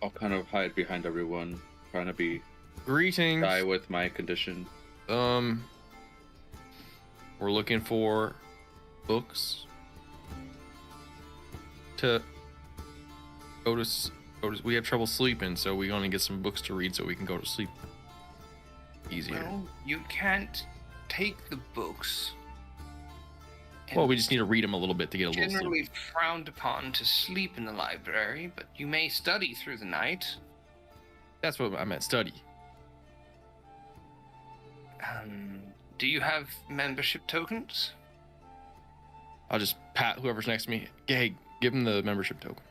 I'll kind of hide behind everyone, trying to be Greetings. shy with my condition. We're looking for books to go to. We have trouble sleeping, so we want to get some books to read so we can go to sleep easier. Well, you can't take the books. Well, we just need to read them a little bit to get a little sleep. Generally frowned upon to sleep in the library, but you may study through the night. That's what I meant, study. Do you have membership tokens? I'll just pat whoever's next to me. Hey, give him the membership token.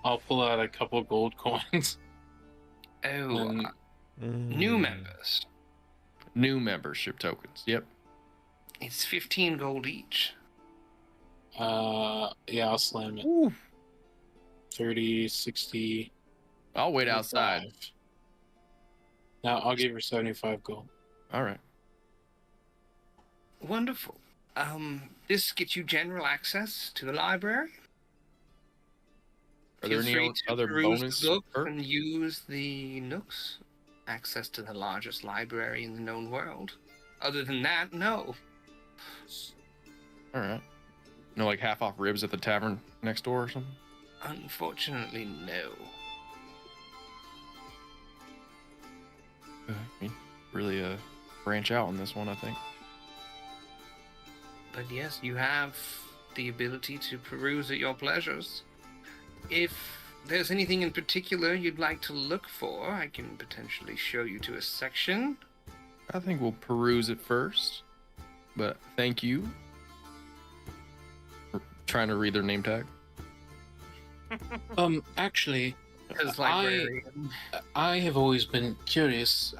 I'll pull out a couple gold coins. Oh, new members. New membership tokens. Yep. It's 15 gold each. Yeah, I'll slam it. Ooh. 30, 60. I'll wait 75. outside. Now I'll give her 75 gold. All right. Wonderful. This gets you general access to the library. Are there Feel any free to other peruse bonus the book perks? and use the nooks. Access to the largest library in the known world. Other than that, no. All right. No, like half off ribs at the tavern next door or something? Unfortunately, no. I mean, really branch out on this one, I think. But yes, you have the ability to peruse at your pleasures. If there's anything in particular you'd like to look for, I can potentially show you to a section. I think we'll peruse it first. But thank you for trying to read their name tag. Actually, As librarian. I have always been curious,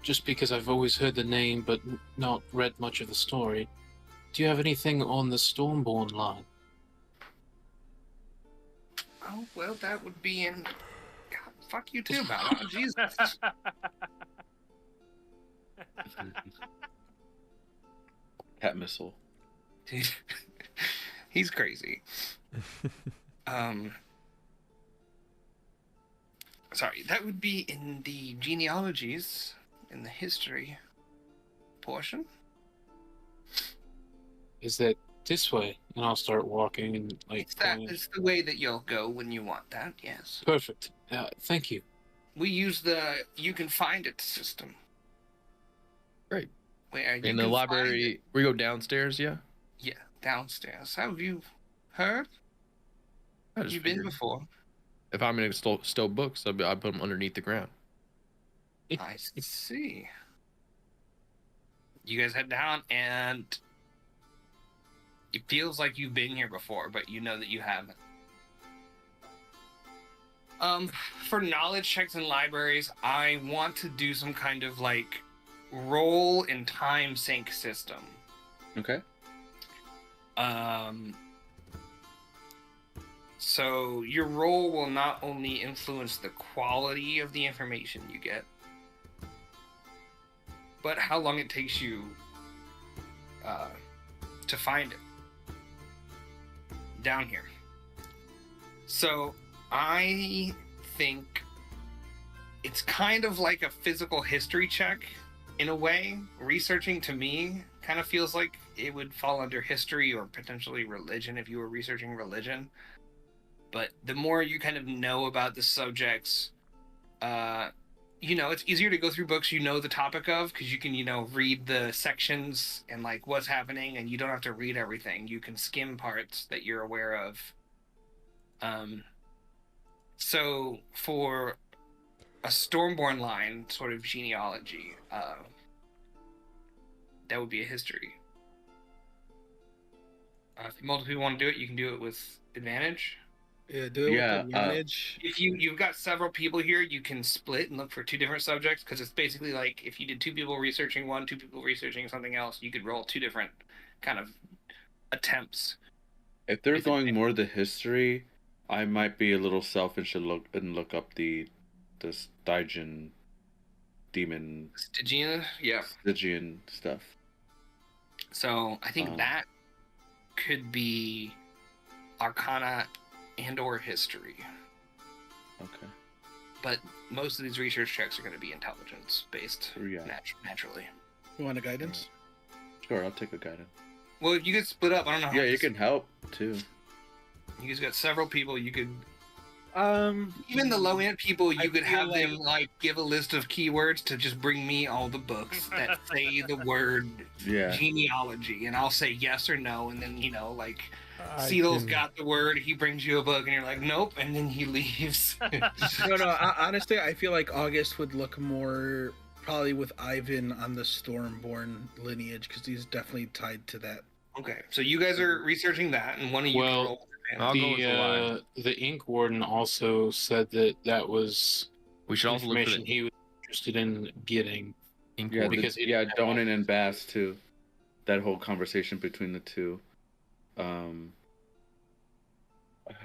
just because I've always heard the name but not read much of the story. Do you have anything on the Stormborn line? Oh, well, that would be in... God, fuck you too, Bella. Jesus. Cat missile. Dude, he's crazy. Sorry, that would be in the genealogies, in the history portion. Is that this way? And I'll start walking and It's the way that you'll go when you want that, yes. Perfect. Thank you. We use the you can find it system. Great. Where you In the can library, we go downstairs, yeah? Yeah, downstairs. Have you heard? I just You've been figured. before. If I'm going to stow books, I put them underneath the ground. I see. You guys head down, and it feels like you've been here before, but you know that you haven't. For knowledge checks in libraries, I want to do some kind of like roll and time sync system. Okay. So your roll will not only influence the quality of the information you get, but how long it takes you to find it down here. So I think it's kind of like a physical history check in a way. Researching to me kind of feels like it would fall under history or potentially religion if you were researching religion. But the more you kind of know about the subjects, it's easier to go through books you know the topic of, because you can, read the sections and like what's happening, and you don't have to read everything. You can skim parts that you're aware of. So for a Stormborn line sort of genealogy, that would be a history. If multiple people want to do it, you can do it with advantage. Yeah, do it Yeah, with advantage. If you've got several people here, you can split and look for 2 different subjects, because it's basically like if you did 2 people researching one, 2 people researching something else, you could roll 2 different kind of attempts. If they're If it- going more the history, I might be a little selfish and look up the Stygian demon Stygian, yeah. Stygian stuff. So I think that could be Arcana and/or history. Okay. But most of these research checks are going to be intelligence based, Yeah. naturally. You want a guidance? Sure, I'll take a guidance. Well, if you could split up, I don't know how. Yeah, you can help too. You guys got several people. You could Even the low end people. You could feel have them like give a list of keywords to just bring me all the books that say the word Yeah. genealogy, and I'll say yes or no, and then like I Seal's can- got the word. He brings you a book, and you're like, nope, and then he leaves. No. Honestly, I feel like August would look more probably with Ivan on the Stormborn lineage because he's definitely tied to that. Okay, so you guys are researching that, and one of you Well, can roll with advantage. I'll go with the line. The Ink Warden also said that was We should also look for information the he was interested in getting. ink Yeah, warden. Because he yeah, didn't have Donan all- and Bass too. That whole conversation between the two. I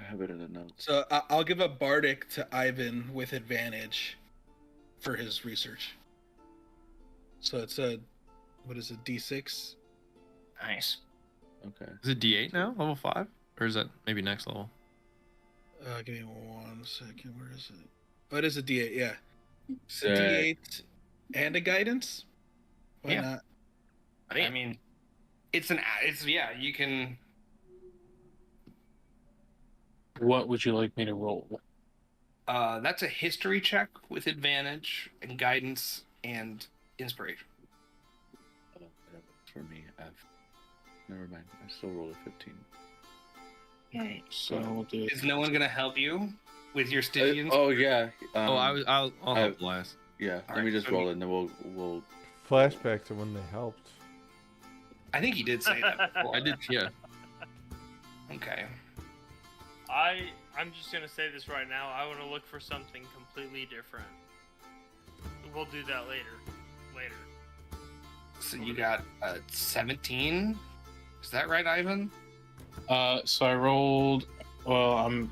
have it in the notes. So I'll give a Bardic to Ivan with advantage for his research. So it's what is it, D6? Nice. Okay. Is it D8 now, level 5, or is that maybe next level? Give me 1 second. Where is it? Oh, it is a D8. Yeah, it's a Sick. D8 and a guidance. Why Yeah. not? I mean, it's you can. What would you like me to roll? That's a history check with advantage and guidance and inspiration. For me, never mind. I still rolled a 15. Alright, so we'll do Is no one gonna help you with your Stygians? Oh yeah. I'll help last. Yeah. All Let me right, just so roll it, and then we'll. Flashback to when they helped. I think he did say that before. I did, yeah. Okay. I'm just gonna say this right now. I want to look for something completely different. We'll do that later. So you got 17. Is that right, Ivan? So I rolled. Well,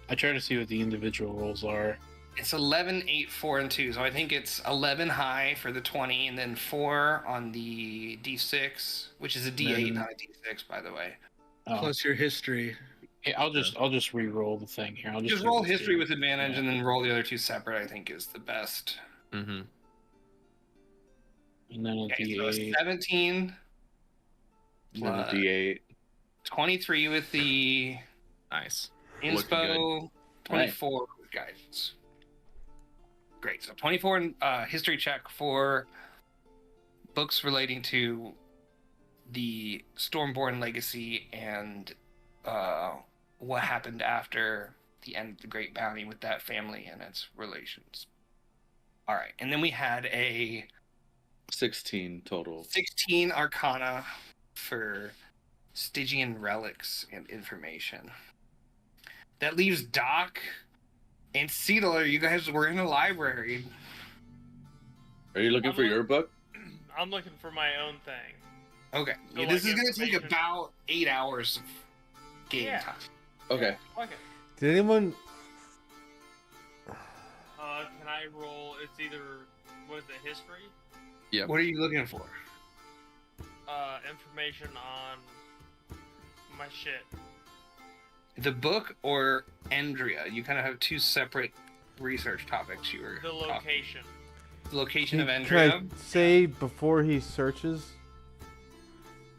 I try to see what the individual rolls are. It's 11, 8, 4, and 2. So I think it's 11 high for the 20, and then 4 on the D6, which is a D8, not a D6, by the way. Oh. Plus your history. Hey, I'll just re-roll the thing here. I'll Just do roll this history here. with advantage, and then roll the other 2 separate. I think is the best. Mm-hmm. And then a Okay, so D8. 17 And then a plus D8. 23 with the Nice. Looking inspo, 24 with guidance. Great. So 24 in history check for books relating to the Stormborn legacy and what happened after the end of the Great Bounty with that family and its relations. All right, and then we had a 16 total. 16 Arcana for Stygian relics and information. That leaves Doc and Cedar. You guys were in a library. Are you looking for your book? I'm looking for my own thing. Okay, So, this like, is going to take information- about 8 hours of game Yeah. time. Okay. Okay. Did anyone? Can I roll? It's either what is it? History? Yep. What are you looking for? Information on my shit. The book or Andrea? You kind of have 2 separate research topics you were The talking- location. The location of Can Andrea. I say before he searches?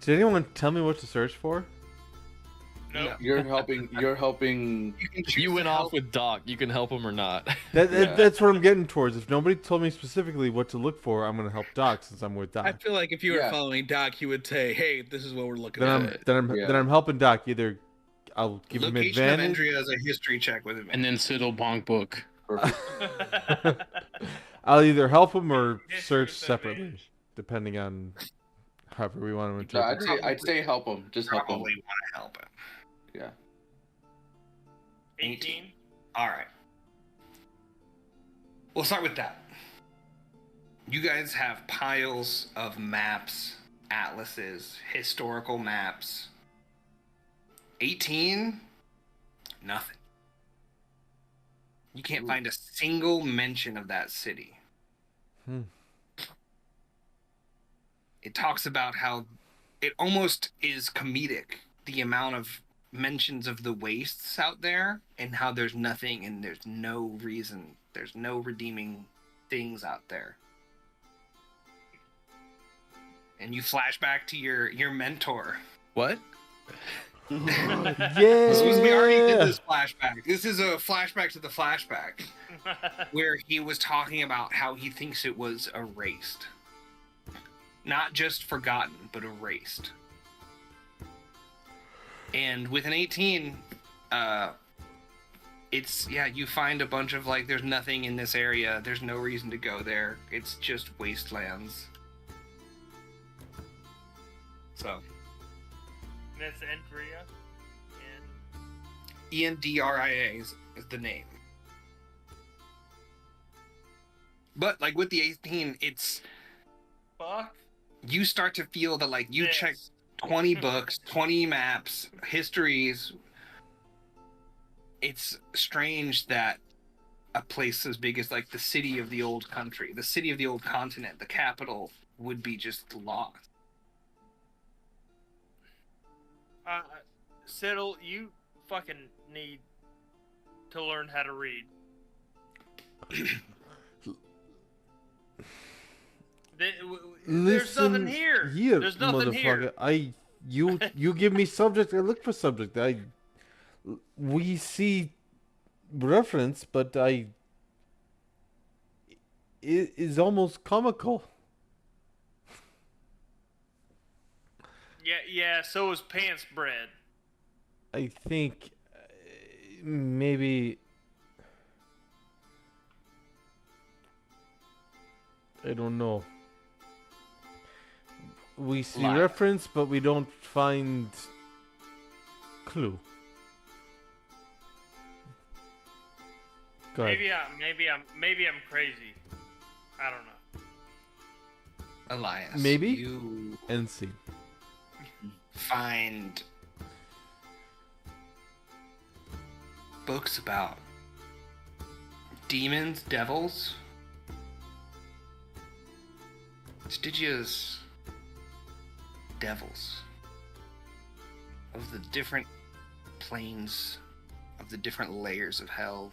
Did anyone tell me what to search for? Nope. You're helping. You're helping. You can If choose you to went help. off with Doc, you can help him or not. Yeah. That's what I'm getting towards. If nobody told me specifically what to look for, I'm gonna help Doc since I'm with I Doc. feel like if you were Yeah. following Doc, he would say, "Hey, this is what we're looking Then at." then I'm helping Doc. Either I'll give him Location of advantage. Andrea is a history check with advantage. And then Siddle Bonk Book. Perfect. I'll either help him or History search with separately, advantage. depending on however we want to No, interpret. I'd say help him. Just help him. Probably want to help him. Yeah. 18. All right. We'll start with that. You guys have piles of maps, atlases, historical maps. 18? Nothing. You can't find a single mention of that city. It talks about how it almost is comedic, the amount of mentions of the wastes out there and how there's nothing and there's no reason, there's no redeeming things out there. And you flash back to your mentor. What? We already did this flashback. This is a flashback to the flashback where he was talking about how he thinks it was erased. Not just forgotten, but erased. And with an 18, you find a bunch of like, there's nothing in this area. There's no reason to go there. It's just wastelands. So. That's Endria. Endria is the name. But like with the 18, it's. Fuck. You start to feel that like you check 20 books, 20 maps, histories. It's strange that a place as big as like the city of the old country, the city of the old continent, the capital, would be just lost. Siddle, you fucking need to learn how to read. There's nothing here. There's nothing here. You give me subject, I look for subject. We see reference, but it is almost comical. Yeah. So is pants bread. I think maybe I don't know. We see reference, but we don't find clue. Go ahead. Maybe I'm crazy. I don't know. Elias, maybe you NC find books about demons, devils, Stygia's devils of the different planes, of the different layers of hell.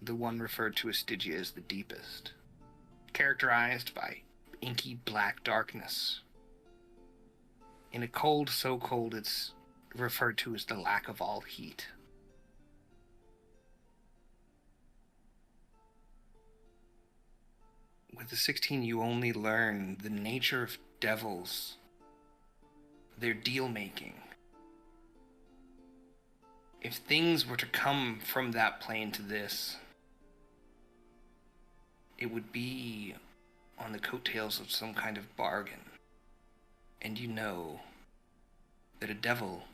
The one referred to as Stygia is the deepest, characterized by inky black darkness. In a cold so cold it's referred to as the lack of all heat. With the 16, you only learn the nature of devils, their deal-making. If things were to come from that plane to this, it would be on the coattails of some kind of bargain. And you know that a devil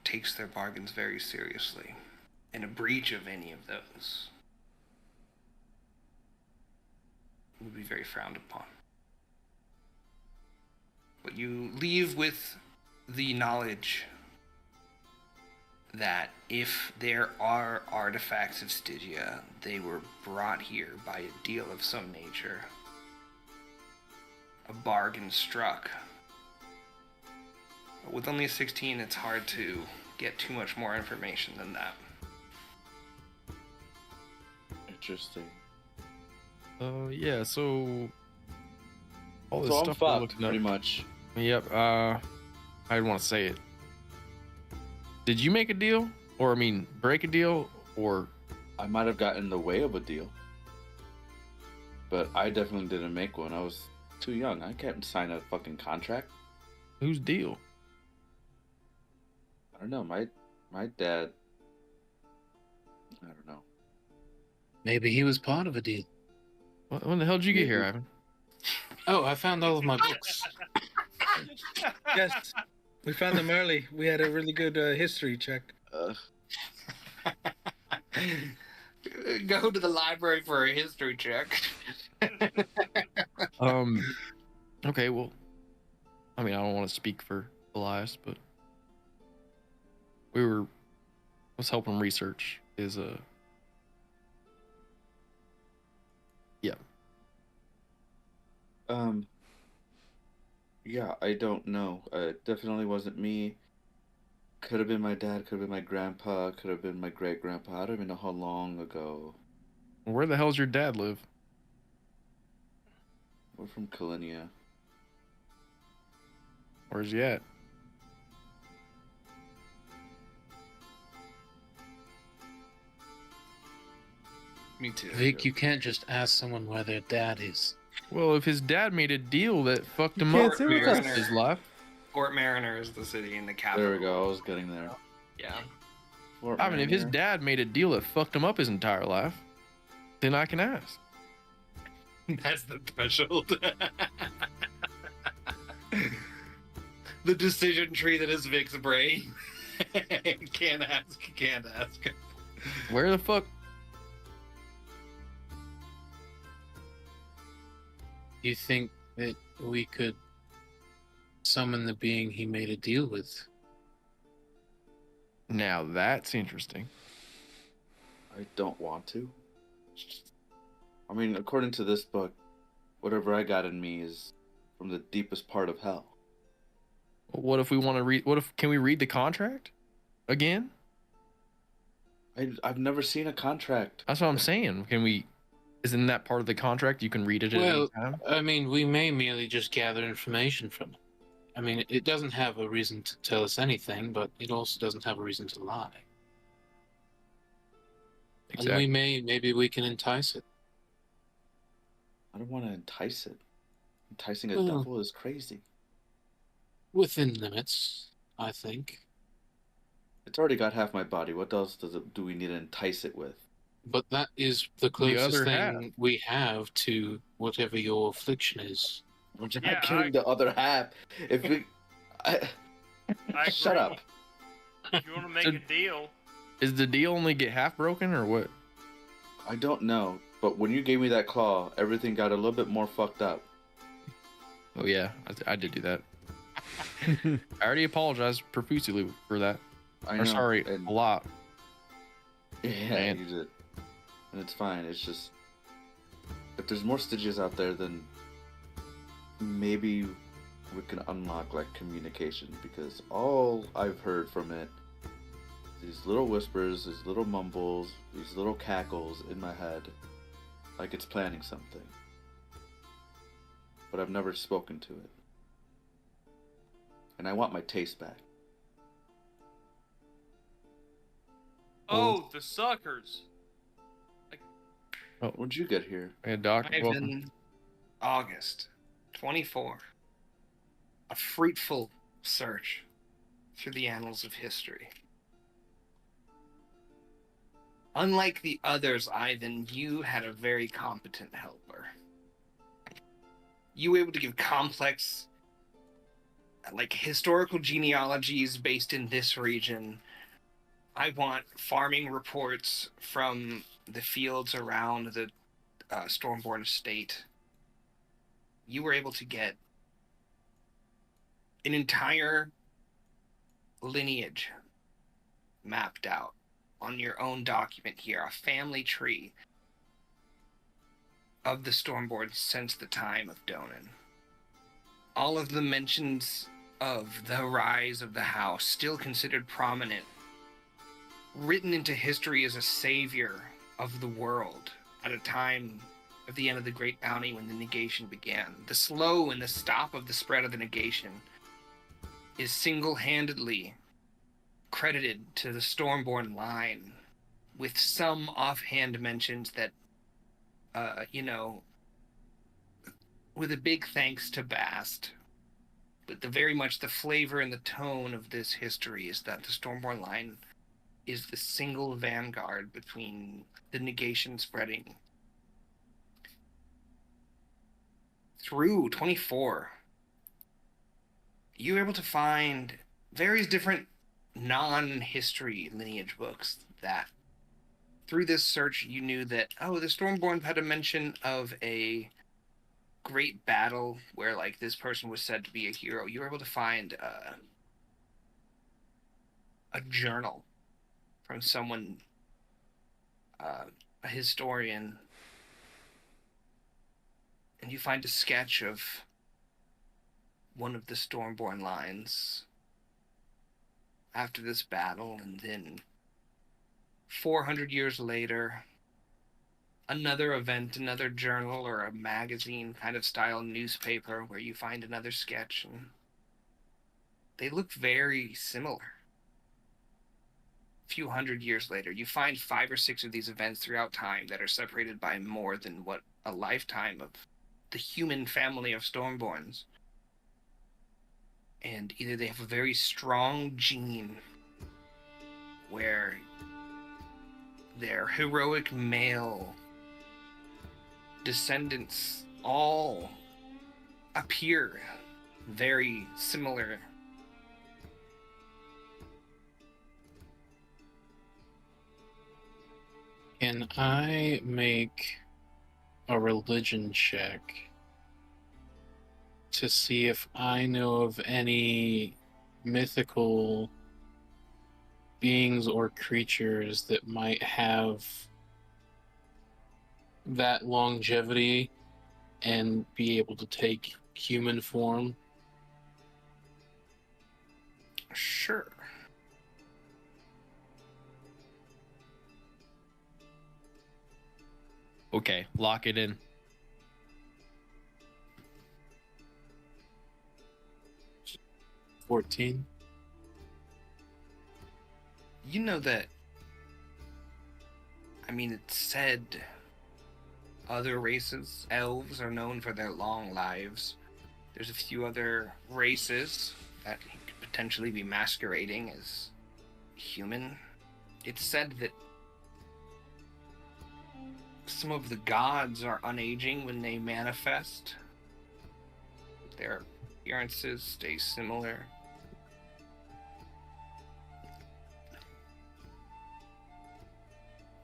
takes their bargains very seriously, and a breach of any of those would be very frowned upon. But you leave with the knowledge that if there are artifacts of Stygia, they were brought here by a deal of some nature. A bargain struck. But with only a 16, it's hard to get too much more information than that. Interesting. Yeah, so all this So stuff I'm we're fucked, looking pretty up. much. Yep, I didn't want to say it. Did you make a deal? Or, I mean, break a deal? Or... I might have gotten in the way of a deal. But I definitely didn't make one. I was too young. I can't sign a fucking contract. Whose deal? I don't know. My dad... I don't know. Maybe he was part of a deal. When the hell did you get here, Ivan? Oh, I found all of my books. Yes, we found them early. We had a really good history check. Go to the library for a history check. Okay, well, I mean, I don't want to speak for Elias, but was helping research his yeah. Yeah, I don't know. It definitely wasn't me. Could have been my dad, could have been my grandpa, could have been my great grandpa. I don't even know how long ago. Where the hell's your dad live? We're from Kalinia. Where's he at? Me too. Vic, you can't just ask someone where their dad is. Well, if his dad made a deal that fucked him can't up say with for us. his life. Fort Mariner is the city in the capital. There we go, I was getting there. Yeah. Fort I mean, if his Mariner. dad made a deal that fucked him up his entire life, then I can ask. That's the threshold. The decision tree that is Vic's brain. Can't ask. Where the fuck? You think that we could summon the being he made a deal with? Now that's interesting. I don't want to. I mean, according to this book, whatever I got in me is from the deepest part of hell. What if we want to read? Can we read the contract again? I've never seen a contract. That's what I'm saying. Can we? Isn't that part of the contract? You can read it at any Well, time. I mean, we may merely just gather information from it. I mean, it doesn't have a reason to tell us anything, but it also doesn't have a reason to lie. And Exactly. maybe we can entice it. I don't want to entice it. Enticing a Well- devil is crazy. Within limits, I think. It's already got half my body. What else do we need to entice it with? But that is the closest other thing half. we have to whatever your affliction is. I'm just Yeah, kidding. The other half. If we, I shut agree. up. If you want to make So- a deal, Is the deal only get half broken or what? I don't know, but when you gave me that claw, everything got a little bit more fucked up. Oh yeah, I did do that. I already apologized profusely for that. I Or know. sorry, and- a lot. Yeah, Man. you did. And it's fine. It's just if there's more stitches out there, then maybe we can unlock like communication, because all I've heard from it, these little whispers, these little mumbles, these little cackles in my head, like it's planning something. But I've never spoken to it. And I want my taste back. oh, the suckers. When'd you get here? Hey, Doc, welcome. Ivan, August 24. A fruitful search through the annals of history. Unlike the others, Ivan, you had a very competent helper. You were able to give complex, like, historical genealogies based in this region. I want farming reports from the fields around the Stormborn estate. You were able to get an entire lineage mapped out on your own document here, a family tree of the Stormborn since the time of Donan. All of the mentions of the rise of the house still considered prominent, written into history as a savior of the world at a time of the end of the Great Bounty when the negation began. The slow and the stop of the spread of the negation is single-handedly credited to the Stormborn line, with some offhand mentions that, with a big thanks to Bast. But very much the flavor and the tone of this history is that the Stormborn line is the single vanguard between the negation spreading through 24 you were able to find various different non-history lineage books that, through this search, you knew that, oh, the Stormborn had a mention of a great battle where, like, this person was said to be a hero. You were able to find a journal from someone, a historian, and you find a sketch of one of the Stormborn lines after this battle, and then 400 years later, another event, another journal or a magazine kind of style newspaper where you find another sketch, and they look very similar. A few hundred years later, you find 5 or 6 of these events throughout time that are separated by more than what a lifetime of the human family of Stormborns. And either they have a very strong gene where their heroic male descendants all appear very similar. Can I make a religion check to see if I know of any mythical beings or creatures that might have that longevity and be able to take human form? Sure. Okay, lock it in. $14. You know that, I mean, it's said other races, elves, are known for their long lives. There's a few other races that could potentially be masquerading as human. It's said that some of the gods are unaging when they manifest. Their appearances stay similar.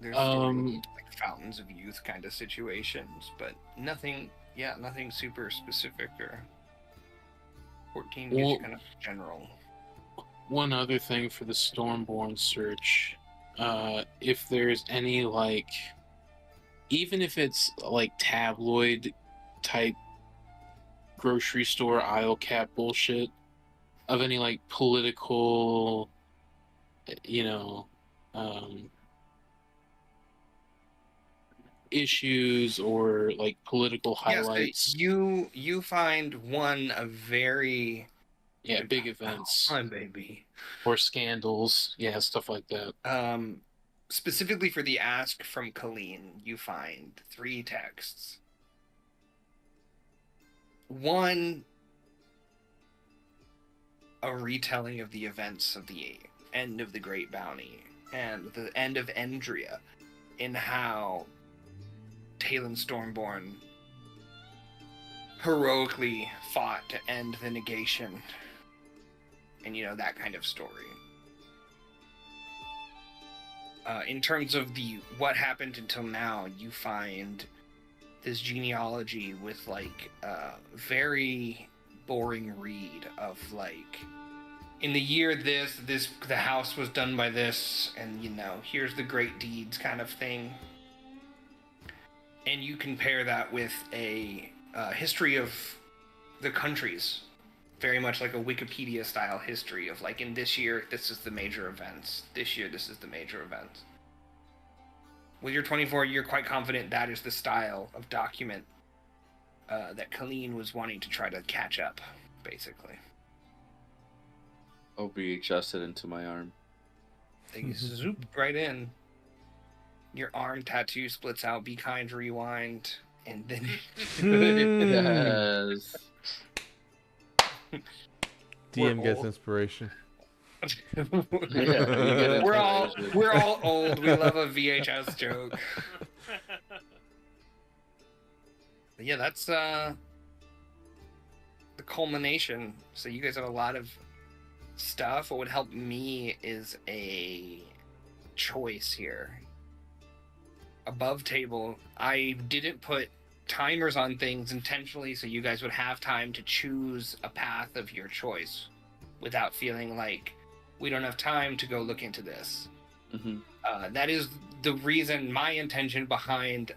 There's like fountains of youth kind of situations, but nothing super specific. Or 14 gives you kind of general. One other thing for the Stormborn search, if there's any, like, even if it's like tabloid type grocery store aisle cap bullshit, of any like political, issues or like political highlights. Yes, you find one of very big events, baby, or scandals, stuff like that. Specifically for the ask from Colleen, you find 3 texts. One, a retelling of the events of the end of the Great Bounty and the end of Endria, in how Talon Stormborn heroically fought to end the negation, and that kind of story. In terms of what happened until now, you find this genealogy with like very boring read of like, in the year the house was done by this, and here's the great deeds kind of thing. And you compare that with a history of the countries, very much like a Wikipedia style history of like, in this year this is the major events, this year this is the major events. With your 24, you're quite confident that is the style of document that Colleen was wanting to try to catch up, basically. I'll VHS it into my arm. They zoop right in. Your arm tattoo splits out, be kind, rewind, and then... Yes. DM gets inspiration. We're all old. We love a VHS joke. But yeah, that's the culmination, so you guys have a lot of stuff. What would help me is a choice here. Above table, I didn't put timers on things intentionally so you guys would have time to choose a path of your choice without feeling like we don't have time to go look into this. That is the reason, my intention behind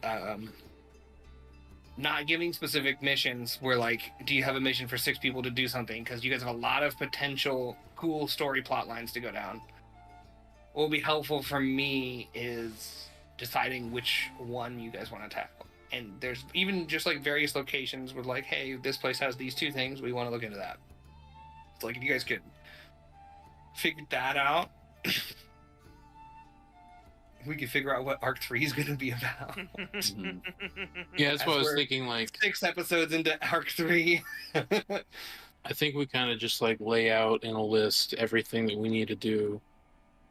not giving specific missions where, like, do you have a mission for 6 people to do something? Because you guys have a lot of potential cool story plot lines to go down. What will be helpful for me is deciding which one you guys want to tackle. And there's even just like various locations with like, hey, this place has these 2 things, we want to look into that. It's like if you guys could figure that out, we could figure out what Arc 3 is going to be about. Yeah, that's what I was thinking, like 6 episodes into Arc 3. I think we kind of just like lay out in a list everything that we need to do.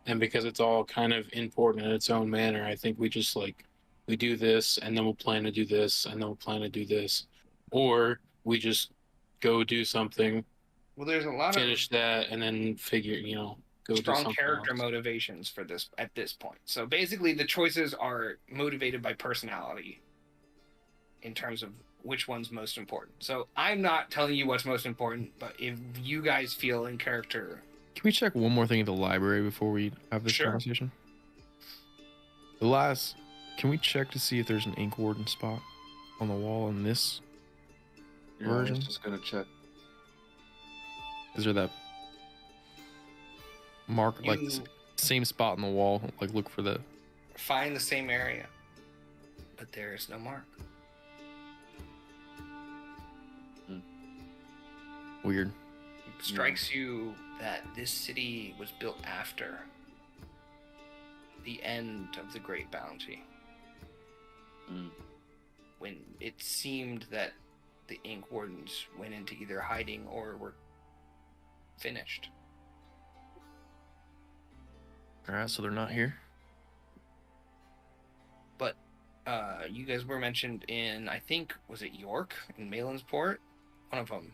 And because it's all kind of important in its own manner, I think we just like, we do this and then we'll plan to do this and then we'll plan to do this. Or we just go do something. Well, there's a lot finish that and then figure, you know, go do strong something character else. motivations for this at this point. So basically the choices are motivated by personality in terms of which one's most important. So I'm not telling you what's most important, but if you guys feel in character. Can we check one more thing at the library before we have this conversation? Can we check to see if there's an ink warden spot on the wall in this version? I was just gonna check. Is there that mark, like same spot on the wall? Like, look for the. Find the same area, but there is no mark. Weird. It strikes you that this city was built after the end of the Great Bounty. When it seemed that the Ink Wardens went into either hiding or were finished. Alright, so they're not here? But you guys were mentioned in, I think, was it York in Malinsport? One of them.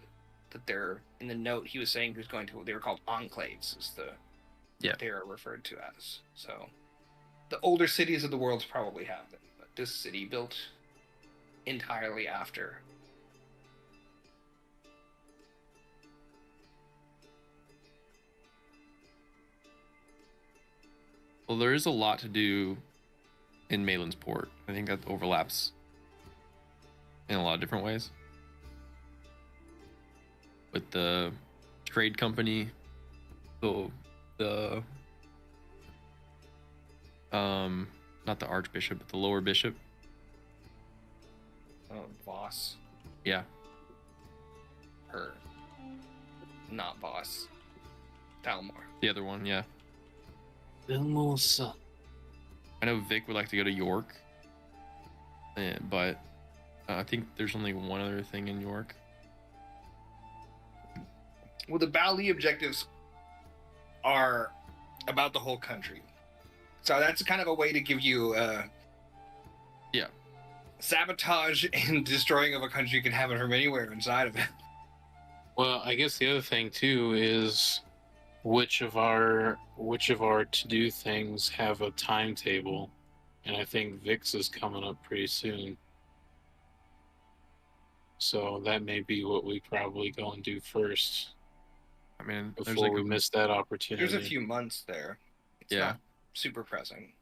That they're, in the note he was saying he was going to, they were called enclaves, is what they are referred to as. So, the older cities of the world probably have them, but this city built entirely after. Well, there is a lot to do in Malinsport. I think that overlaps in a lot of different ways. With the trade company, not the Archbishop, but the lower bishop. Voss. Yeah. Her. Not Voss. Dalmor. The other one, yeah. Dalmor's son. I know Vic would like to go to York, but I think there's only one other thing in York. Well, the Bali objectives are about the whole country. So that's kind of a way to give you sabotage and destroying of a country can happen from anywhere inside of it. Well, I guess the other thing too is which of our to-do things have a timetable, and I think Vix is coming up pretty soon. So that may be what we probably go and do first. I mean, before we miss that opportunity. There's a few months there. It's not super pressing.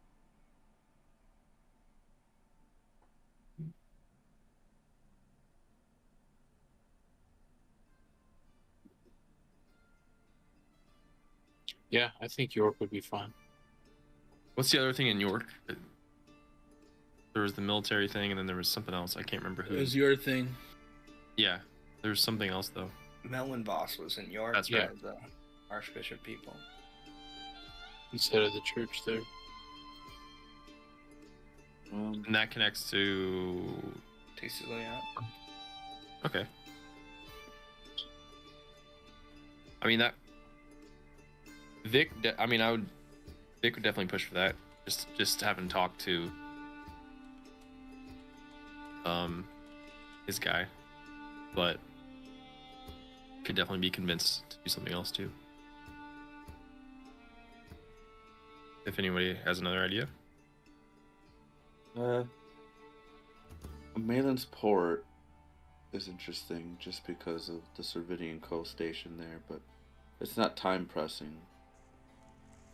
Yeah, I think York would be fine. What's the other thing in York? There was the military thing, and then there was something else. I can't remember who. It was your thing. Yeah, there's something else though. Melon Boss was in York. That's right. The Archbishop people. Instead of the church there. And that connects to. Tisulia. Okay. I mean that. Vic would definitely push for that. Just having talked to his guy, but could definitely be convinced to do something else too. If anybody has another idea. Malin's Port is interesting just because of the Cervidian coast station there, but it's not time pressing.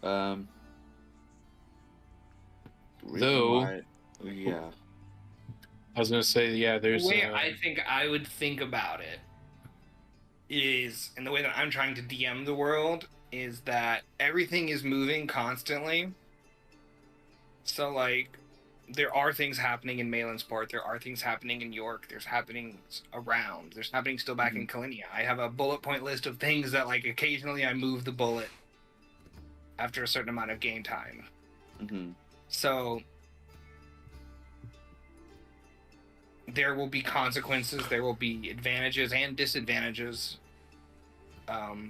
Though, yeah. I was gonna say, yeah, there's. The way I think I would think about it is, and the way that I'm trying to DM the world, is that everything is moving constantly. So, like, there are things happening in Malinsport, there are things happening in York, there's happenings around, there's happening still back in Kalinia. I have a bullet point list of things that, like, occasionally I move the bullet after a certain amount of game time. So there will be consequences, there will be advantages and disadvantages.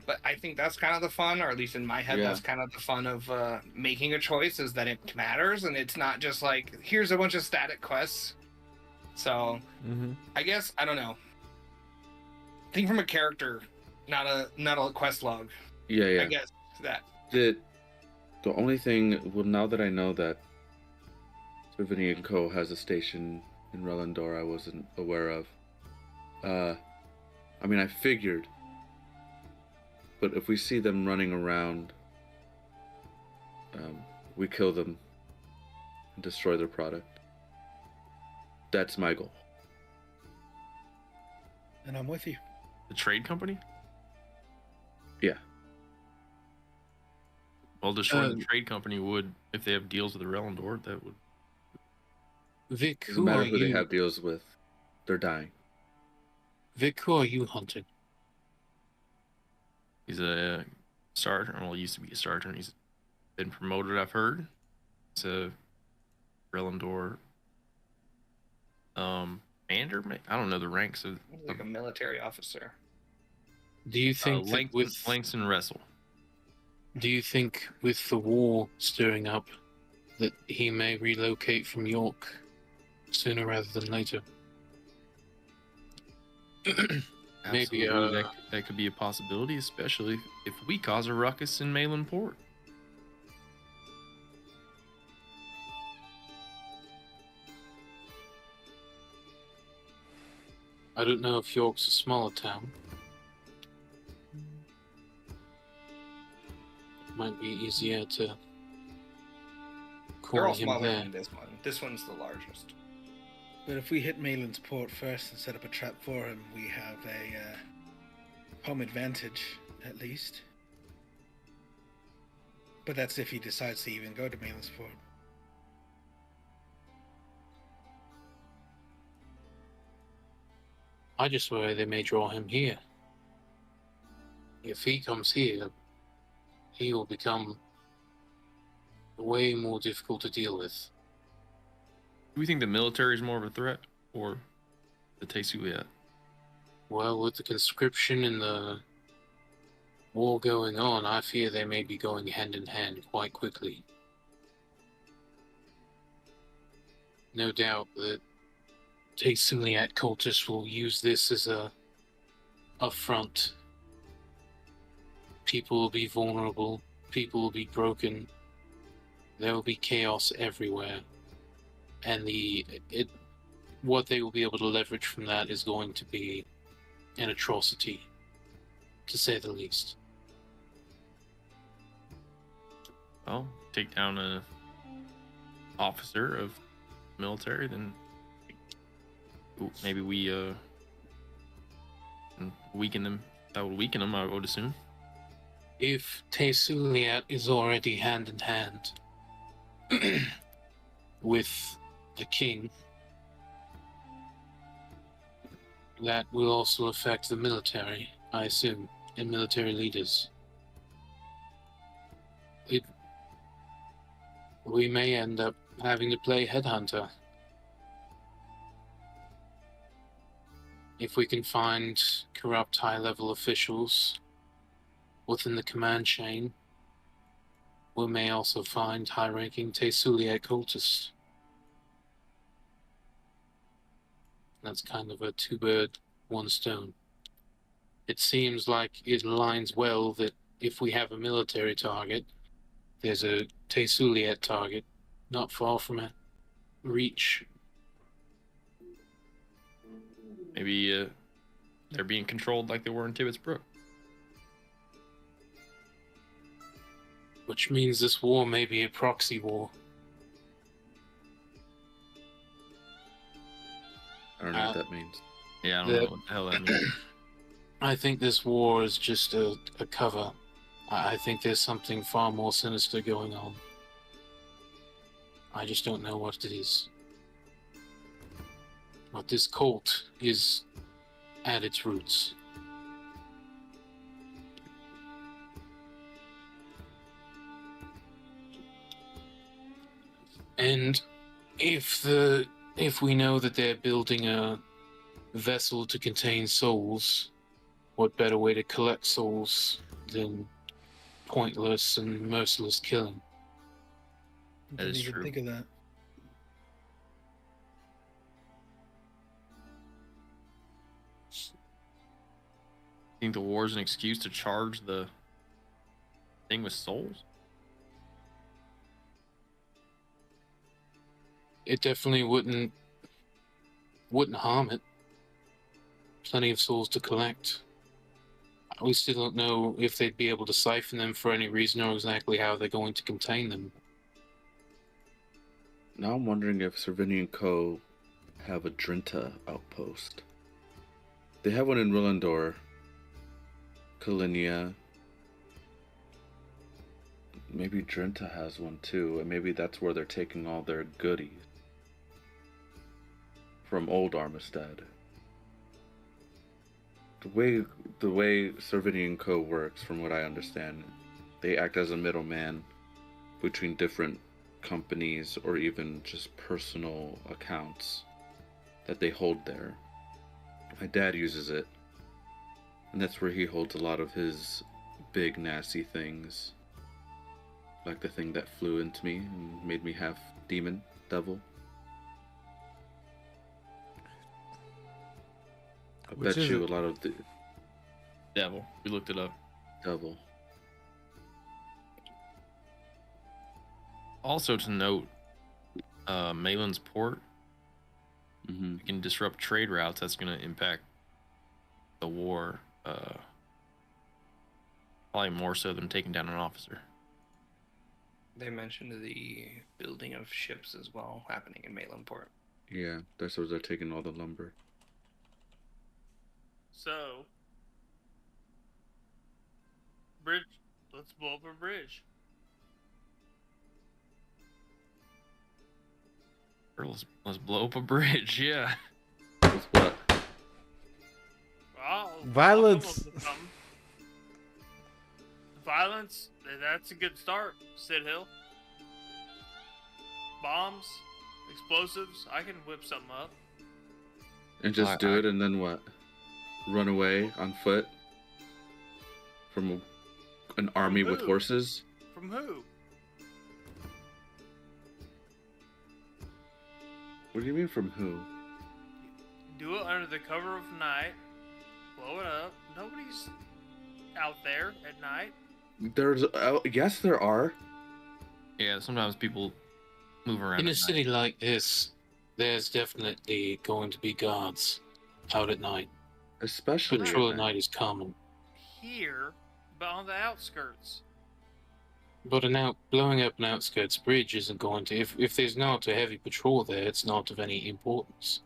But I think that's kind of the fun, or at least in my head, that's kind of the fun of making a choice, is that it matters, and it's not just like, here's a bunch of static quests. So, I guess, I don't know. Think from a character, not a quest log. Yeah. I guess that. The only thing, well, now that I know that Cervidian Co. has a station in Relendor I wasn't aware of. I mean, I figured. But if we see them running around, we kill them and destroy their product. That's my goal. And I'm with you. The trade company? Yeah. Well, destroying the trade company would, if they have deals with the Relendor, that would. Vic, Doesn't matter who they have deals with, they're dying. Vic, who are you hunting? He's a sergeant. Well, he used to be a sergeant. He's been promoted, I've heard. He's a Relendor commander. I don't know the ranks of. Like a military officer. Do you think Langston Wrestle? Do you think with the war stirring up that he may relocate from York sooner rather than later? Maybe that could be a possibility, especially if we cause a ruckus in Malin Port. I don't know if York's a smaller town. Might be easier to They're all call him smaller there. than this one. This one's the largest. But if we hit Malin's Port first and set up a trap for him, we have a home advantage, at least. But that's if he decides to even go to Malin's Port. I just worry they may draw him here. If he comes here, he will become way more difficult to deal with. Do we think the military is more of a threat, or the Tesuliat? Well, with the conscription and the war going on, I fear they may be going hand in hand quite quickly. No doubt that Tesuliat cultists will use this as a front. People will be vulnerable, people will be broken, there will be chaos everywhere. And what they will be able to leverage from that is going to be an atrocity, to say the least. Well, take down a officer of military, then maybe we weaken them. That would weaken them, I would assume. If Tesuliat is already hand in hand with the king, that will also affect the military, I assume, and military leaders. We may end up having to play headhunter. If we can find corrupt high-level officials within the command chain, we may also find high-ranking Tesuliat cultists. That's kind of a two-bird, one stone. it seems like it aligns well that if we have a military target, there's a Tesuliet target not far from it. Reach. Maybe they're being controlled like they were in Tibbetts Brook. Which means this war may be a proxy war. I don't know what that means. Yeah, I don't know what the hell that means. I think this war is just a cover. I think there's something far more sinister going on. I just don't know what it is. But this cult is at its roots. And if we know that they're building a vessel to contain souls, what better way to collect souls than pointless and merciless killing? That is Didn't even true. think of that. Think the war's an excuse to charge the thing with souls? It definitely wouldn't harm it. Plenty of souls to collect. We still don't know if they'd be able to siphon them for any reason or exactly how they're going to contain them. Now I'm wondering if Servinian Co. have a Drinta outpost. They have one in Rillendor, Kalinia. Maybe Drinta has one too, and maybe that's where they're taking all their goodies from Old Armistead. The way Servinian Co. works, from what I understand, they act as a middleman between different companies or even just personal accounts that they hold there. My dad uses it, and that's where he holds a lot of his big nasty things, like the thing that flew into me and made me half demon, devil. I Which bet is you it? a lot of the Devil. We looked it up. devil. Also to note, Malin's port Mm-hmm. can disrupt trade routes. That's going to impact the war, probably more so than taking down an officer. They mentioned the building of ships as well happening in Malinport. Yeah, that's where they're taking all the lumber. So, bridge. Let's blow up a bridge. Or let's blow up a bridge. Yeah. With what? Wow. Violence. Violence. That's a good start, Sid Hill. Bombs, explosives. I can whip something up. And just do it, and then what? Run away on foot from an army with who? horses? From who? What do you mean from who? Do it under the cover of night. Blow it up. Nobody's out there at night. There's, yes, there are. Yeah, sometimes people move around. In a at city night. like this, there's definitely going to be guards out at night. Especially Patrol at at night is common. Here, but on the outskirts. But blowing up an outskirts bridge isn't going to... If there's not a heavy patrol there, it's not of any importance.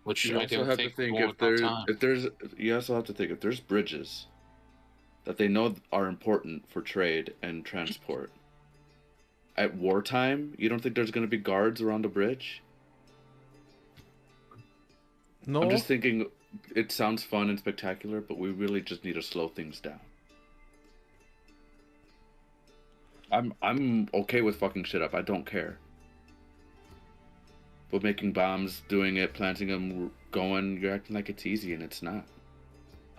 Which You I also don't have think to think will warrant our time. you also have to think if there's bridges that they know are important for trade and transport. At wartime, you don't think there's going to be guards around a bridge? No. I'm just thinking it sounds fun and spectacular, but we really just need to slow things down. I'm okay with fucking shit up. I don't care. But making bombs, doing it, planting them, going, you're acting like it's easy and it's not.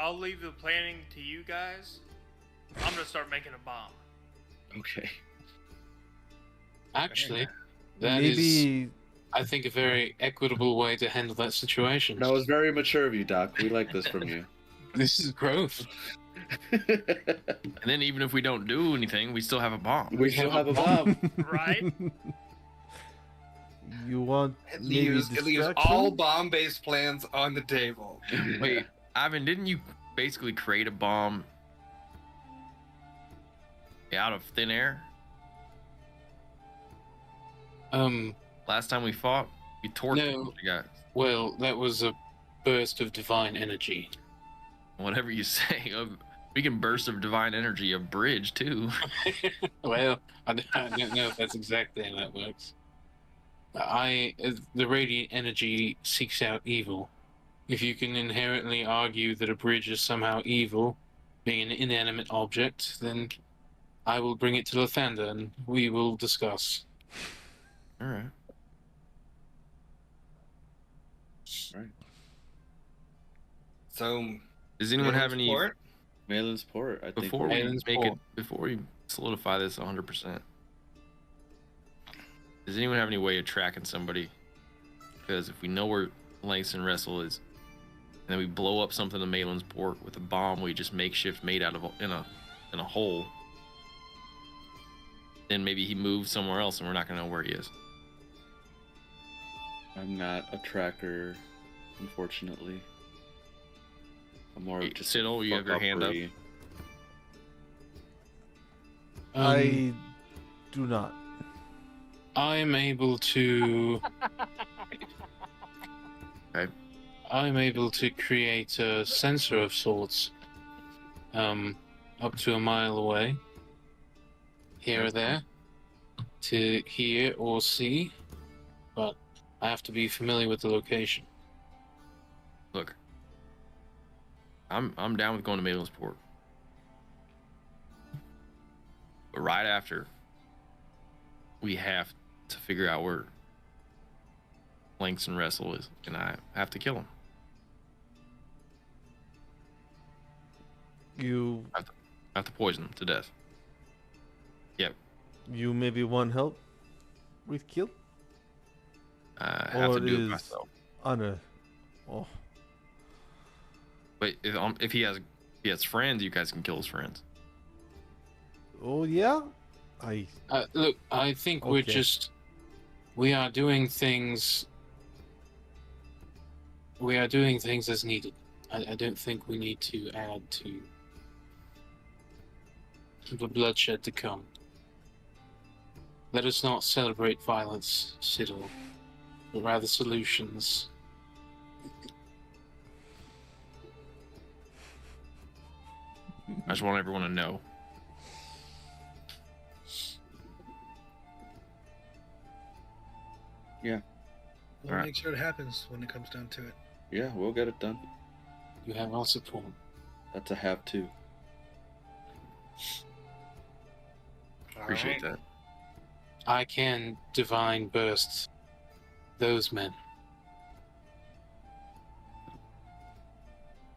I'll leave the planning to you guys. I'm gonna start making a bomb. Okay. Actually, that is, Maybe I think, a very equitable way to handle that situation. That was very mature of you, Doc. We like this from you. This is growth. And then even if we don't do anything, we still have a bomb. We still have a bomb. Right? You want It maybe leaves distraction? all bomb-based plans on the table. Wait, Ivan, didn't you basically create a bomb out of thin air? Last time we fought, you torched No. the guy. Well, that was a burst of divine energy. Whatever you say. We can burst of divine energy a bridge too. Well, I don't know if that's exactly how that works. The radiant energy seeks out evil. If you can inherently argue that a bridge is somehow evil, being an inanimate object, then I will bring it to Lathander and we will discuss. All right. So, Does anyone have any support? Malin's Port, I think. before we Malin's make Port. it? Before we solidify this 100%? Does anyone have any way of tracking somebody? Because if we know where Langston Wrestle is, and then we blow up something in Malin's Port with a bomb we just makeshift made out of in a hole, then maybe he moves somewhere else and we're not gonna know where he is. I'm not a tracker, unfortunately. I'm more of just Siddle, you have your hand up. fuck-uppery. I do not. I'm able to. Okay. I'm able to create a sensor of sorts, up to a mile away, here or there, to hear or see, but I have to be familiar with the location. Look, I'm down with going to Malin's Port, but right after, we have to figure out where Langston Wrestle is, and I have to kill him. You I have to poison him to death. Yep. you maybe want help with kill? I have Or to do it is myself. on a oh Wait, if he has friends, you guys can kill his friends. oh yeah? I Look, I think we're Okay. we are doing things. We are doing things as needed. I don't think we need to add to the bloodshed to come. Let us not celebrate violence, Siddle, but rather solutions. I just want everyone to know. We'll Alright. make sure it happens when it comes down to it. Yeah, we'll get it done. You have our support. That's a have to. Appreciate that. I can divine burst those men.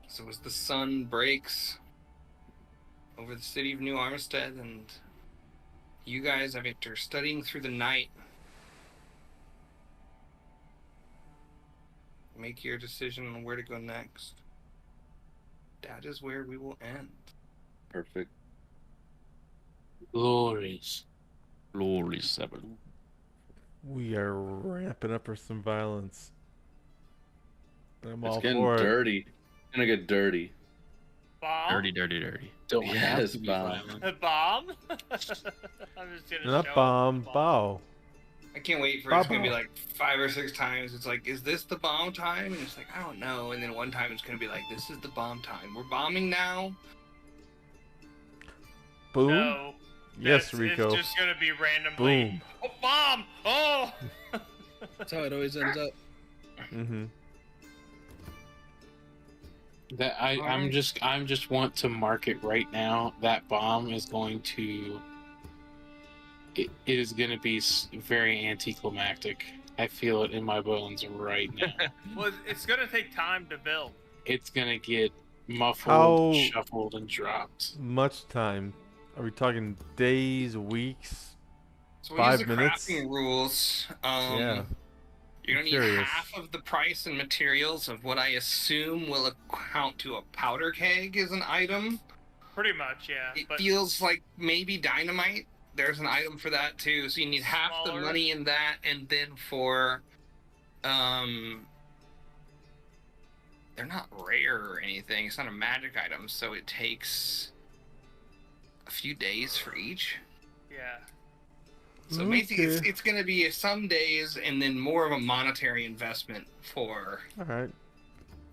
So as the sun breaks over the city of New Armistead, and you guys, after studying through the night, make your decision on where to go next. That is where we will end. Perfect. Glories. Glory 7. we are ramping up for some violence. I'm It's all getting for it. dirty. It's gonna get dirty. Bomb? Dirty, dirty, dirty. Don't Yes, have to be Bob. violent. A bomb? I'm just gonna Not show bomb, up. bow. I can't wait for it's gonna be like 5 or 6 times. It's like, is this the bomb time? And it's like, I don't know. And then one time it's gonna be like, this is the bomb time. We're bombing now. Boom. No. Yes, That's- Rico. It's just gonna be randomly. Boom. Oh, bomb! Oh! That's how it always ends up. Mm-hmm. That I'm just want to mark it right now. That bomb is going to. It is going to be very anticlimactic. I feel it in my bones right now. Well, it's gonna take time to build. It's going to get muffled, How- shuffled, and dropped. Much time. Are we talking days, weeks? So 5 use the minutes? crafting rules. Yeah. You're gonna need Curious. half of the price and materials of what I assume will account to a powder keg as an item. Pretty much, yeah. It But feels like maybe dynamite. There's an item for that too. So you need half the Smaller. money in that, and then for, they're not rare or anything. It's not a magic item, so it takes a few days for each. yeah. So basically, Okay. it's going to be some days, and then more of a monetary investment for All right.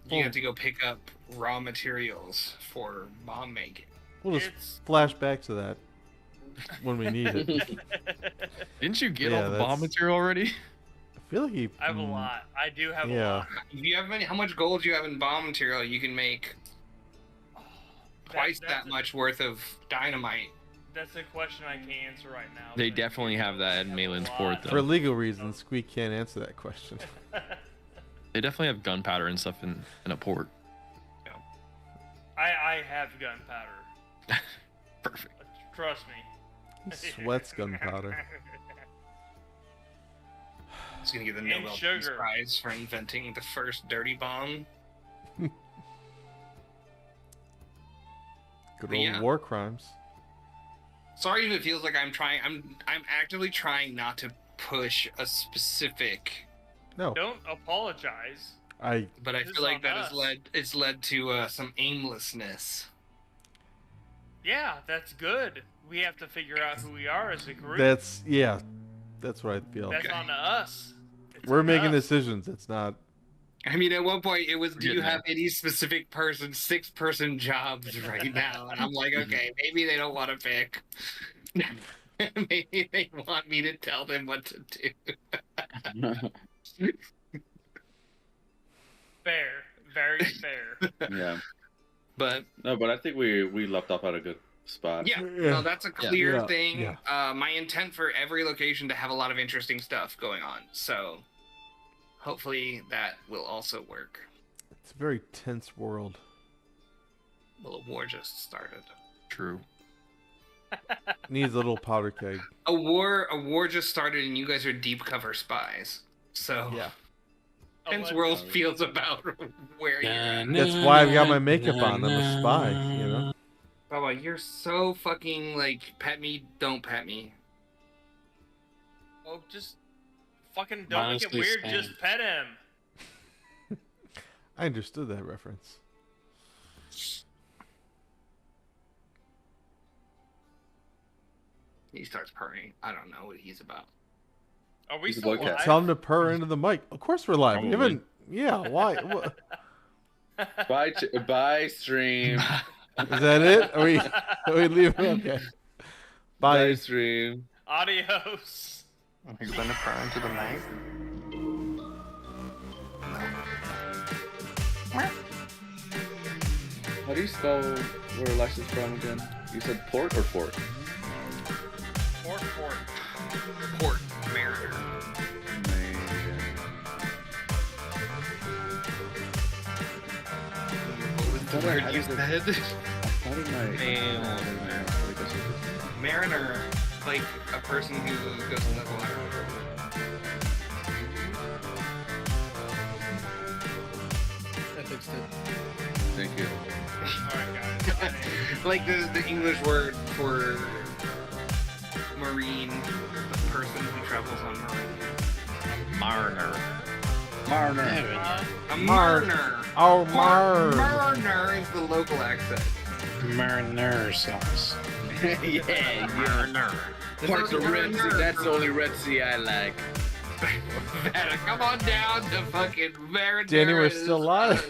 you have to go pick up raw materials for bomb making. We'll just It's flash back to that when we need it. Didn't you get Yeah, all the bomb that's- material already? I feel like he. I have a lot. I do have a Yeah. lot. If you have how much gold do you have in bomb material? You can make twice that much worth of dynamite. That's a question I can't answer right now. They but definitely have that I in a Malin's lot. Port, though. For legal reasons, Squeak can't answer that question. They definitely have gunpowder and stuff in a port. I have gunpowder. Perfect. Trust me. He sweats gunpowder. He's going to get the And Nobel Peace sugar. Prize for inventing the first dirty bomb. Good But old yeah. war crimes. Sorry if it feels like I'm trying. I'm actively trying not to push a specific, No, Don't apologize. but I This feel like is that on has us. it's led to some aimlessness. Yeah, that's good. We have to figure out who we are as a group. that's that's what I feel. That's on to us. It's We're on making us. decisions. It's not. I mean, at one point it was, do you getting have any specific person, 6-person jobs right now? And I'm like, okay, maybe they don't want to pick. Maybe they want me to tell them what to do. Fair. Very fair. Yeah. But No, but I think we left off at a good spot. yeah, Yeah. no, that's a clear Yeah. thing. Yeah. My intent for every location to have a lot of interesting stuff going on. So hopefully that will also work. It's a very tense world. Well, a war just started. True. Needs a little powder keg. A war just started, and you guys are deep cover spies. So Yeah. tense world feels about where you're at. That's why I've got my makeup on. I'm a spy, you know? Baba, you're so fucking like, pet me, don't pet me. Well, just fucking don't make it Honestly, weird. Stan. Just pet him. I understood that reference. He starts purring. I don't know what he's about. Are we He's a still boy cat. live? Tell him to purr into the mic. Of course we're live. We Probably. haven't. Yeah. Why? Bye stream. Is that it? Are we leaving? Okay. Bye Bye. stream. Adios. Are you gonna purr into the mic? How do you spell where Alexa's from again? You said port or fort? Port. Port Mariner. What was the thought I word had you it. said? How did my Mariner, like a person who goes in the water. I fixed it. Thank you. Alright, guys. Like the English word for marine, the person who travels on marine. Mariner. Marner. A mariner. Oh, Mar. Mariner is the local accent. Mariner sauce. Yeah, Mariner. Parts of Red Sea. That's the only Red Sea I like. Come on down to fucking Mariner. Danny, we're still live.